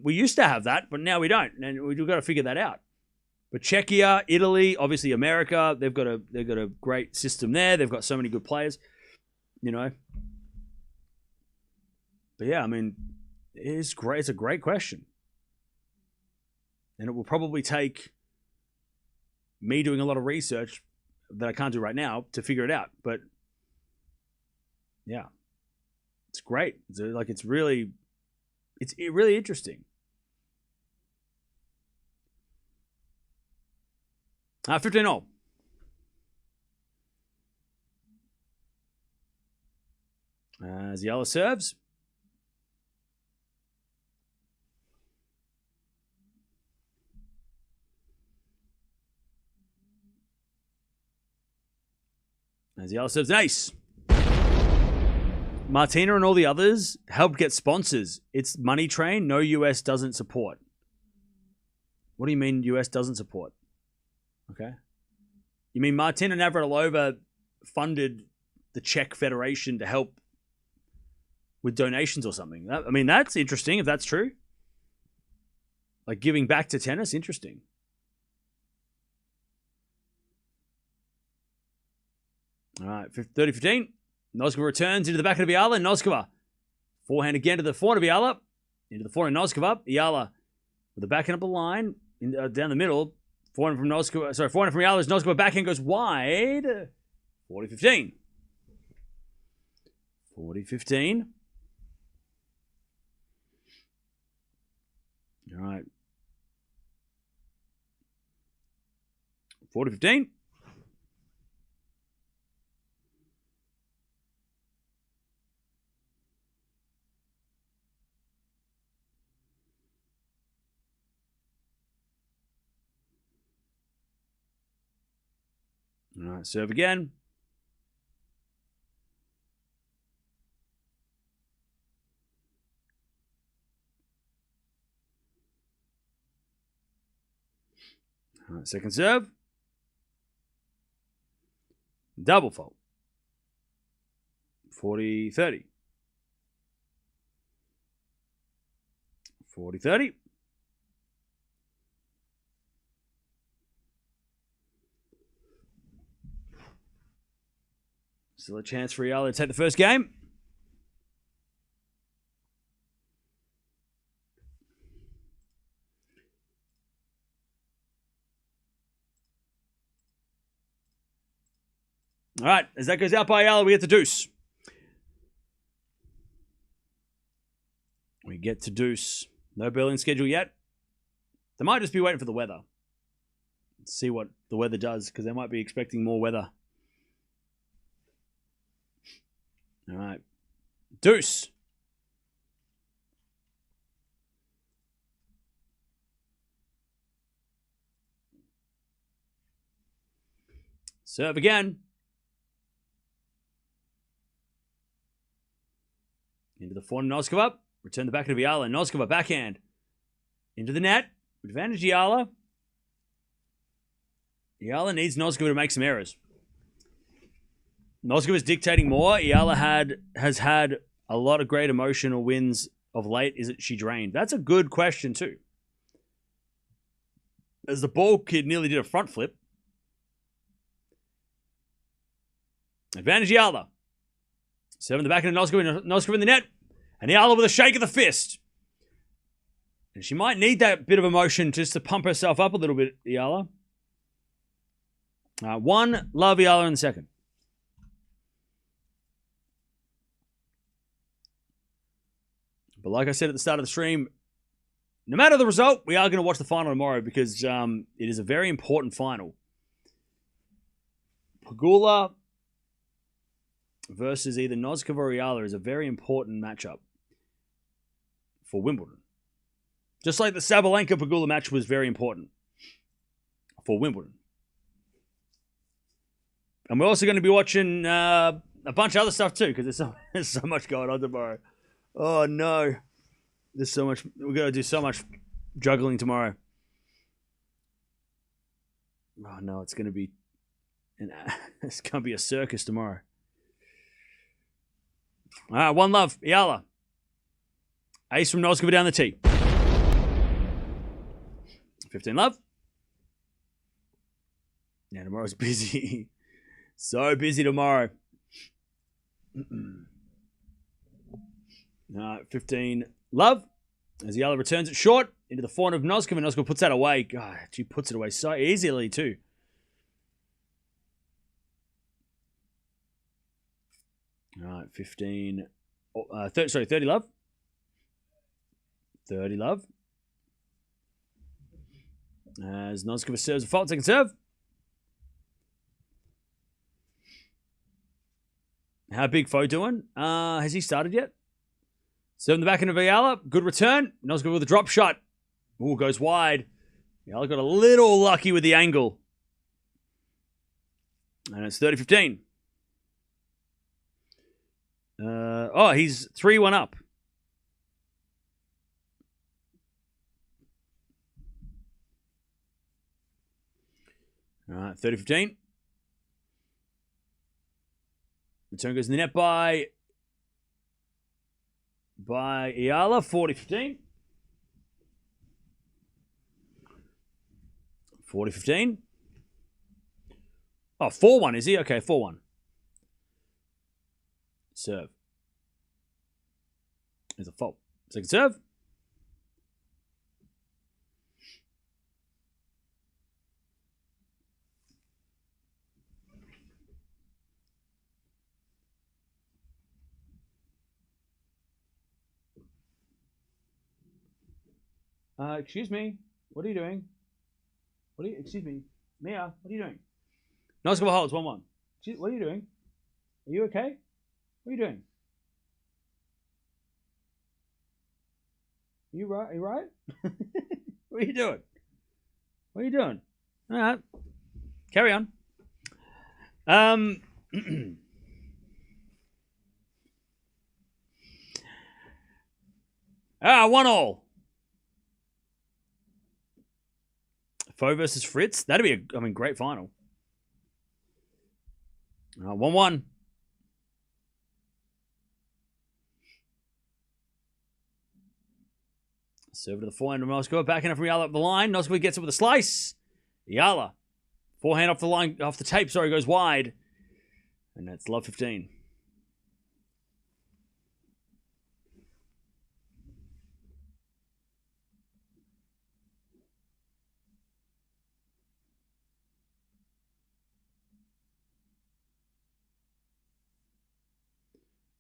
We used to have that, but now we don't. And we've got to figure that out. But Czechia, Italy, obviously America, they've got a great system there. They've got so many good players, you know. But yeah, I mean, it's great. It's a great question. And it will probably take me doing a lot of research that I can't do right now to figure it out. But yeah, it's great. It's really interesting. 15-0. As Yala serves. As Yala serves an ace. Martina and all the others helped get sponsors. It's Money Train. No, US doesn't support. What do you mean US doesn't support? Okay. You mean Martina Navratilova funded the Czech Federation to help with donations or something? I mean, that's interesting if that's true. Like giving back to tennis, interesting. All right, 30-15. Noskova returns into the back of Yala. Noskova. Forehand again to the forehand of Yala. Into the forehand of Noskova. Yala with the backhand up the line. Down the middle. Forehand from Noskova. Sorry, forehand from Yala. Noskova backhand goes wide. 40-15. 40-15. All right. 40-15. All right, serve again. All right, second serve. Double fault. 40-30. 40-30. Still a chance for Yala to take the first game. All right, as that goes out by Yala, we get to deuce. We get to deuce. No Berlin schedule yet. They might just be waiting for the weather. Let's see what the weather does, because they might be expecting more weather. All right. Deuce. Serve again. Into the forehand of Noskova. Return the backhand of Yala. Noskova backhand. Into the net. Advantage Yala. Yala needs Noskova to make some errors. Noskova is dictating more. Yala has had a lot of great emotional wins of late. Is it she drained? That's a good question too. As the ball kid nearly did a front flip. Advantage Yala. Seven the back end of Noskova in the net. And Yala with a shake of the fist. And she might need that bit of emotion just to pump herself up a little bit, Yala. 1, love Yala in the second. But like I said at the start of the stream, no matter the result, we are going to watch the final tomorrow because it is a very important final. Pegula versus either Noskova or Yala is a very important matchup for Wimbledon. Just like the Sabalenka-Pegula match was very important for Wimbledon. And we're also going to be watching a bunch of other stuff too because there's so much going on tomorrow. Oh no. There's so much. We're going to do so much juggling tomorrow. Oh no, it's going to be a circus tomorrow. 1 love, Yala. Ace from Noskova down the tee. 15 love. Yeah, tomorrow's busy. So busy tomorrow. 15 love. As Yala returns it short into the forehand of Noskova. Noskova puts that away. God, she puts it away so easily too. All right, 15. 30 love. 30 love. As Noskova serves a fault, second serve. How big Foe doing? Has he started yet? Serve in the back end of Yala. Good return. Noskova with a drop shot. Ooh, goes wide. Yala got a little lucky with the angle. And it's 30-15. He's 3-1 up. All right, 30-15. Return goes in the net by Yala, 40-15. 40-15. Oh, 4-1, is he? Okay, 4-1. Serve. There's a fault. Second serve. Excuse me. What are you doing? Excuse me. Mia, what are you doing? Noskova holds 1-1. What are you doing? Are you okay? What are you doing? Are you right? Are you right? What are you doing? What are you doing? All right. Carry on. 1-1. Foe versus Fritz. That'd be a great final. 1-1. Serve to the forehand of Noskova. Backhand from Yala up the line. Noskova gets it with a slice. Yala. Forehand off the line, off the tape, goes wide. And that's love 15.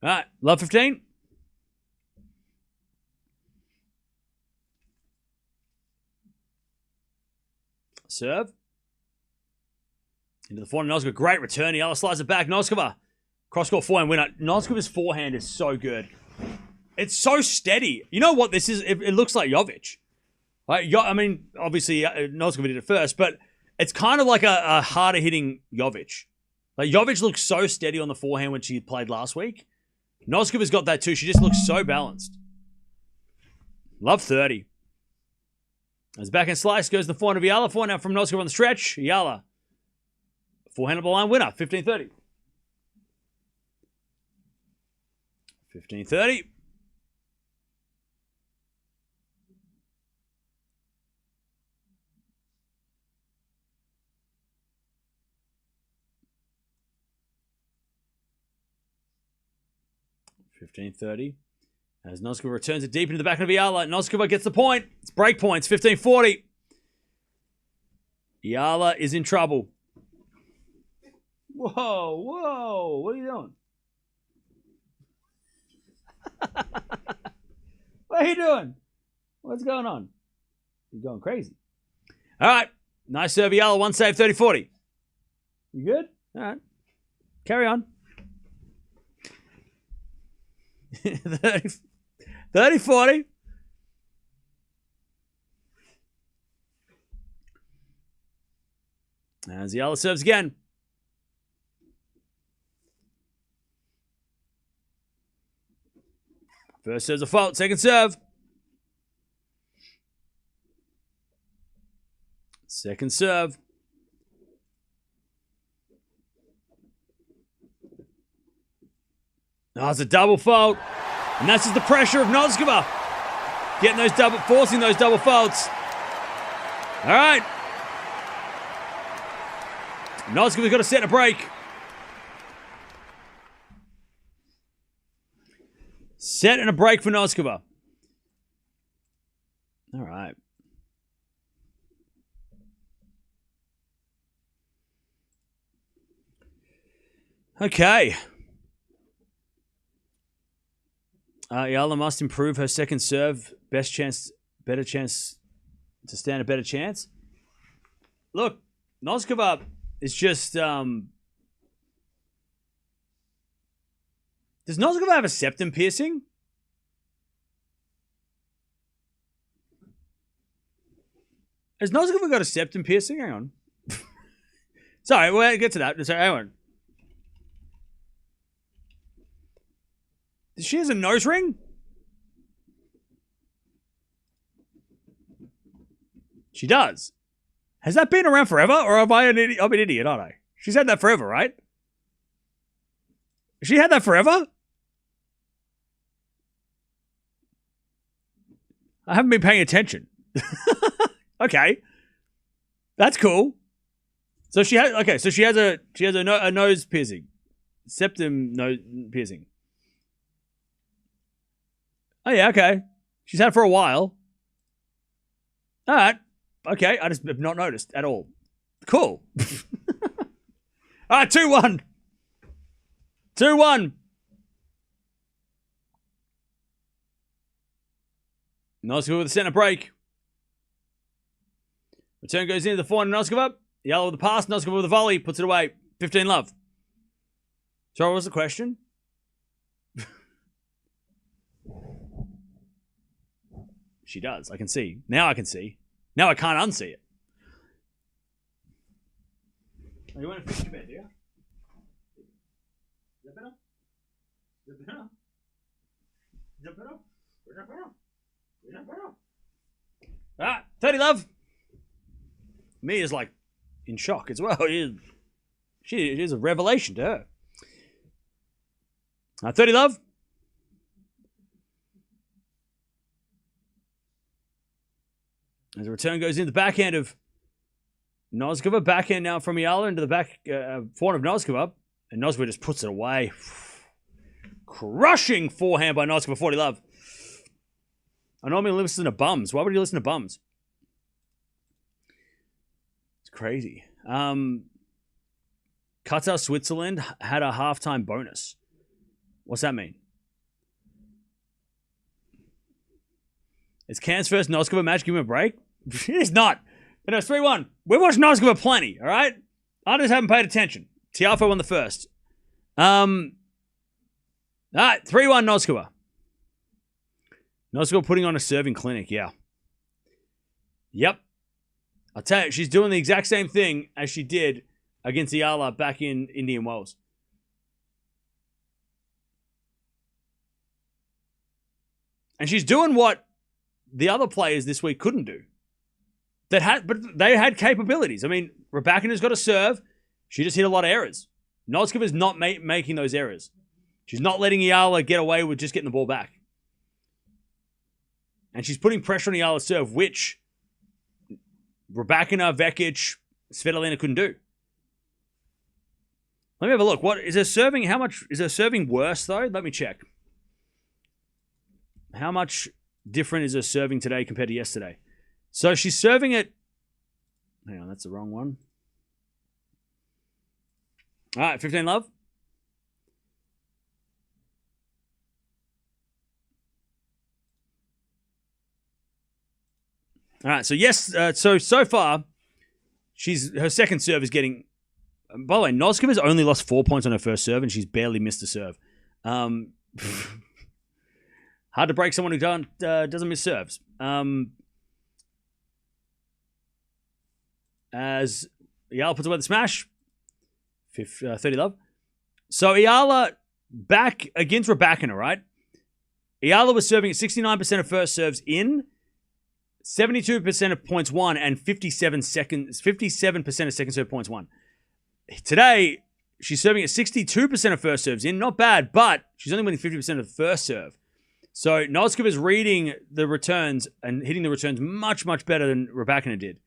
All right, love 15. Serve. Into the forehand. Noskova, great return. Yala slides it back. Noskova, cross-court forehand winner. Noskova's forehand is so good. It's so steady. You know what this is? It looks like Jovic. I mean, obviously, Noskova did it first, but it's kind of like a harder-hitting Jovic. Like, Jovic looks so steady on the forehand when she played last week. Noskova's got that too. She just looks so balanced. Love 30. As backhand slice goes the forehand of Yala. Forehand out from Noskova on the stretch. Yala. Forehand up the line winner. 15-30. 15-30. As Noskova returns it deep into the back of Yala. Noskova gets the point. It's break points. 15-40. Yala is in trouble. Whoa. What are you doing? What are you doing? What's going on? You're going crazy. All right. Nice serve, Yala. One save, 30-40. You good? All right. Carry on. 30-40. As Yala serves again. First serve's a fault. Second serve. Second serve. Oh, it's a double fault. And that's just the pressure of Noskova. Forcing those double faults. All right. Noskova's got to set a break. Set and a break for Noskova. All right. Okay. Yala must improve her second serve. Better chance to stand a better chance. Look, Noskova is just... Does Noskova have a septum piercing? Has Noskova got a septum piercing? Hang on. Sorry, we'll get to that. Sorry, hang on. Does she have a nose ring? She does. Has that been around forever? Or am I an idiot? I'm an idiot, aren't I? She's had that forever, right? She had that forever? I haven't been paying attention. Okay. That's cool. So she has a nose piercing. Septum nose piercing. Oh, yeah, okay. She's had it for a while. All right. Okay, I just have not noticed at all. Cool. All right, 2-1. 2-1. Noskova with a center break. Return goes into the forehand. Noskova. Yala with the pass. Noskova with the volley. Puts it away. 15-love. So what was the question? She does. I can see. Now I can see. Now I can't unsee it. Oh, you want to fix your bed, do you? Is that better? Is that better? Is that better? Is that better? Is that better? Ah, 30, love. Me is like in shock as well. She is a revelation to her. 30, love. As the return goes in the backhand of Noskova. Backhand now from Yala into the back forehand of Noskova. And Noskova just puts it away. Crushing forehand by Noskova. 40 love. I normally listen to bums. Why would you listen to bums? It's crazy. Qatar, Switzerland had a halftime bonus. What's that mean? It's Can's first Noskova match. Give him a break. It's not. But it's 3-1. We've watched Noskova plenty, all right? I just haven't paid attention. Tiafoe won the first. All right, 3-1 Noskova. Noskova putting on a serving clinic, yeah. Yep. I'll tell you, she's doing the exact same thing as she did against Yala back in Indian Wells. And she's doing what the other players this week couldn't do. But they had capabilities. I mean, Raducanu's got a serve. She just hit a lot of errors. Noskova's not making those errors. She's not letting Yala get away with just getting the ball back. And she's putting pressure on Yala's serve, which Raducanu, Vekic, Svitolina couldn't do. Let me have a look. What is her serving? How much is her serving worse though? Let me check. How much different is her serving today compared to yesterday? So she's serving it. Hang on, that's the wrong one. All right, 15 love. All right, so yes, so far, her second serve is getting. By the way, Noskova's only lost 4 points on her first serve, and she's barely missed a serve. Hard to break someone who doesn't miss serves. As Yala puts away the smash, 30 love. So Yala back against Raducanu, right? Yala was serving at 69% of first serves in, 72% of points won, and 57% of second serve points won. Today, she's serving at 62% of first serves in. Not bad, but she's only winning 50% of the first serve. So Noskova is reading the returns and hitting the returns much, much better than Raducanu did.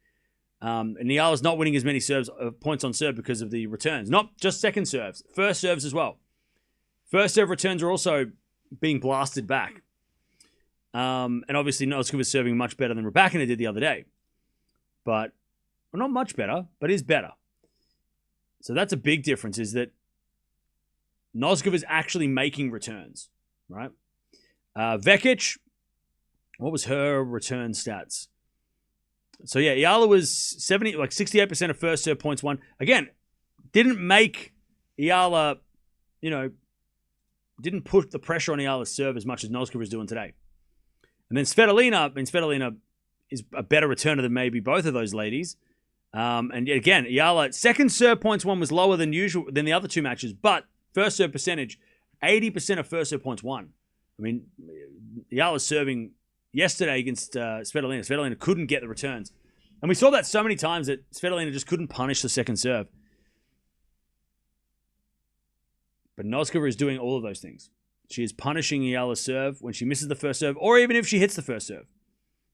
And Yala's not winning as many points on serve because of the returns. Not just second serves, first serves as well. First serve returns are also being blasted back. And obviously Noskova is serving much better than Raducanu did the other day. But, well, not much better, but is better. So that's a big difference, is that Noskova is actually making returns, right? Vekic, what was her return stats? So yeah, Yala was 68% of first serve points won. Again, didn't make Yala, didn't put the pressure on Yala's serve as much as Noskova is doing today. And then Svitolina is a better returner than maybe both of those ladies. And again, Yala, second serve points won was lower than usual than the other two matches, but first serve percentage, 80% of first serve points won. I mean, Yala's serving yesterday against Svitolina. Svitolina couldn't get the returns. And we saw that so many times that Svitolina just couldn't punish the second serve. But Noskova is doing all of those things. She is punishing Yala's serve when she misses the first serve, or even if she hits the first serve.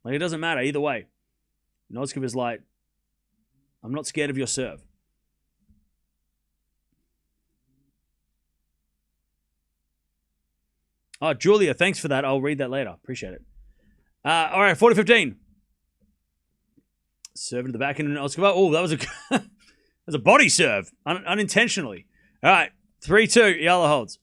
Like, it doesn't matter either way. Noskova is like, I'm not scared of your serve. Oh, Julia, thanks for that. I'll read that later. Appreciate it. All right, 40-15. Serve to the back end of Noskova. Oh, that was a body serve, unintentionally. All right, 3-2. Yala holds.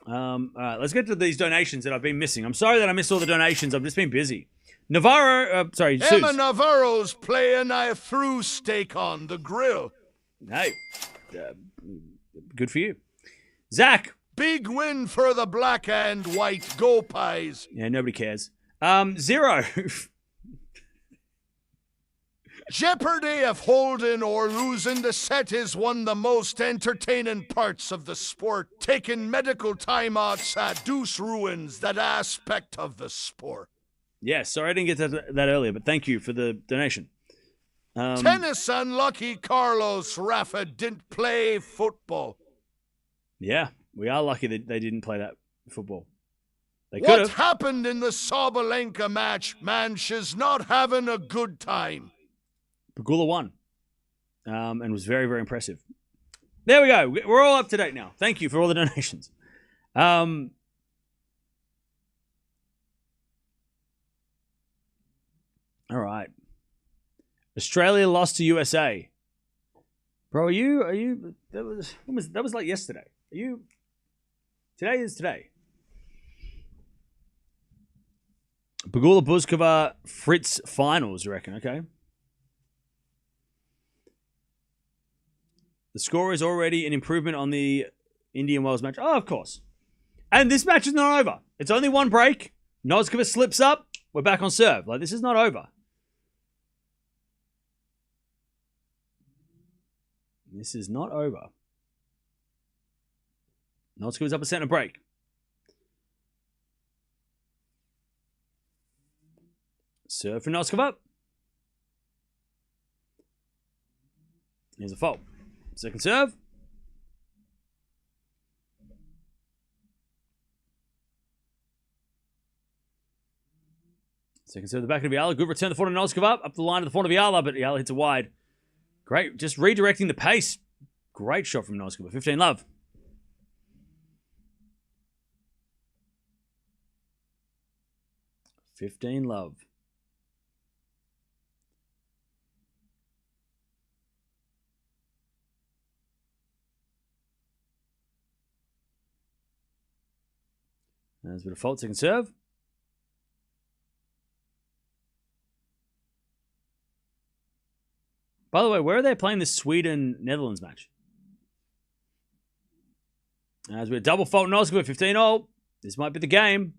All right, let's get to these donations that I've been missing. I'm sorry that I missed all the donations. I've just been busy. Emma Navarro's playing a fruit steak on the grill. Hey, good for you. Zach. Big win for the black and white Go Pies. Yeah, nobody cares. 0. Jeopardy of holding or losing the set is one of the most entertaining parts of the sport. Taking medical timeouts at deuce ruins that aspect of the sport. Yes, sorry I didn't get to that earlier, but thank you for the donation. Tennis unlucky Carlos Rafa didn't play football. Yeah, we are lucky that they didn't play that football. They could have. What happened in the Sabalenka match? Man, she's not having a good time. Pegula won and was very, very impressive. There we go. We're all up to date now. Thank you for all the donations. All right. Australia lost to USA. Bro, are you that was like yesterday. Today is today. Pegula Buzkova Fritz finals, you reckon? Okay. The score is already an improvement on the Indian Wells match. Oh, of course. And this match is not over. It's only one break. Noskova slips up. We're back on serve. Like, this is not over. This is not over. Noskova's up a center break. Serve for Noskova. Here's a fault. Second serve. Second serve, the back of Yala. Good return the front of Noskova. Up the line of the front of Yala, but Yala hits it wide. Great. Just redirecting the pace. Great shot from Noskova. 15 love. $15 love. There's a bit of fault. Second serve. By the way, where are they playing this Sweden-Netherlands match? As we double fault Noskova, 15-0. This might be the game.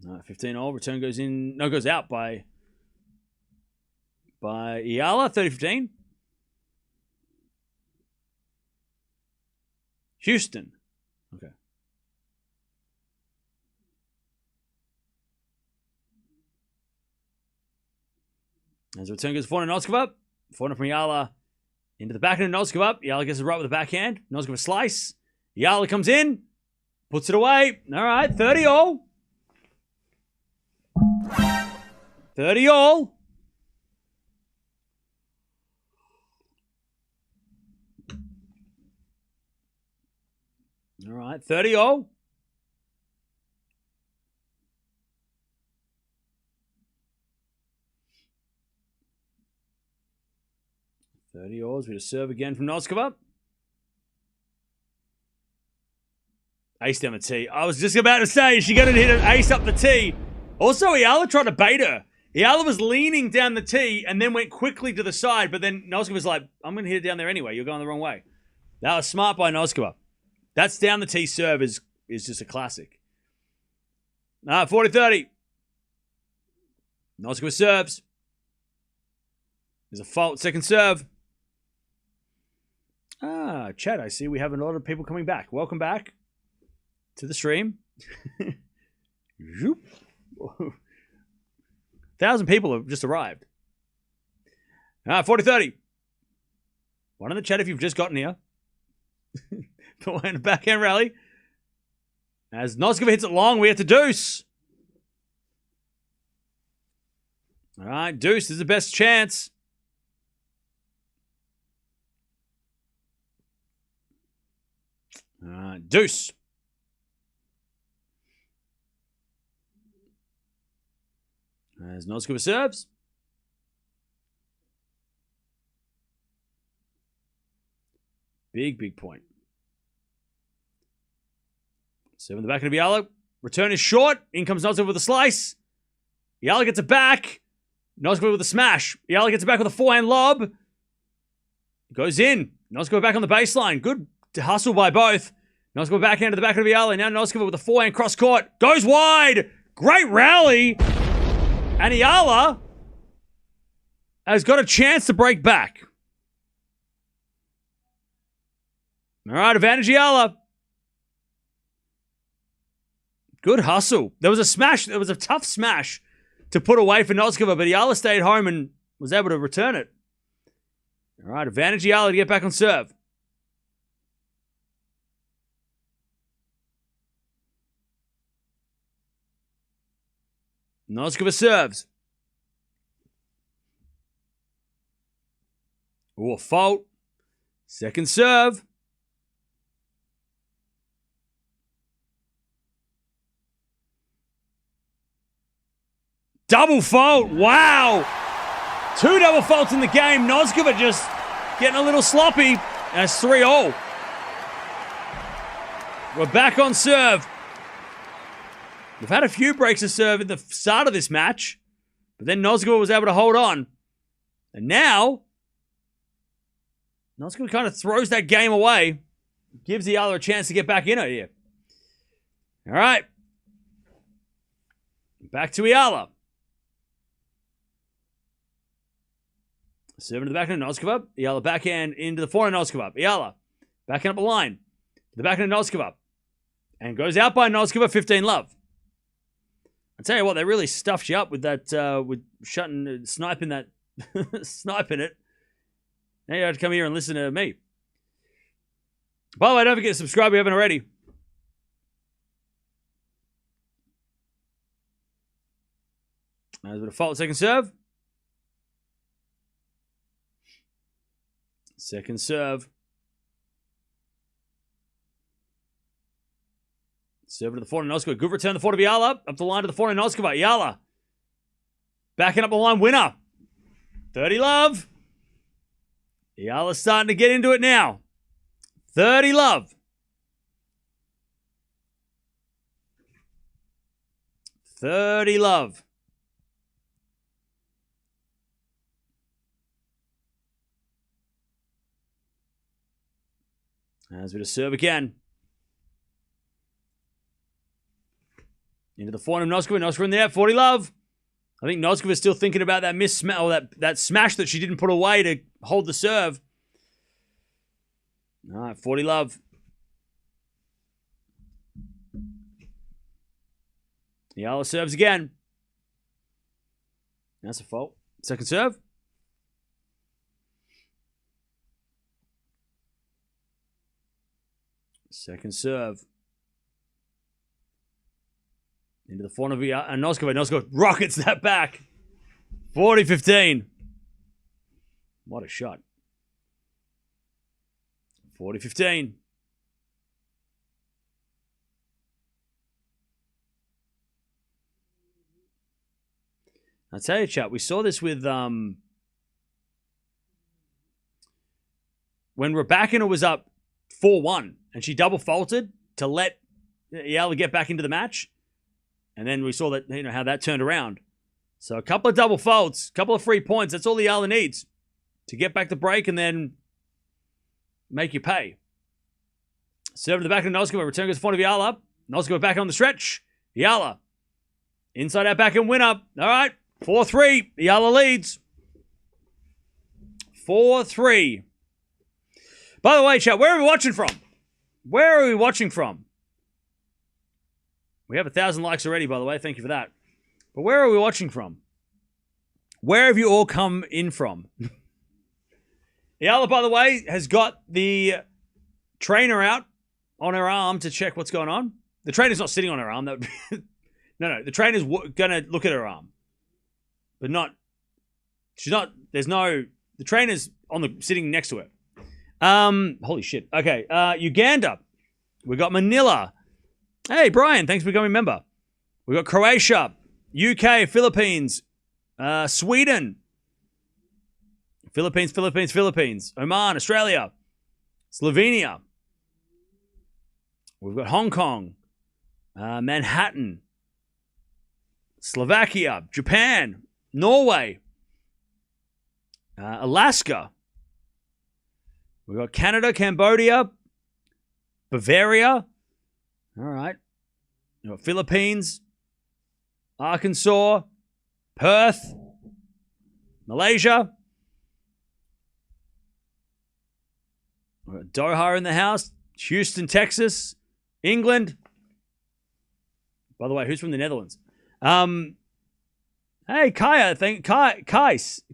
All right, 15-0. Return goes in. No, goes out by Yala, 30-15. Houston. Okay. As the return goes forward to Noskova. Forward from Yala into the backhand of Noskova. Yala gets it right with the backhand. Noskova slice. Yala comes in. Puts it away. All right, 30-0. 30-0. All right, 30-0. We're going to serve again from Noskova. Ace down the tee. I was just about to say, is she going to hit an ace up the tee? Also, Yala tried to bait her. Yala was leaning down the tee and then went quickly to the side, but then Noskova was like, I'm going to hit it down there anyway. You're going the wrong way. That was smart by Noskova. That's down the tee serve is just a classic. 40-30. Noskova serves. There's a fault. Second serve. Chad, I see we have a lot of people coming back. Welcome back to the stream. 1,000 people have just arrived. 40-30. One in the chat if you've just gotten here. And a backhand rally. As Noskova hits it long, we have to deuce. All right, deuce is the best chance. All right, deuce. As Noskova serves. Big point. Serve in the back of Yala. Return is short. In comes Noskova with a slice. Yala gets it back. Noskova with a smash. Yala gets it back with a forehand lob. Goes in. Noskova back on the baseline. Good hustle by both. Noskova backhand to the back of Yala. Now Noskova with a forehand cross court. Goes wide. Great rally. And Yala has got a chance to break back. All right, advantage Yala. Good hustle. There was a smash. There was a tough smash to put away for Noskova, but Yala stayed home and was able to return it. All right, advantage Yala to get back on serve. Noskova serves. Ooh, a fault. Second serve. Double fault. Wow. 2 double faults in the game. Noskova just getting a little sloppy. And it's 3-0. We're back on serve. We've had a few breaks of serve at the start of this match, but then Noskova was able to hold on. And now, Noskova kind of throws that game away, gives the other a chance to get back in it here. All right. Back to Yala. Serving to the backhand of Noskova. Yala backhand into the forehand of Noskova. Yala backhand up the line. The backhand of Noskova. And goes out by Noskova, 15-love. I tell you what, they really stuffed you up with that, with sniping that, sniping it. Now you have to come here and listen to me. By the way, don't forget to subscribe if you haven't already. There's a bit of fault. Second serve. Second serve. Serve to the forehand of Noskova. Good return to the forehand of Yala. Up the line to the forehand of Noskova. Yala. Backing up the line. Winner. 30-love. Yala's starting to get into it now. 30-love. 30-love. As we just serve again. Into the forehand of Noskova. Noskova in there. 40-love. I think Noskova's still thinking about that that smash that she didn't put away to hold the serve. All right, 40-love. Yala serves again. That's a fault. Second serve. Second serve. Into the front of Noskova. Noskova rockets that back. 40-15. What a shot. 40-15. I'll tell you, chat, we saw this with when Raducanu was up 4-1 and she double faulted to let Yala get back into the match. And then we saw that, how that turned around. So a couple of double faults, a couple of free points. That's all the Yala needs to get back the break and then make you pay. Serve to the back of Noskova. Return goes to the front of Yala. Noskova back on the stretch. Yala. Inside out back and win up. All right. 4-3. Yala leads. 4-3. By the way, chat, where are we watching from? Where are we watching from? We have 1,000 likes already, by the way. Thank you for that. But where are we watching from? Where have you all come in from? Yala, by the way, has got the trainer out on her arm to check what's going on. The trainer's not sitting on her arm. That would be no. The trainer's going to look at her arm. But not... She's not... There's no... The trainer's sitting next to her. Holy shit. Okay. Uganda. We got Manila. Hey, Brian, thanks for becoming a member. We got Croatia, UK, Philippines, Sweden, Philippines, Oman, Australia, Slovenia. We've got Hong Kong, Manhattan, Slovakia, Japan, Norway, Alaska. We've got Canada, Cambodia, Bavaria. All right. You got Philippines, Arkansas, Perth, Malaysia. We've got Doha in the house, Houston, Texas, England. By the way, who's from the Netherlands? Hey, Kaya, Case.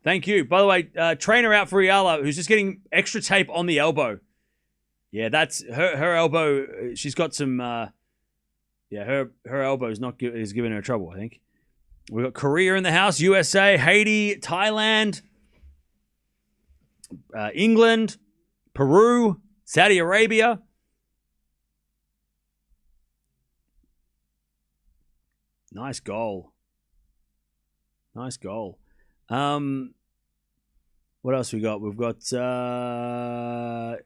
Thank you. By the way, trainer out for Yala, who's just getting extra tape on the elbow. Yeah, that's her elbow. She's got some. Her elbow is giving her trouble, I think. We've got Korea in the house, USA, Haiti, Thailand, England, Peru, Saudi Arabia. Nice goal. What else we got? We've got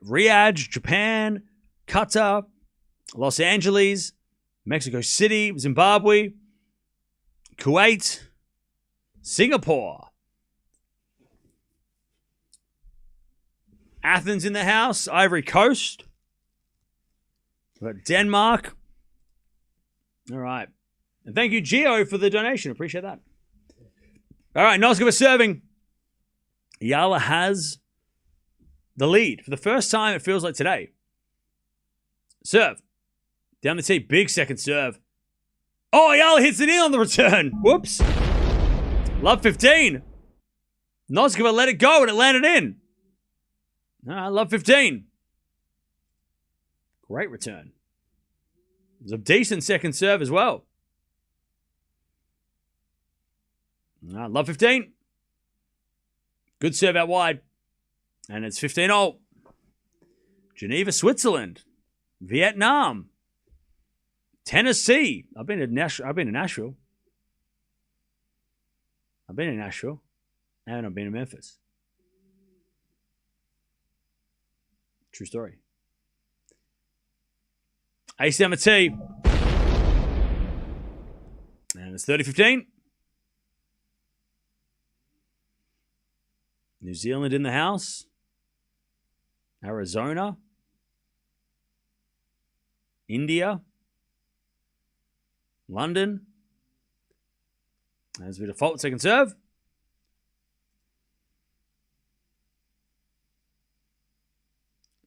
Riyadh, Japan, Qatar, Los Angeles, Mexico City, Zimbabwe, Kuwait, Singapore, Athens in the house, Ivory Coast. We've got Denmark. All right. And thank you, Gio, for the donation. Appreciate that. All right, Noskova serving. Yala has the lead. For the first time, it feels like today. Serve. Down the tee. Big second serve. Oh, Yala hits it in on the return. Whoops. Love 15. Noskova let it go and it landed in. Love 15. Great return. It was a decent second serve as well. Love 15. Good serve out wide. And it's 15-0. Geneva, Switzerland. Vietnam. Tennessee. I've been to Nashville. I haven't been to Memphis. True story. Ace down the tee. And it's 30-15. New Zealand in the house. Arizona. India. London. As we default, second serve.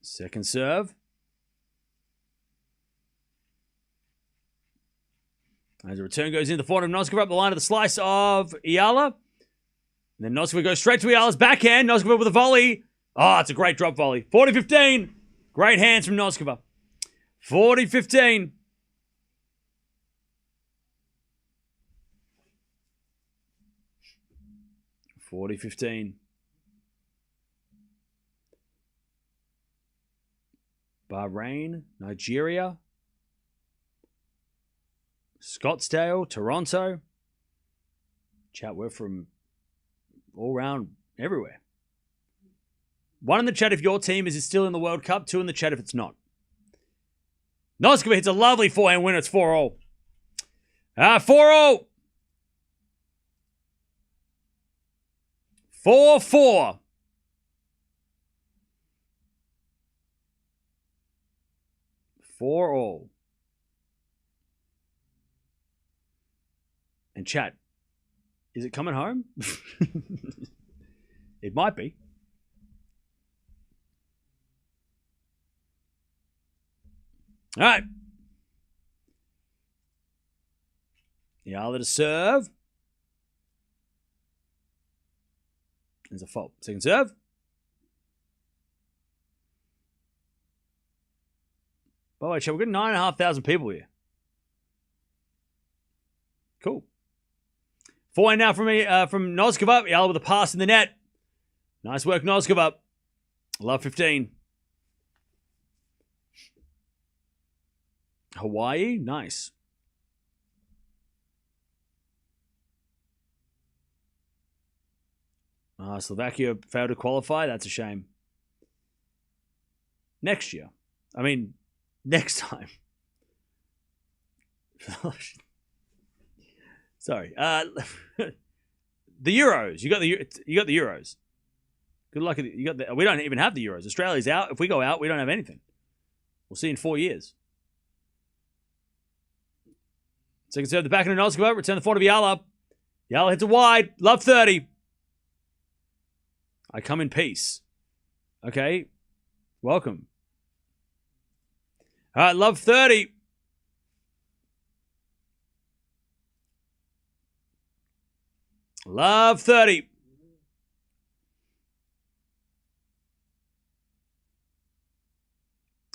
Second serve. As the return goes in, the forehand of Noskova up the line of the slice of Eala. And then Noskova goes straight to Eala's backhand. Noskova with a volley. Oh, it's a great drop volley. 40-15. Great hands from Noskova. 40-15. Bahrain, Nigeria, Scottsdale, Toronto. Chat, we're from all around everywhere. 1 in the chat if your team is still in the World Cup. 2 in the chat if it's not. Noskova hits a lovely forehand winner. It's 4-0. 4-0. 4-4. All. And chat, is it coming home? It might be. All right. Yala to serve. There's a fault. Second serve. By the way, chat, we've got 9,500 people here. Cool. 4 now from me, from Noskova. Yala with a pass in the net. Nice work, Noskova. Love 15. Hawaii, nice. Slovakia failed to qualify. That's a shame. Next year. I mean, next time. Sorry. The Euros. You got the Euros. Good luck. We don't even have the Euros. Australia's out. If we go out, we don't have anything. We'll see in 4 years. Second serve, the back end of Noskova. Return the forehand of Yala. Yala hits it wide. Love 30. I come in peace. Okay. Welcome. All right, love 30. Love 30.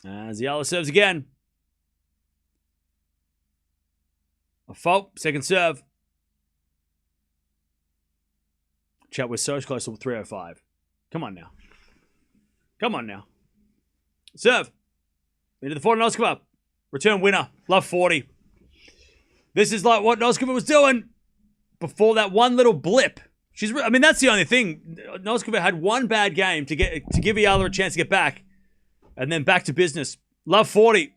As Yala serves again. A fault. Second serve. Chat, we're so close to 305. Come on now. Come on now. Serve. Into the forehand, Noskova. Return winner. Love 40. This is like what Noskova was doing before that one little blip. I mean, that's the only thing. Noskova had one bad game to give Yala a chance to get back. And then back to business. Love 40.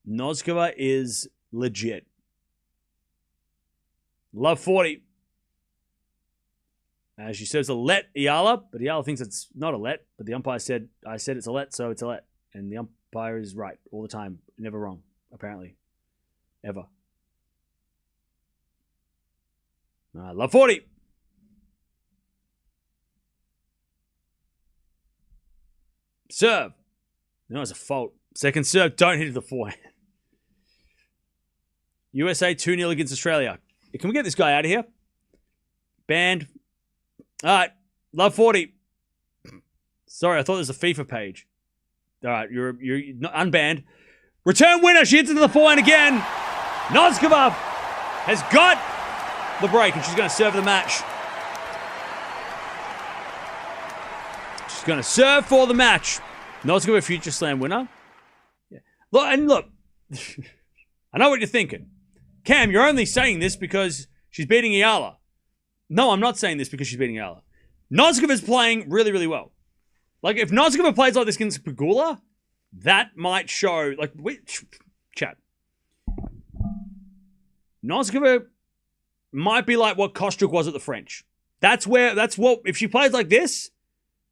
Noskova is legit. Love 40. She says a let Yala, but Yala thinks it's not a let. But the umpire said, I said it's a let, so it's a let. And the umpire is right all the time. Never wrong, apparently. Ever. Love 40. Serve. No, it's a fault. Second serve. Don't hit the forehand. USA 2-0 against Australia. Can we get this guy out of here? Banned. All right. Love 40. Sorry, I thought it was a FIFA page. All right, you're not unbanned. Return winner. She hits into the forehand again. Noskova has got the break, and she's going to serve the match. She's going to serve for the match. Noskova, future slam winner. Yeah. Look. I know what you're thinking. Cam, you're only saying this because she's beating Yala. No, I'm not saying this because she's beating Yala. Noskova's playing really, really well. Like, if Noskova plays like this against Pegula, that might show, like, chat. Noskova might be like what Kostyuk was at the French. If she plays like this,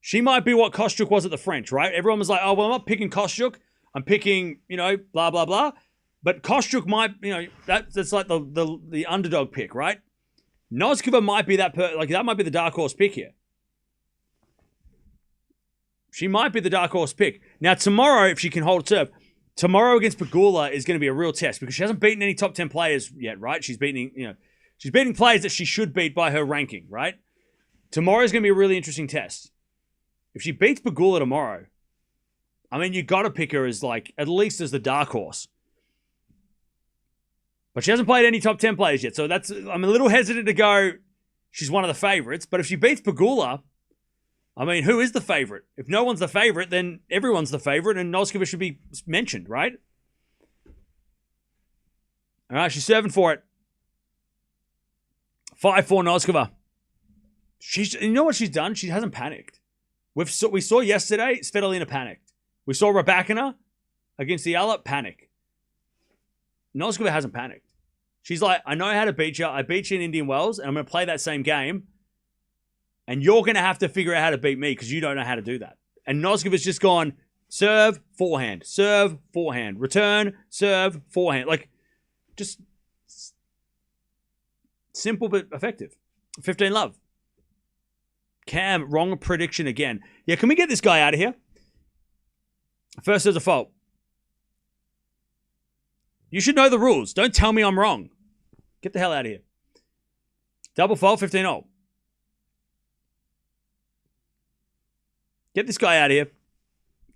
she might be what Kostyuk was at the French, right? Everyone was like, oh, well, I'm not picking Kostyuk. I'm picking, blah, blah, blah. But Kostyuk might, that's like the underdog pick, right? Noskova might be that might be the dark horse pick here. She might be the dark horse pick. Now, tomorrow, if she can hold serve, tomorrow against Pegula is going to be a real test because she hasn't beaten any top 10 players yet, right? She's beating players that she should beat by her ranking, right? Tomorrow is going to be a really interesting test. If she beats Pegula tomorrow, I mean, you got to pick her as at least as the dark horse. But she hasn't played any top 10 players yet, so I'm a little hesitant to go, she's one of the favorites. But if she beats Pegula, I mean, who is the favorite? If no one's the favorite, then everyone's the favorite, and Noskova should be mentioned, right? All right, she's serving for it. 5-4 Noskova. You know what she's done? She hasn't panicked. We saw yesterday, Svitolina panicked. We saw Raducanu against the Yala panic. Noskova hasn't panicked. She's like, I know how to beat you. I beat you in Indian Wells, and I'm going to play that same game. And you're going to have to figure out how to beat me because you don't know how to do that. And Noskova's just gone, serve, forehand, return, serve, forehand. Like, just simple but effective. 15 love. Cam, wrong prediction again. Yeah, can we get this guy out of here? First, there's a fault. You should know the rules. Don't tell me I'm wrong. Get the hell out of here. Double fault, 15-0. Get this guy out of here.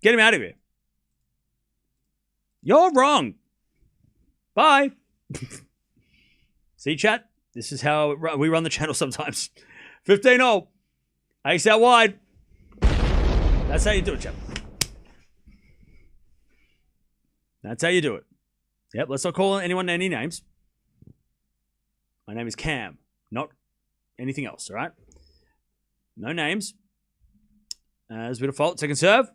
Get him out of here. You're wrong. Bye. See, chat? This is how we run the channel sometimes. 15-0. Ace out wide. That's how you do it, chat. That's how you do it. Yep, let's not call anyone any names. My name is Cam, not anything else, all right? No names. There's a bit of fault. Second serve.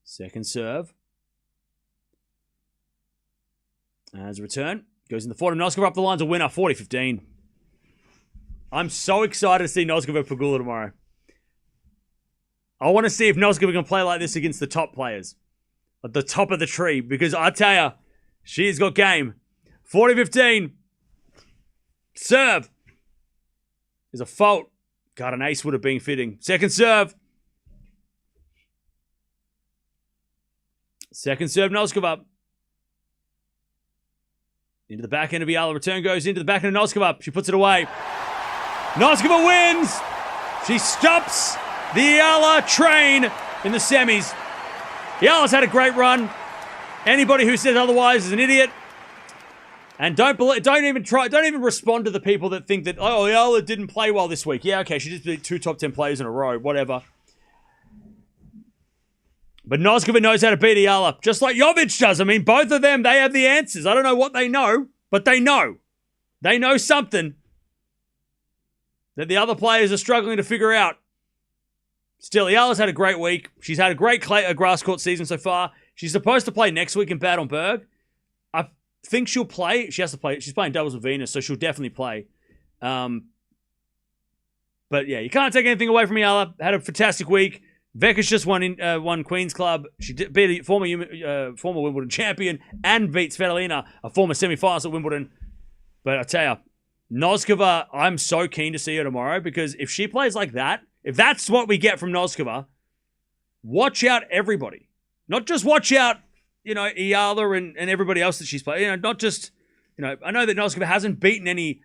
Second serve. As a return. Goes in the forehand. Noskova up the line's a winner. 40-15. I'm so excited to see Noskova Pegula tomorrow. I want to see if Noskova can play like this against the top players. At the top of the tree. Because I tell you, she's got game. 40-15. Serve. Is a fault. God, an ace would have been fitting. Second serve. Second serve, Noskova. Into the back end of Yala. Return goes into the back end of Noskova. She puts it away. Noskova wins. She stops the Yala train in the semis. Yala's had a great run. Anybody who says otherwise is an idiot. And don't even respond to the people that think that, oh, Yala didn't play well this week. Yeah, okay, she just beat 2 top 10 players in a row, whatever. But Noskova knows how to beat Yala, just like Jovic does. I mean, both of them, they have the answers. I don't know what they know, but they know. They know something that the other players are struggling to figure out. Still, Yala's had a great week. She's had a great grass court season so far. She's supposed to play next week in Bad on Berg. I think she'll play. She has to play. She's playing doubles with Venus, so she'll definitely play. But yeah, you can't take anything away from Yala. Had a fantastic week. Vekas just won Queen's Club. She beat a former Wimbledon champion and beat Svitolina, a former semi-finalist at Wimbledon. But I tell you, Noskova, I'm so keen to see her tomorrow because if she plays like that, if that's what we get from Noskova, watch out everybody. Not just watch out, Iala and everybody else that she's played. Not just, I know that Noskova hasn't beaten any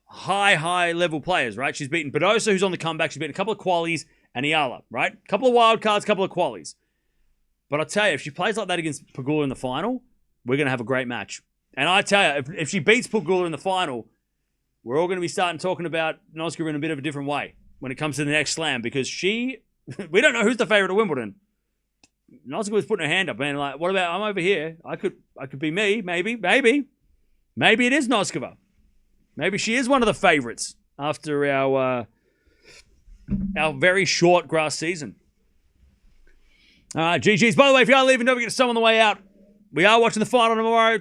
high level players, right? She's beaten Badosa, who's on the comeback. She's beaten a couple of qualies and Yala, right? A couple of wild cards, a couple of qualies. But I'll tell you, if she plays like that against Pegula in the final, we're going to have a great match. And I tell you, if she beats Pegula in the final, we're all going to be starting talking about Noskova in a bit of a different way when it comes to the next slam because we don't know who's the favorite of Wimbledon. Noskova was putting her hand up, man. Like, what about I'm over here? I could be me, maybe. Maybe it is Noskova. Maybe she is one of the favorites after our very short grass season. All right, GG's. By the way, if you are leaving, don't forget to sum on the way out. We are watching the final tomorrow.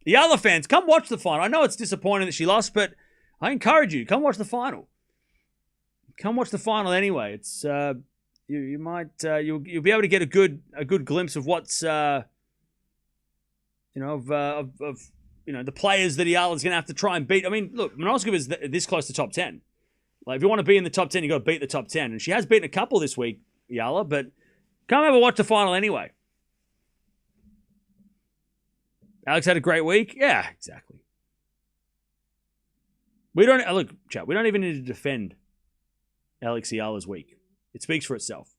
The Yala fans, come watch the final. I know it's disappointing that she lost, but I encourage you, come watch the final. Come watch the final anyway. It's you'll be able to get a good glimpse of what's the players that Yala's going to have to try and beat. I mean, look, Noskova is this close to top 10. Like, if you want to be in the top 10, you got to beat the top 10, and she has beaten a couple this week, Yala. But come have a watch the final anyway. Alex had a great week. Yeah, exactly. We don't even need to defend Alex Eala's week. It speaks for itself.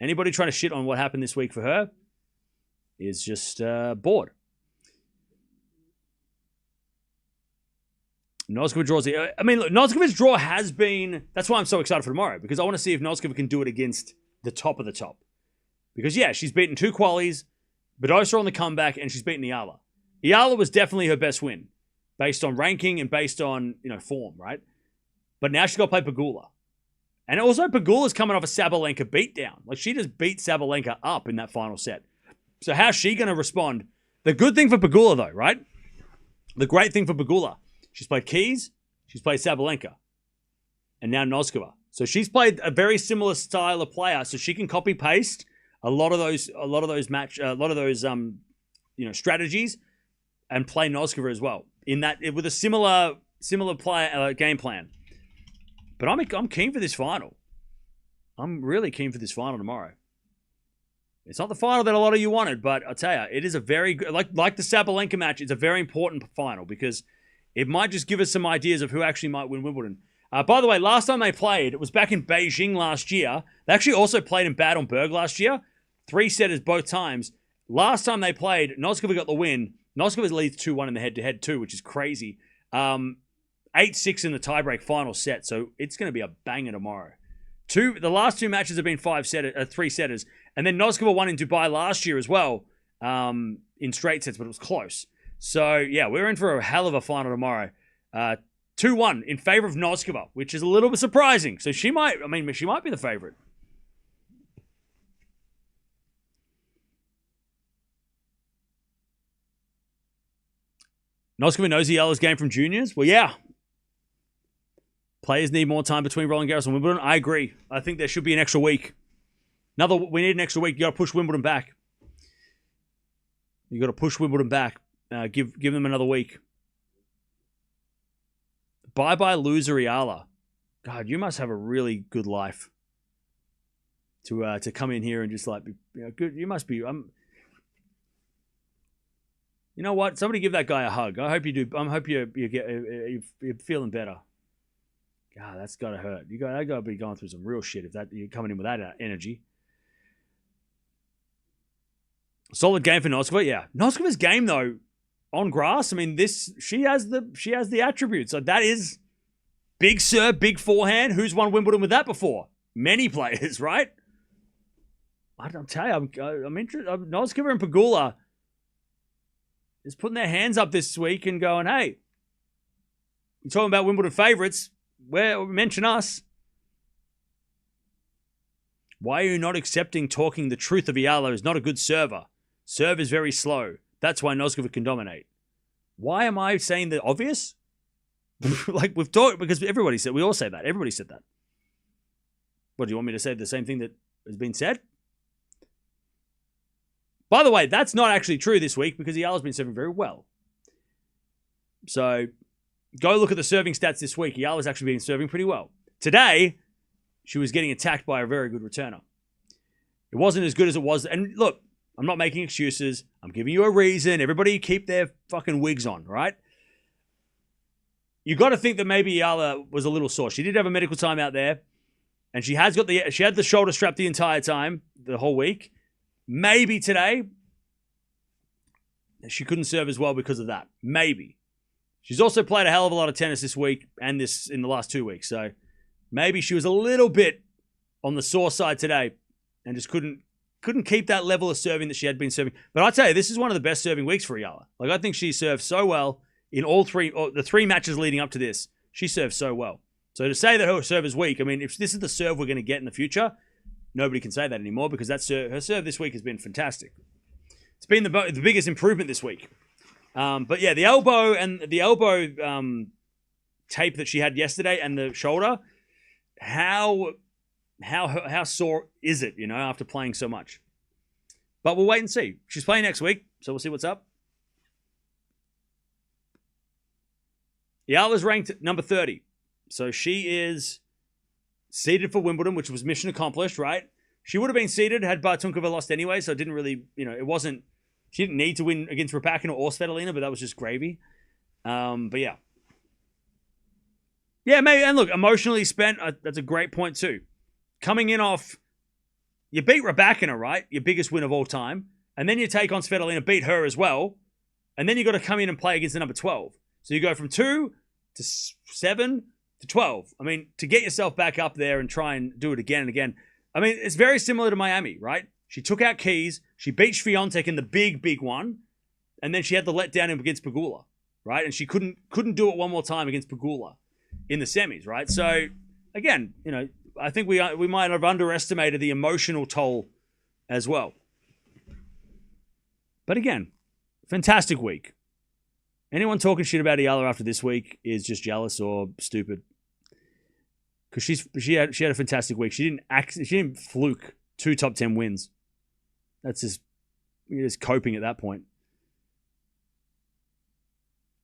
Anybody trying to shit on what happened this week for her is just bored. Noskova draws the... I mean, look, Noskova's draw has been... That's why I'm so excited for tomorrow, because I want to see if Noskova can do it against the top of the top. Because, yeah, she's beaten 2 qualies, Badosa on the comeback, and she's beaten Yala. Yala was definitely her best win, based on ranking and based on, form, right? But now she's got to play Pegula. And also, Pegula's coming off a Sabalenka beatdown. Like, she just beat Sabalenka up in that final set. So how's she going to respond? The good thing for Pegula, though, right? The great thing for Pegula, she's played Keys, she's played Sabalenka, and now Noskova. So she's played a very similar style of player, so she can copy paste a lot of those strategies and play Noskova as well in that with a similar game plan. But I'm keen for this final. I'm really keen for this final tomorrow. It's not the final that a lot of you wanted, but I'll tell you, it is a very good, like the Sabalenka match. It's a very important final because it might just give us some ideas of who actually might win Wimbledon. By the way, last time they played, it was back in Beijing last year. They actually also played in Bad on Berg last year. 3-setters both times. Last time they played, Noskova got the win. Noskova leads 2-1 in the head-to-head too, which is crazy. 8-6 in the tiebreak final set, so it's going to be a banger tomorrow. The last 2 matches have been 3-setters, and then Noskova won in Dubai last year as well in straight sets, but it was close. So, yeah, we're in for a hell of a final tomorrow. 2-1 in favor of Noskova, which is a little bit surprising. So she might be the favorite. Noskova knows Yala's game from juniors? Well, yeah. Players need more time between Roland Garros and Wimbledon. I agree. I think there should be an extra week. We need an extra week. You got to push Wimbledon back. You got to push Wimbledon back. Give them another week. Bye loser Yala. God, you must have a really good life to come in here and just be good. You must be. You know what? Somebody give that guy a hug. I hope you do. I hope you're feeling better. God, that's gotta hurt. You gotta be going through some real shit if you're coming in with that energy. Solid game for Noskova. Yeah, Noskova's game though on grass. I mean, she has the attributes. So that is big serve, big forehand. Who's won Wimbledon with that before? Many players, right? I'll tell you, I'm interested. Noskova and Pegula is putting their hands up this week and going, hey, you're talking about Wimbledon favourites. Mention us. Why are you not accepting talking the truth of Yala is not a good server? Serve is very slow. That's why Noskova can dominate. Why am I saying the obvious? We've talked, because everybody said, we all say that. Everybody said that. What, do you want me to say the same thing that has been said? By the way, that's not actually true this week because Yala's been serving very well. So, go look at the serving stats this week. Yala's actually been serving pretty well. Today, she was getting attacked by a very good returner. It wasn't as good as it was. And look, I'm not making excuses. I'm giving you a reason. Everybody keep their fucking wigs on, right? You got to think that maybe Yala was a little sore. She did have a medical time out there, and she had the shoulder strap the entire time, the whole week. Maybe today she couldn't serve as well because of that. Maybe. She's also played a hell of a lot of tennis this week and this in the last 2 weeks. So maybe she was a little bit on the sore side today and just couldn't keep that level of serving that she had been serving. But I tell you, this is one of the best serving weeks for Yala. Like, I think she served so well in the three matches leading up to this. She served so well. So to say that her serve is weak, I mean, if this is the serve we're going to get in the future, nobody can say that anymore because her serve this week has been fantastic. It's been the biggest improvement this week. But yeah, the elbow tape that she had yesterday and the shoulder, how sore is it, after playing so much? But we'll wait and see. She's playing next week, so we'll see what's up. Yala's ranked number 30. So she is seeded for Wimbledon, which was mission accomplished, right? She would have been seeded had Bartunkova lost anyway, so it didn't really, it wasn't, she didn't need to win against Raducanu or Svitolina, but that was just gravy. But yeah. Yeah, maybe, and look, emotionally spent, that's a great point too. Coming in off, you beat Raducanu, right? Your biggest win of all time. And then you take on Svitolina, beat her as well. And then you got to come in and play against the number 12. So you go from 2 to 7 to 12. I mean, to get yourself back up there and try and do it again and again. I mean, it's very similar to Miami, right? She took out Keys. She beat Swiatek in the big one. And then she had the letdown against Pegula, right? And she couldn't do it one more time against Pegula in the semis, right? So, again, I think we might have underestimated the emotional toll as well. But again, fantastic week. Anyone talking shit about Yala after this week is just jealous or stupid. Because she had a fantastic week. She didn't fluke 2 top 10 wins. That's just coping at that point.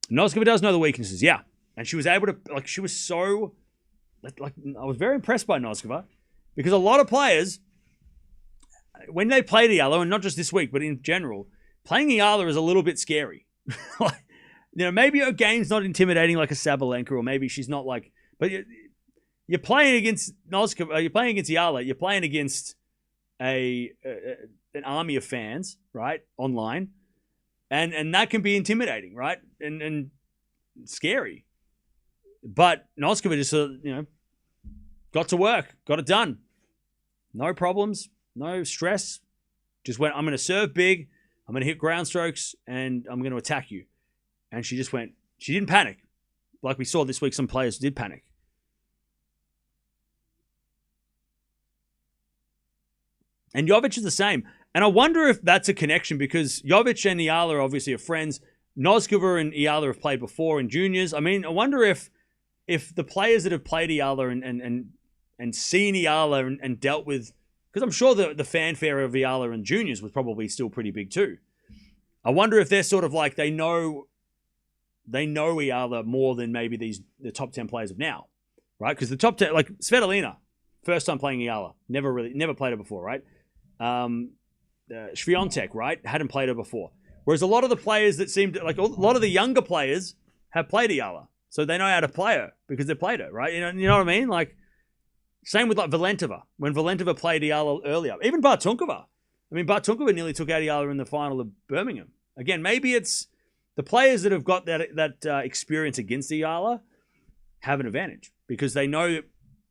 Noskova does know the weaknesses, yeah. And she was able to, she was so, I was very impressed by Noskova. Because a lot of players, when they play Yala, and not just this week, but in general, playing Yala is a little bit scary. Maybe her game's not intimidating like a Sabalenka, or maybe she's not but you're playing against Noskova, you're playing against Yala, you're playing against an army of fans, right, online, and that can be intimidating, right, and scary. But Noskova just, got to work, got it done, no problems, no stress, just went, I'm going to serve big, I'm going to hit ground strokes, and I'm going to attack you. And she just went, she didn't panic. Like we saw this week, some players did panic. And Jovic is the same. And I wonder if that's a connection because Jovic and Yala obviously are friends. Noskova and Yala have played before in juniors. I mean, I wonder if the players that have played Yala and seen Yala and dealt with, because I'm sure the fanfare of Yala and juniors was probably still pretty big too. I wonder if they're sort of like they know Yala more than maybe the top 10 players of now, right? Because the top 10, like Svitolina, first time playing Yala, never played her before, right? Swiatek, right, hadn't played her before. Whereas a lot of the players that seemed like a lot of the younger players have played Yala, so they know how to play her because they played her, right? You know what I mean? Like same with like Valentova when Valentova played Yala earlier, even Bartunkova. I mean, Bartunkova nearly took out Yala in the final of Birmingham. Again, maybe it's the players that have got that experience against Yala have an advantage because they know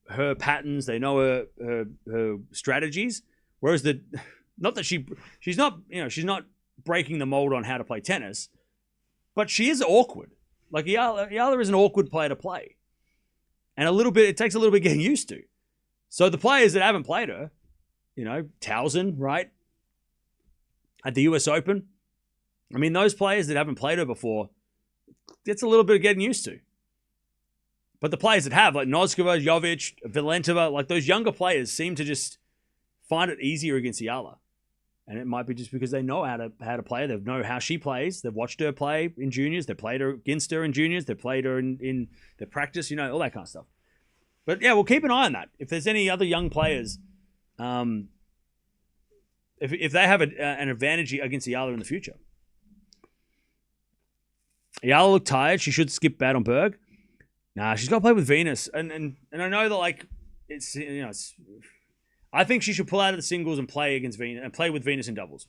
her patterns, they know her strategies. Whereas not that she's not breaking the mold on how to play tennis, but she is awkward. Like Yala is an awkward player to play, and it takes a little bit getting used to. So the players that haven't played her, Towson, right, at the US Open. I mean, those players that haven't played her before, it's a little bit of getting used to. But the players that have, like Noskova, Jovic, Valentova, like those younger players seem to just find it easier against Yala. And it might be just because they know how to play. They know how she plays. They've watched her play in juniors. They've played her against her in juniors. They've played her in their practice, all that kind of stuff. But yeah, we'll keep an eye on that. If there's any other young players, if they have an advantage against Yala in the future. Yala looked tired. She should skip Bad on Berg. Nah, she's got to play with Venus. And I know that it's I think she should pull out of the singles and play against Venus and play with Venus in doubles.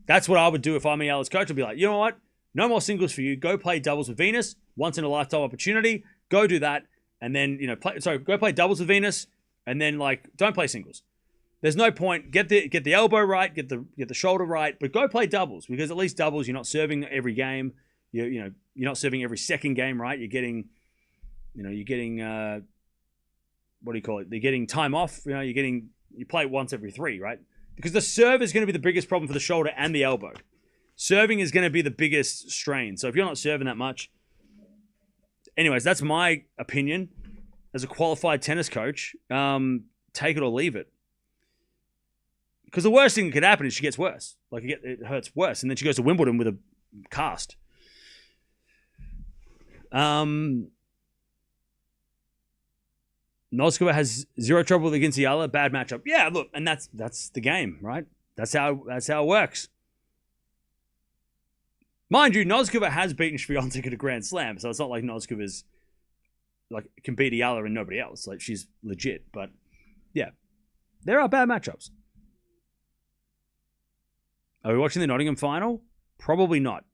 That's what I would do if I'm Yala's coach. I'd be like, you know what? No more singles for you. Go play doubles with Venus. Once in a lifetime opportunity. Go do that. And then, go play doubles with Venus. And then don't play singles. There's no point. Get the elbow right. Get the shoulder right. But go play doubles, because at least doubles, you're not serving every game. You're not serving every second game, right? You're getting what do you call it? They're getting time off. You play once every 3, right? Because the serve is going to be the biggest problem for the shoulder and the elbow. Serving is going to be the biggest strain. So if you're not serving that much, anyways, that's my opinion as a qualified tennis coach. Take it or leave it. Because the worst thing that could happen is she gets worse. It hurts worse, and then she goes to Wimbledon with a cast. Noskova has 0 trouble against Yala. Bad matchup. Yeah, look, and that's the game, right? That's how it works. Mind you, Noskova has beaten Swiatek at a Grand Slam, so it's not like Noskova's can beat Yala and nobody else. She's legit, but yeah, there are bad matchups. Are we watching the Nottingham final? Probably not.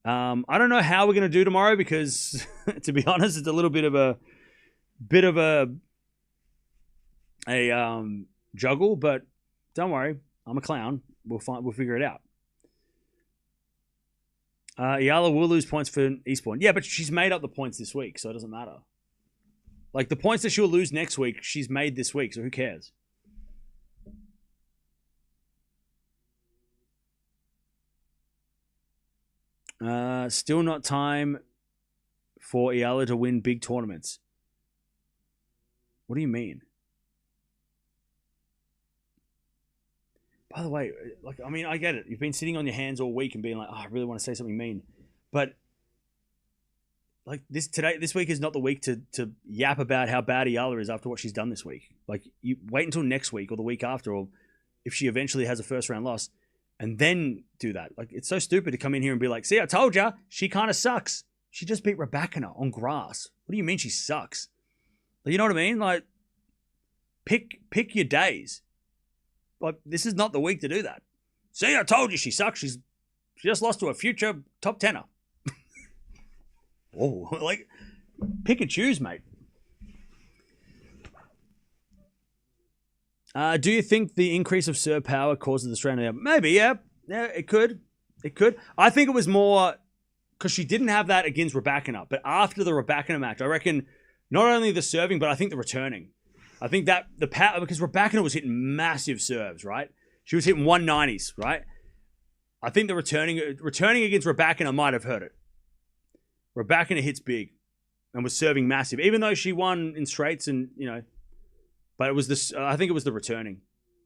I don't know how we're going to do tomorrow because, to be honest, it's a little bit of a juggle. But don't worry, I'm a clown. We'll figure it out. Yala will lose points for Eastbourne. Yeah, but she's made up the points this week, so it doesn't matter. The points that she'll lose next week, she's made this week, so who cares? Still not time for Yala to win big tournaments. What do you mean? By the way, I get it. You've been sitting on your hands all week and being like, oh, I really want to say something mean. But this week is not the week to yap about how bad Yala is after what she's done this week. You wait until next week or the week after, or if she eventually has a first round loss, and then do that. It's so stupid to come in here and be like, see, I told ya, she kind of sucks. She just beat Raducanu on grass. What do you mean she sucks? You know what I mean? Pick your days. This is not the week to do that. See, I told you she sucks. She just lost to a future top 10er. Oh, pick and choose, mate. Do you think the increase of serve power causes the strain? Maybe, yeah. Yeah, it could. It could. I think it was more because she didn't have that against Raducanu. But after the Raducanu match, I reckon not only the serving, but I think the returning. I think that the power, because Raducanu was hitting massive serves, right? She was hitting 190s, right? I think the returning against Raducanu might have hurt it. Raducanu hits big and was serving massive, even though she won in straights and, but it was this. I think it was the returning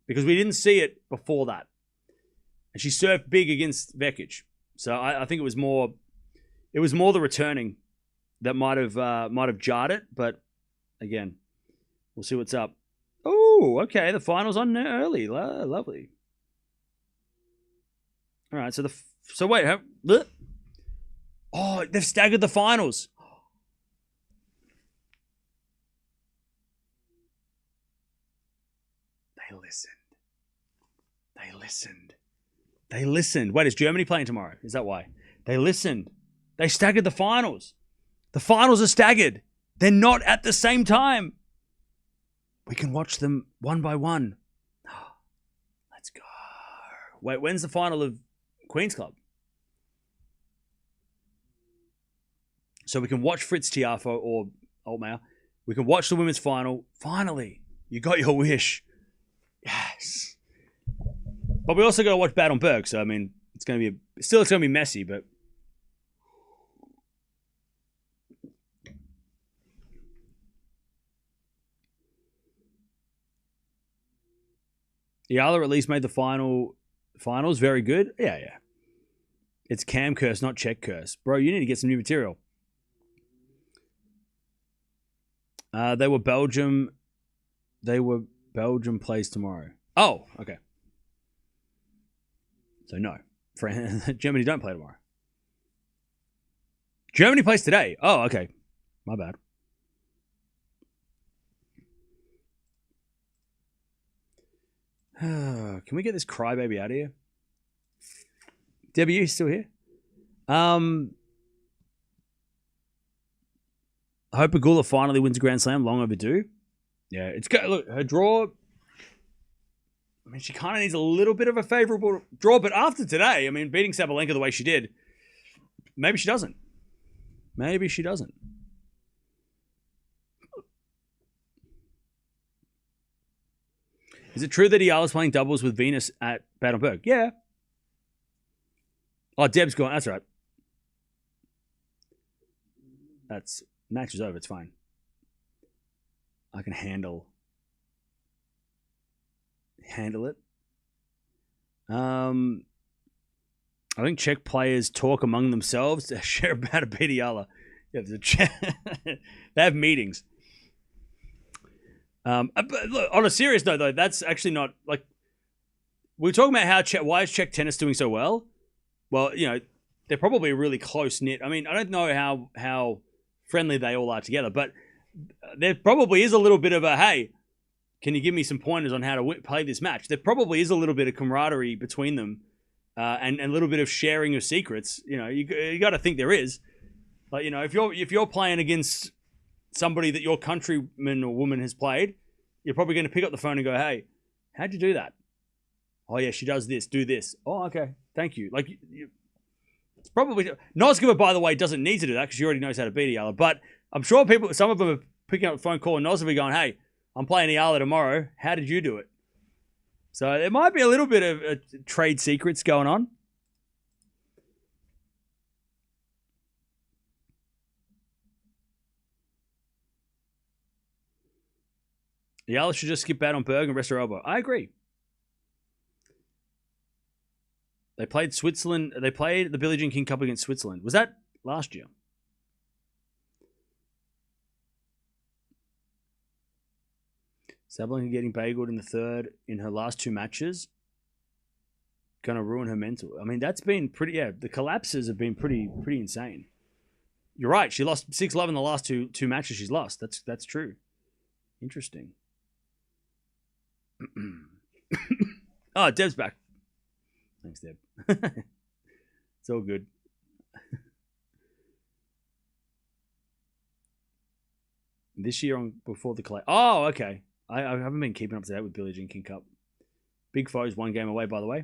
because we didn't see it before that. And she served big against Vekic. So I think it was more the returning that might have jarred it. But again, we'll see what's up. Oh, okay. The finals on early. Lovely. All right. So wait. Oh, they've staggered the finals. They listened. Wait, is Germany playing tomorrow? Is that why? They listened. They staggered the finals. The finals are staggered. They're not at the same time. We can watch them one by one. Let's go. Wait, when's the final of Queen's Club? So we can watch Fritz Tiafo or Altmaier. We can watch the women's final. Finally, you got your wish. Yes. But we also got to watch Bad on Berg. So, it's going to be messy, but. Yala at least made the finals. Very good. Yeah. It's Cam curse, not Czech curse. Bro, you need to get some new material. They were Belgium plays tomorrow. Oh, okay. So no. Germany don't play tomorrow. Germany plays today. Oh, okay. My bad. Can we get this crybaby out of here? Debbie, you still here? I hope Pegula finally wins a Grand Slam. Long overdue. Yeah, it's good. Look, her draw. I mean, she kind of needs a little bit of a favorable draw, but after today, I mean, beating Sabalenka the way she did, maybe she doesn't. Maybe she doesn't. Is it true that Yala's playing doubles with Venus at Baden-Berg? Yeah. Oh, Deb's gone. That's right. That's match is over. It's fine. I can handle it. I think Czech players talk among themselves to share about a beat Yala. Yeah, they have meetings. But look, on a serious note, though, that's actually not like we're talking about why is Czech tennis doing so well. Well, you know, they're probably really close knit. I mean, I don't know how friendly they all are together, but there probably is a little bit of a hey, can you give me some pointers on how to play this match? There probably is a little bit of camaraderie between them, and a little bit of sharing of secrets. You know, you got to think there is. Like, you know, if you're playing against somebody that your countryman or woman has played, you're probably going to pick up the phone and go, hey, how'd you do that? Oh, yeah, she does this, do this. Oh, okay, thank you. Like, it's probably... Noskova, by the way, doesn't need to do that because she already knows how to beat Yala. But I'm sure some of them are picking up the phone, calling Noskova going, hey, I'm playing Yala tomorrow. How did you do it? So there might be a little bit of trade secrets going on. Yala should just skip Baden-Berg and rest her elbow. I agree. They played Switzerland. They played the Billie Jean King Cup against Switzerland. Was that last year? Sabalenka getting bageled in the third in her last two matches. Gonna ruin her mental. I mean, that's been pretty... Yeah, the collapses have been pretty insane. You're right. She lost 6-love in the last two matches she's lost. That's true. Interesting. Oh, Deb's back. Thanks, Deb. It's all good. This year before the clay. Oh, okay. I haven't been keeping up to date with Billie Jean King Cup. Big Foe's 1 game away, by the way.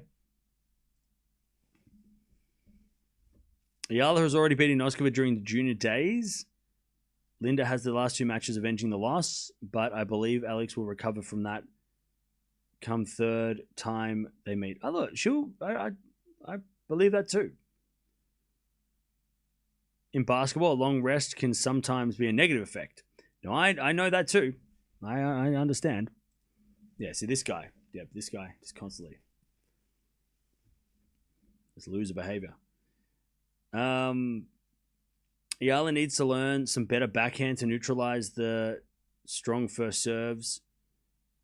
Yala has already beaten Noskova during the junior days. Linda has the last 2 matches avenging the loss, but I believe Alex will recover from that come third time they meet. Oh, look, I believe that too. In basketball, a long rest can sometimes be a negative effect. No, I know that too. I understand. Yeah, see this guy. Yeah, this guy just constantly. This loser behavior. Yala needs to learn some better backhand to neutralize the strong first serves.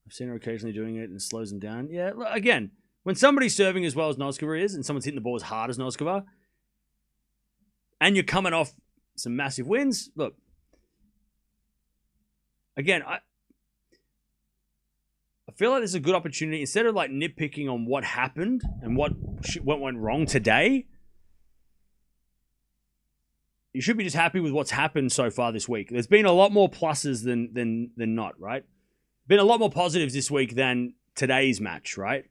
I've seen her occasionally doing it and slows them down. Yeah, again, when somebody's serving as well as Noskova is and someone's hitting the ball as hard as Noskova and you're coming off some massive wins, look, again, I feel like this is a good opportunity. Instead of like nitpicking on what happened and what went wrong today, you should be just happy with what's happened so far this week. There's been a lot more pluses than not, right? Been a lot more positives this week than today's match, right?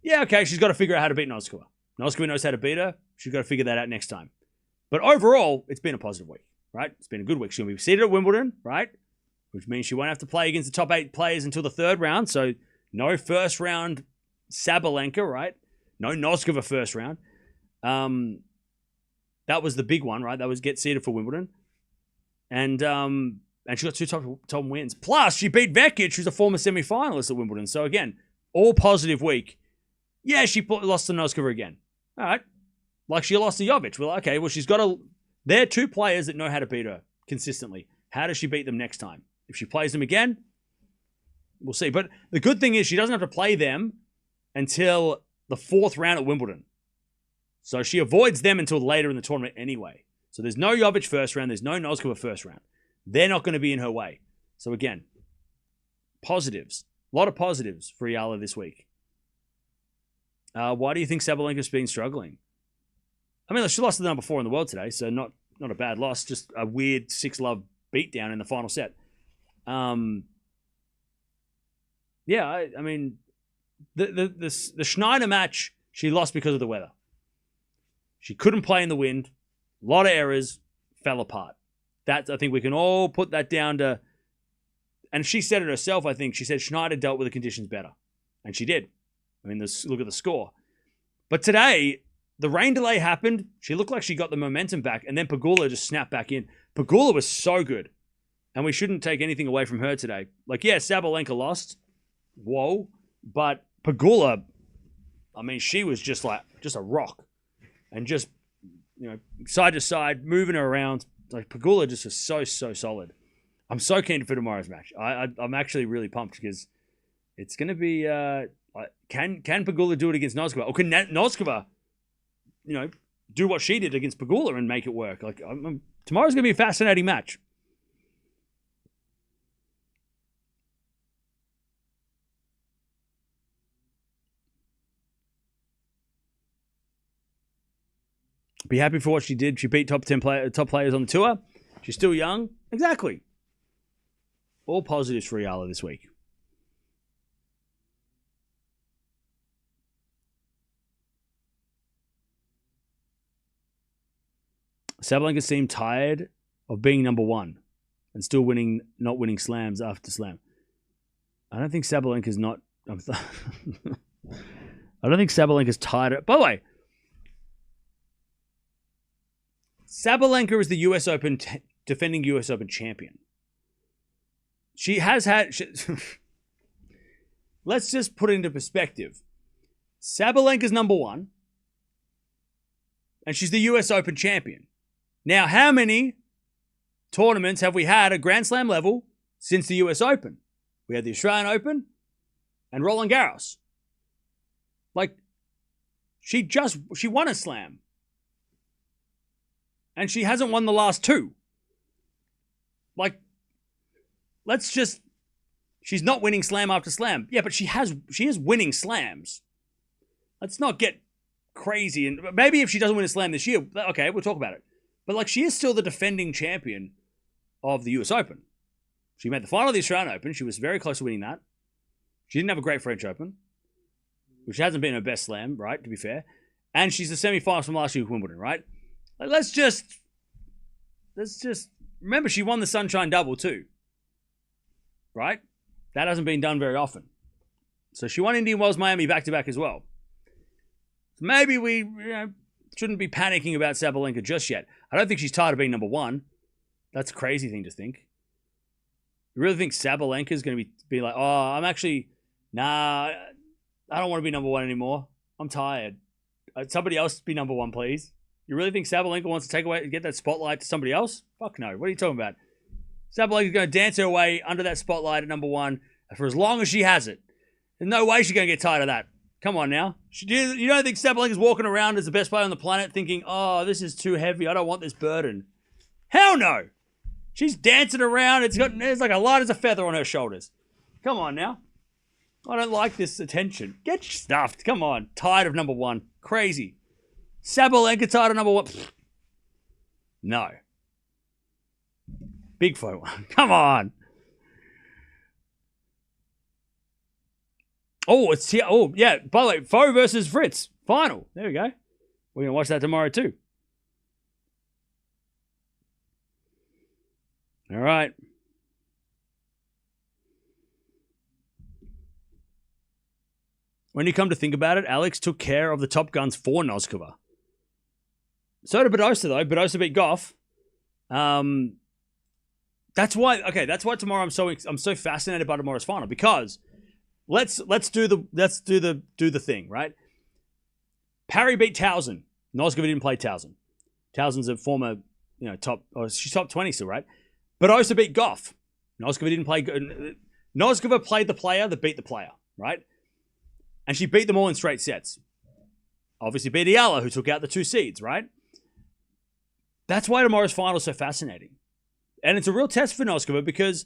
Yeah, okay, she's got to figure out how to beat Noskova. Noskova knows how to beat her. She's got to figure that out next time. But overall, it's been a positive week, right? It's been a good week. She's going to be seated at Wimbledon, right? Which means she won't have to play against the top 8 players until the third round. So no first round Sabalenka, right? No Noskova first round. That was the big one, right? That was get seeded for Wimbledon. And she got 2 top wins. Plus, she beat Vekic, who's a former semi-finalist at Wimbledon. So again, all positive week. Yeah, she lost to Noskova again. All right. Like she lost to Jovic. Well, okay, well, she's got to... They're two players that know how to beat her consistently. How does she beat them next time? If she plays them again, we'll see. But the good thing is she doesn't have to play them until the fourth round at Wimbledon. So she avoids them until later in the tournament anyway. So there's no Jovic first round. There's no Noskova first round. They're not going to be in her way. So again, positives. A lot of positives for Yala this week. Why do you think Sabalenka's been struggling? I mean, she lost to the number 4 in the world today, so not a bad loss. Just a weird 6-love beatdown in the final set. Yeah, I mean, the Schneider match, she lost because of the weather. She couldn't play in the wind. A lot of errors, fell apart. That, I think we can all put that down to... And she said it herself, I think. She said Schneider dealt with the conditions better. And she did. I mean, look at the score. But today, the rain delay happened. She looked like she got the momentum back. And then Pegula just snapped back in. Pegula was so good. And we shouldn't take anything away from her today. Like, yeah, Sabalenka lost. Whoa. But Pegula, I mean, she was just a rock. And just, side to side, moving her around. Like, Pegula just was so solid. I'm so keen for tomorrow's match. I'm actually really pumped because it's going to be... Can Pegula do it against Noskova? Or can Noskova, do what she did against Pegula and make it work? Like, tomorrow's going to be a fascinating match. Be happy for what she did. She beat top players on the tour. She's still young. Exactly. All positives for Yala this week. Sabalenka seemed tired of being number 1 and still not winning slams after slam. I don't think Sabalenka's not... I don't think Sabalenka's tired. By the way, Sabalenka is the US Open defending US Open champion. She has had... Let's just put it into perspective. Sabalenka's number 1, and she's the US Open champion. Now, how many tournaments have we had at Grand Slam level since the US Open? We had the Australian Open and Roland Garros. Like, she won a slam. And she hasn't won the last 2. Like, she's not winning slam after slam. Yeah, but she is winning slams. Let's not get crazy. And maybe if she doesn't win a slam this year, okay, we'll talk about it. But, like, she is still the defending champion of the US Open. She made the final of the Australian Open. She was very close to winning that. She didn't have a great French Open, which hasn't been her best slam, right, to be fair. And she's the semi-finals from last year with Wimbledon, right? Like, let's just... Remember, she won the Sunshine Double, too. Right? That hasn't been done very often. So she won Indian Wells Miami back-to-back as well. So maybe we... shouldn't be panicking about Sabalenka just yet. I don't think she's tired of being number 1. That's a crazy thing to think. You really think Sabalenka is going to be like, oh, I'm actually, nah, I don't want to be number 1 anymore. I'm tired. Somebody else be number 1, please. You really think Sabalenka wants to get that spotlight to somebody else? Fuck no. What are you talking about? Sabalenka's going to dance her way under that spotlight at number 1 for as long as she has it. There's no way she's going to get tired of that. Come on now. You don't think Sabalenka's walking around as the best player on the planet thinking, oh, this is too heavy. I don't want this burden. Hell no. She's dancing around. It's like a light as a feather on her shoulders. Come on now. I don't like this attention. Get stuffed. Come on. Tired of number 1. Crazy. Sabalenka tired of number 1. Pfft. No. Big Foe one. Come on. Oh, it's here. Oh, yeah. By the way, Foe versus Fritz. Final. There we go. We're going to watch that tomorrow too. All right. When you come to think about it, Alex took care of the top guns for Noskova. So did Badosa, though. Badosa beat Gauff. That's why tomorrow I'm so fascinated by tomorrow's final, because let's do the thing, right? Parry beat Towson. Noskova didn't play Towson. Towson's a former, she's top 20 still, right? But also beat Gauff. Noskova didn't play. Noskova played the player that beat the player, right? And she beat them all in straight sets. Obviously beat Yala, who took out the 2 seeds, right? That's why tomorrow's final is so fascinating. And it's a real test for Noskova because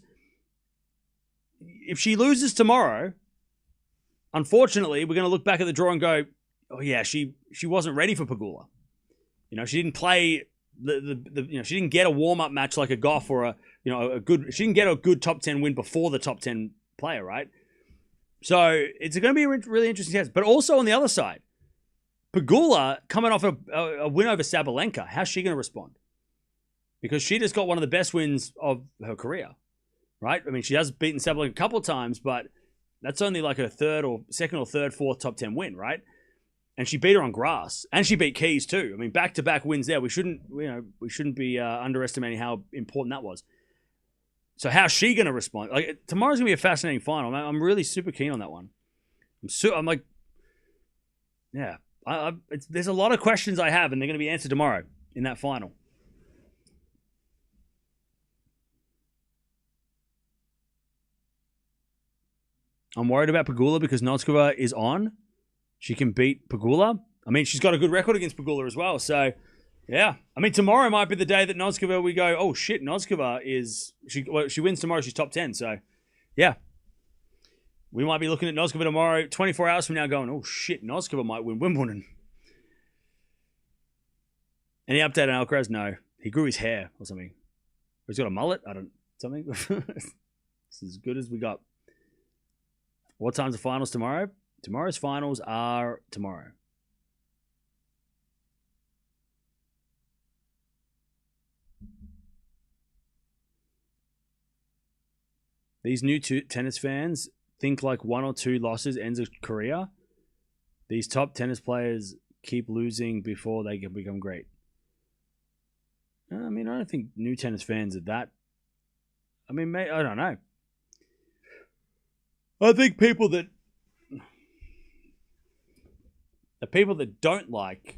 if she loses tomorrow, unfortunately, we're going to look back at the draw and go, oh yeah, she wasn't ready for Pegula. She didn't play she didn't get a warm-up match like a Gauff or she didn't get a good top 10 win before the top 10 player, right? So it's going to be a really interesting test. But also on the other side, Pegula coming off a win over Sabalenka, how's she going to respond? Because she just got one of the best wins of her career, right? I mean, she has beaten Sabalenka a couple of times, but that's only like her second or third, fourth top 10 win, right? And she beat her on grass, and she beat Keys too. I mean, back-to-back wins there. We shouldn't be underestimating how important that was. So how's she going to respond? Like tomorrow's going to be a fascinating final. I'm really super keen on that one. I'm like, yeah. There's a lot of questions I have, and they're going to be answered tomorrow in that final. I'm worried about Pegula because Noskova is on. She can beat Pegula. I mean, she's got a good record against Pegula as well. So, yeah. I mean, tomorrow might be the day that Noskova, we go, oh, shit, Noskova is... She wins tomorrow, she's top 10. So, yeah. We might be looking at Noskova tomorrow, 24 hours from now, going, oh, shit, Noskova might win Wimbledon. Any update on Alcaraz? No. He grew his hair or something. He's got a mullet? Something. It's as good as we got. What time's the finals tomorrow? Tomorrow's finals are tomorrow. These new tennis fans think like 1 or 2 losses ends a career. These top tennis players keep losing before they can become great. I mean, I don't think new tennis fans are that. I mean, I don't know. I think the people that don't like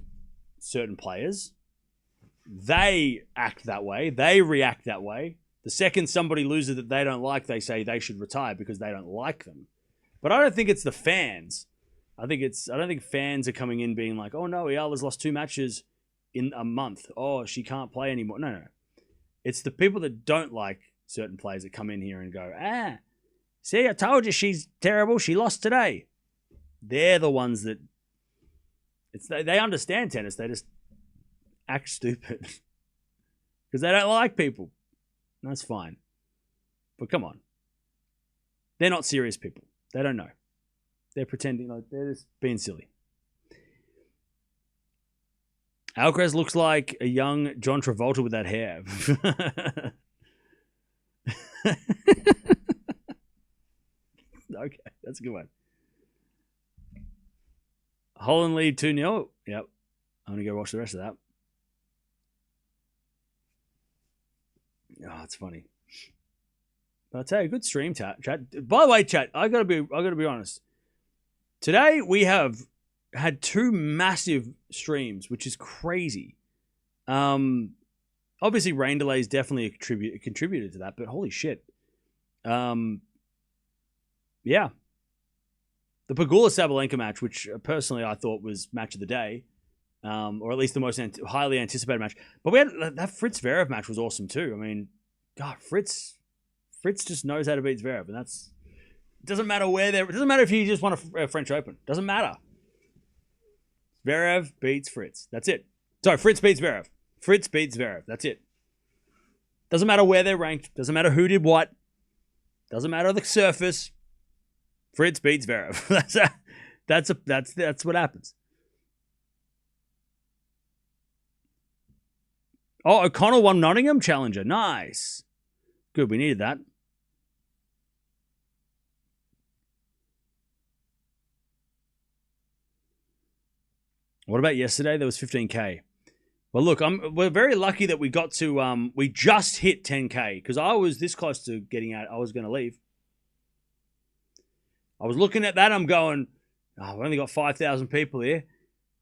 certain players, they act that way. They react that way. The second somebody loses that they don't like, they say they should retire because they don't like them. But I don't think it's the fans. I don't think fans are coming in being like, oh no, Yala's lost 2 matches in a month. Oh, she can't play anymore. No. It's the people that don't like certain players that come in here and go, see, I told you she's terrible. She lost today. They're the ones that they understand tennis. They just act stupid because they don't like people. That's fine. But come on. They're not serious people. They don't know. They're pretending like they're just being silly. Alcaraz looks like a young John Travolta with that hair. Okay, that's a good one. Holland lead 2-0. Yep. I'm going to go watch the rest of that. Oh, it's funny. But I'll tell you, good stream chat. By the way, chat, I gotta be honest. Today we have had 2 massive streams, which is crazy. Obviously rain delays definitely contributed to that, but holy shit. Yeah. The Pegula Sabalenka match, which personally I thought was match of the day, or at least the most highly anticipated match. But we had that Fritz Zverev match was awesome too. I mean, God, Fritz just knows how to beat Zverev, and it doesn't matter where it doesn't matter if he just won a French Open. Doesn't matter. Zverev beats Fritz. That's it. Sorry, Fritz beats Zverev. Fritz beats Zverev. That's it. Doesn't matter where they're ranked. Doesn't matter who did what. Doesn't matter the surface. Fritz beats Zverev. That's what happens. Oh, O'Connell won Nottingham Challenger. Nice. Good, we needed that. What about yesterday? There was 15K. Well, look, we're very lucky that we got to, we just hit 10K because I was this close to getting out. I was going to leave. I was looking at that. I'm going, oh, we've only got 5,000 people here.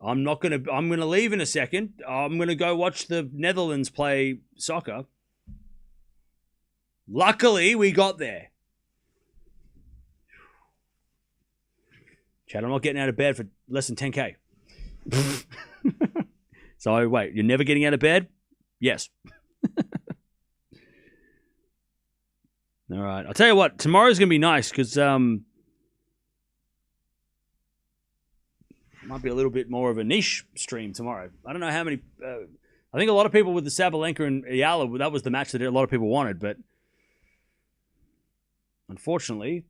I'm gonna leave in a second. I'm gonna go watch the Netherlands play soccer. Luckily, we got there. Chad, I'm not getting out of bed for less than 10K. So, wait, you're never getting out of bed? Yes. All right. I'll tell you what, tomorrow's going to be nice because might be a little bit more of a niche stream tomorrow. I don't know how many... I think a lot of people with the Sabalenka and Yala, that was the match that a lot of people wanted, but unfortunately,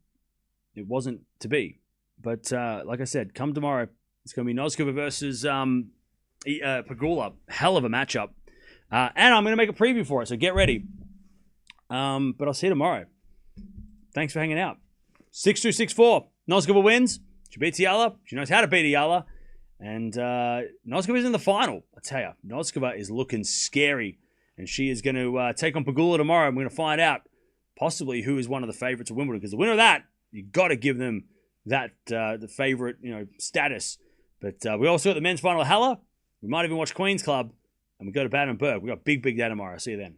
it wasn't to be. But like I said, come tomorrow. It's going to be Noskova versus Pegula. Hell of a matchup. And I'm going to make a preview for it, so get ready. But I'll see you tomorrow. Thanks for hanging out. 6-2, 6-4. Noskova wins. She beats Yala. She knows how to beat Yala. And Noskova's in the final. I tell you, Noskova is looking scary. And she is going to take on Pegula tomorrow. And we're going to find out possibly who is one of the favorites of Wimbledon. Because the winner of that, you've got to give them that the favorite status. But we also got the men's final at Halle. We might even watch Queen's Club. And we go to Battenberg. We got big day tomorrow. See you then.